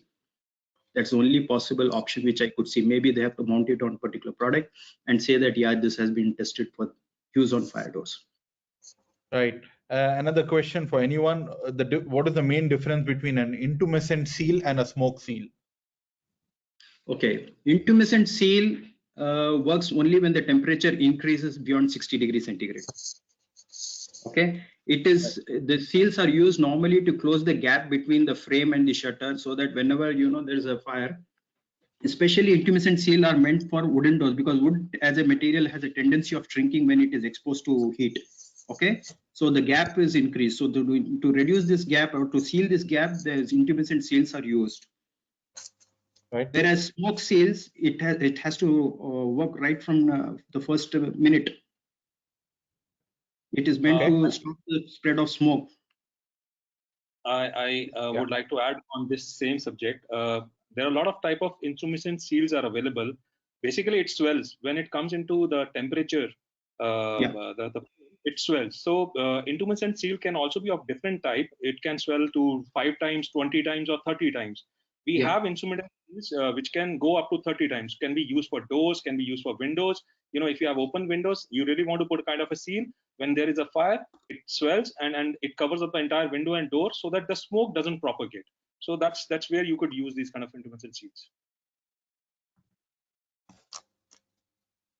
That's the only possible option which I could see. Maybe they have to mount it on a particular product and say that, yeah, this has been tested for use on fire doors. Right. Another question for anyone: what is the main difference between an intumescent seal and a smoke seal? Okay, intumescent seal works only when the temperature increases beyond 60 degrees centigrade. Okay, the seals are used normally to close the gap between the frame and the shutter, so that whenever there is a fire, especially intumescent seal are meant for wooden doors, because wood as a material has a tendency of shrinking when it is exposed to heat. Okay, so the gap is increased. So to reduce this gap or to seal this gap, the intumescent seals are used. Right. Whereas smoke seals, it has to work right from the first minute. It is meant to stop the spread of smoke. I would like to add on this same subject. There are a lot of type of intumescent seals are available. Basically, it swells when it comes into the temperature. It swells. So intumescent seal can also be of different type. It can swell to 5 times, 20 times, or 30 times. We have instrumental seals which can go up to 30 times. Can be used for doors, can be used for windows. If you have open windows, you really want to put a kind of a seal. When there is a fire, it swells and it covers up the entire window and door so that the smoke doesn't propagate. So that's where you could use these kind of intumescent seals.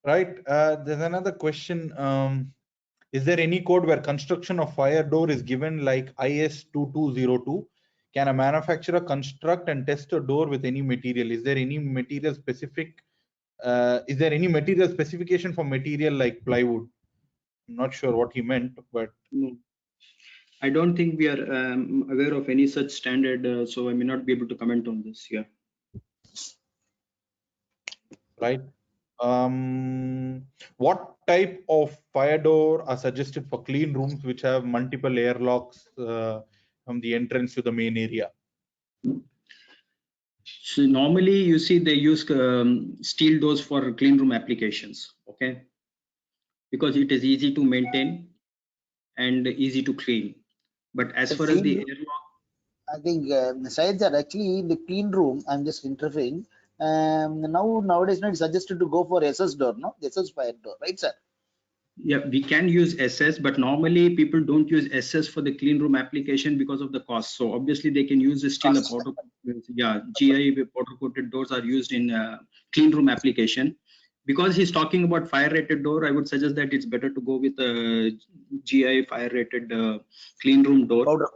Right. There's another question. Is there any code where construction of fire door is given like IS 2202? Can a manufacturer construct and test a door with any material? Is there any material specific? Is there any material specification for material like plywood? I'm not sure what he meant, but no. I don't think we are aware of any such standard, so I may not be able to comment on this. Yeah. Right. What type of fire door are suggested for clean rooms which have multiple airlocks from the entrance to the main area? So normally you see they use steel doors for clean room applications. Okay, because it is easy to maintain and easy to clean. But as far as the airlock, I think Syed sir, actually in the clean room, I'm just interfering. Nowadays, it's suggested to go for SS door, no? SS fire door, right, sir? yeah, we can use SS, but normally people don't use SS for the clean room application because of the cost. So obviously they can use still a powder. Yeah, GI powder coated doors are used in clean room application. Because he's talking about fire rated door, I would suggest that it's better to go with a GI fire rated clean room door. Powder.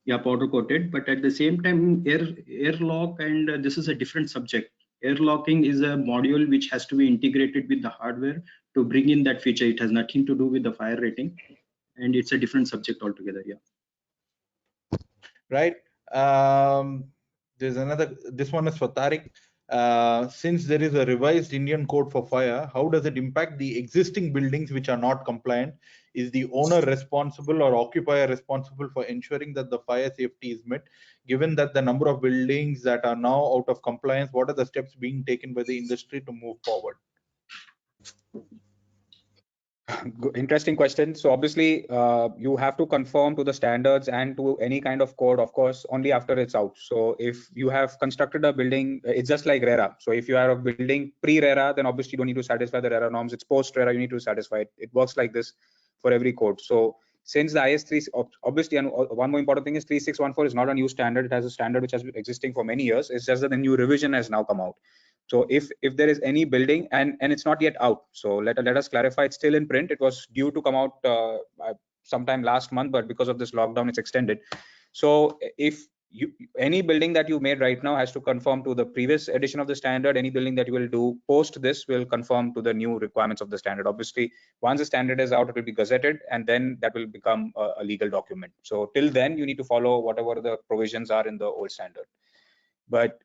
Yeah, powder coated, but at the same time airlock, and this is a different subject. Airlocking is a module which has to be integrated with the hardware to bring in that feature. It has nothing to do with the fire rating, and it's a different subject altogether. Yeah. Right. There's another. This one is for Tariq. Since there is a revised Indian code for fire, how does it impact the existing buildings which are not compliant? Is the owner responsible or occupier responsible for ensuring that the fire safety is met? Given that the number of buildings that are now out of compliance, what are the steps being taken by the industry to move forward? Interesting question. So obviously, you have to conform to the standards and to any kind of code, of course, only after it's out. So if you have constructed a building, it's just like RERA. So if you are a building pre-RERA, then obviously you don't need to satisfy the RERA norms. It's post-RERA, you need to satisfy it. It works like this for every code. So since the IS3, obviously, and one more important thing is 3614 is not a new standard. It has a standard which has been existing for many years. It's just that the new revision has now come out. So if there is any building, and it's not yet out, so let us clarify, it's still in print. It was due to come out sometime last month, but because of this lockdown, it's extended. So if any building that you made right now has to conform to the previous edition of the standard. Any building that you will do post this will conform to the new requirements of the standard. Obviously, once the standard is out, it will be gazetted, and then that will become a legal document. So till then, you need to follow whatever the provisions are in the old standard. But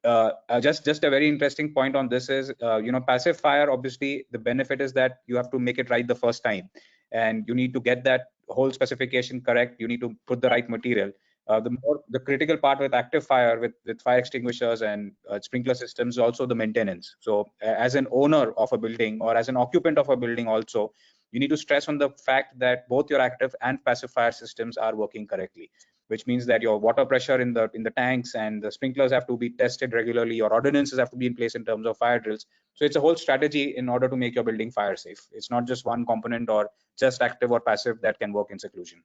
just a very interesting point on this is, passive fire, obviously the benefit is that you have to make it right the first time, and you need to get that whole specification correct. You need to put the right material. The critical part with active fire, with fire extinguishers and sprinkler systems, also the maintenance. So as an owner of a building or as an occupant of a building also, you need to stress on the fact that both your active and passive fire systems are working correctly. which means that your water pressure in the tanks and the sprinklers have to be tested regularly. Your ordinances have to be in place in terms of fire drills. So it's a whole strategy in order to make your building fire safe. It's not just one component or just active or passive that can work in seclusion.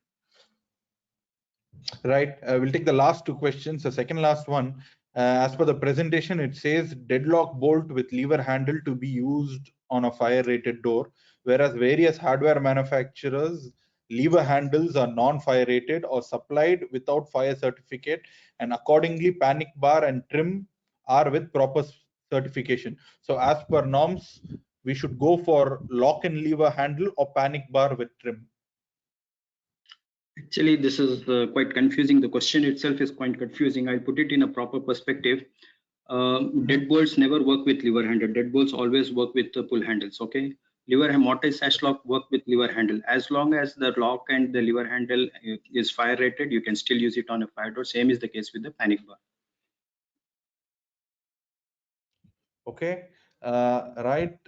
Right. We'll take the last two questions. The second last one. As per the presentation, it says deadlock bolt with lever handle to be used on a fire-rated door, whereas various hardware manufacturers lever handles are non-fire rated or supplied without fire certificate, and accordingly panic bar and trim are with proper certification. So as per norms, we should go for lock and lever handle or panic bar with trim. Actually, this is quite confusing. The question itself is quite confusing. I'll put it in a proper perspective. Deadbolts never work with lever handle. Deadbolts always work with pull handles. Okay. Lever mortise sash lock work with lever handle. As long as the lock and the lever handle is fire rated, you can still use it on a fire door. Same is the case with the panic bar. Okay. Right.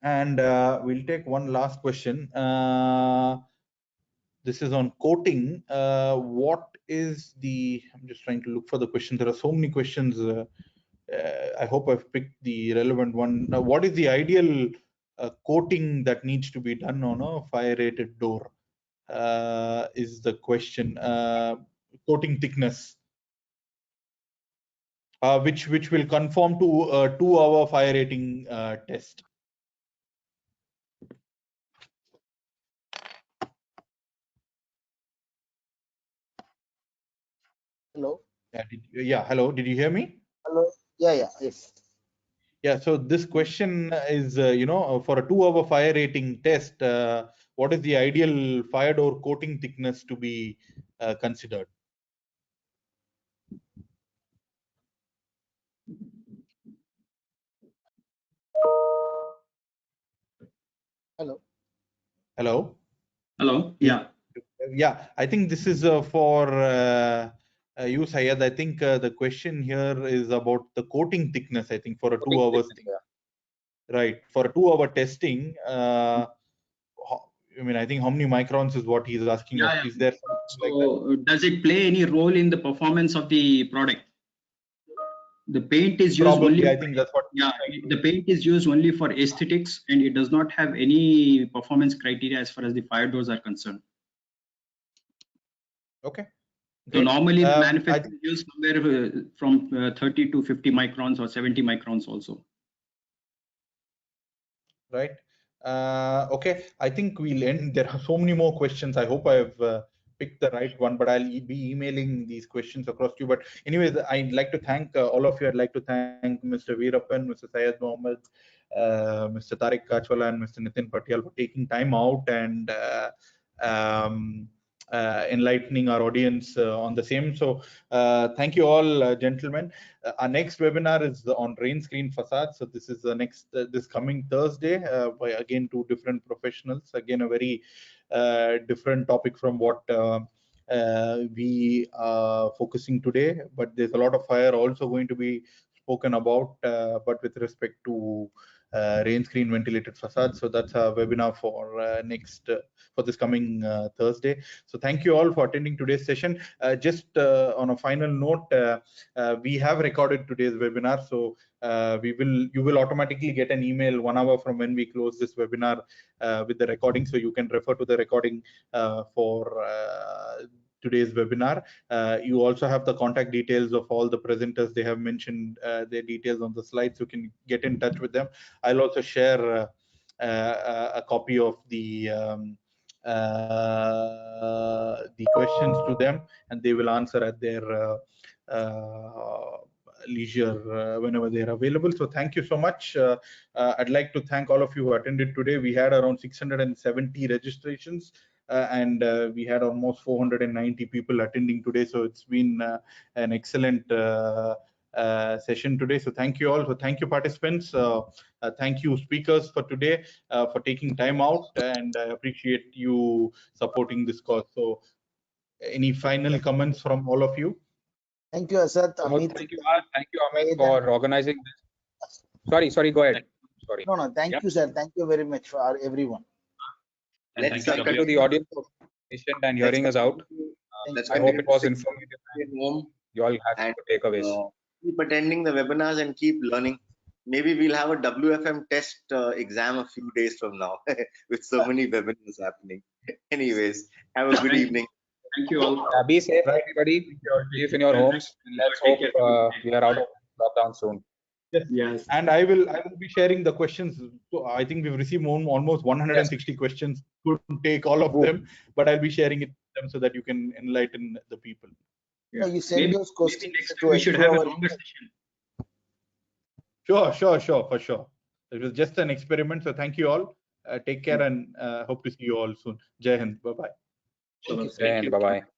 And we'll take one last question. This is on coating. What is the, I'm just trying to look for the question. There are so many questions. I hope I've picked the relevant one. Now, what is the ideal coating that needs to be done on a fire rated door? Is the question. Coating thickness. Which will conform to a 2-hour fire rating test. Hello. Yeah, hello. Did you hear me? Hello. Yeah. Yes. Yeah. So this question is, for a 2-hour fire rating test, what is the ideal fire door coating thickness to be considered? Hello. Hello. Hello. Yeah. Yeah. I think this is for you, Syed. I think the question here is about the coating thickness. I think for a 2 hours. Right. For a 2-hour testing. I mean, I think how many microns is what he's asking. Yeah, Is there something like that? Does it play any role in the performance of the product? The paint is used Probably, only. I think that's what. Yeah, the paint is used only for aesthetics, and it does not have any performance criteria as far as the fire doors are concerned. Okay. So normally the manufacturers use somewhere from 30 to 50 microns or 70 microns also. Right. Okay. I think we'll end. There are so many more questions. I hope I've picked the right one, but I'll be emailing these questions across to you. But anyways, I'd like to thank all of you. I'd like to thank Mr. Virapan, Mr. Syed Mohamed, Mr. Tariq Kachwala, and Mr. Niten Patial for taking time out and enlightening our audience on the same. So thank you all, gentlemen. Our next webinar is on rain screen facades. So this is the next this coming Thursday by again 2 different professionals. Again, a very different topic from what we are focusing today. But there's a lot of fire also going to be spoken about, but with respect to rain screen ventilated facades. So that's a webinar for for this coming Thursday. So thank you all for attending today's session. Just on a final note, we have recorded today's webinar, so you will automatically get an email 1 hour from when we close this webinar with the recording, so you can refer to the recording for today's webinar. You also have the contact details of all the presenters. They have mentioned their details on the slides. You can get in touch with them. I'll also share a copy of the questions to them, and they will answer at their leisure whenever they are available. So thank you so much. I'd like to thank all of you who attended today. We had around 670 registrations. And we had almost 490 people attending today. So it's been an excellent session today. So thank you all. So thank you, participants. Thank you, speakers, for today, for taking time out, and I appreciate you supporting this cause. So any final comments from all of you? Thank you, Asad. Amit. Thank you, Amit, for organizing this. Sorry, go ahead. Sorry. No, thank you, sir. Thank you very much for everyone. And Thank you to the audience for patient and hearing us out. let's I hope continue it was to informative. stay at home You all have and takeaways. keep attending the webinars and keep learning. Maybe we'll have a WFM test exam a few days from now with so many webinars happening. Anyways, have a good Thank you. evening. Thank you all. Be safe, Right. everybody. Safe in your homes. Let's Take hope care. we are out of lockdown soon. Yes. And I will be sharing the questions. So I think we've received almost 160 questions. Couldn't take all of them, but I'll be sharing it with them so that you can enlighten the people. No, you send Maybe those questions next to, time we should have a our longer session. Sure, for sure. It was just an experiment. So thank you all. Take care and hope to see you all soon. Jai Hind. Bye-bye. Thank you. Bye bye.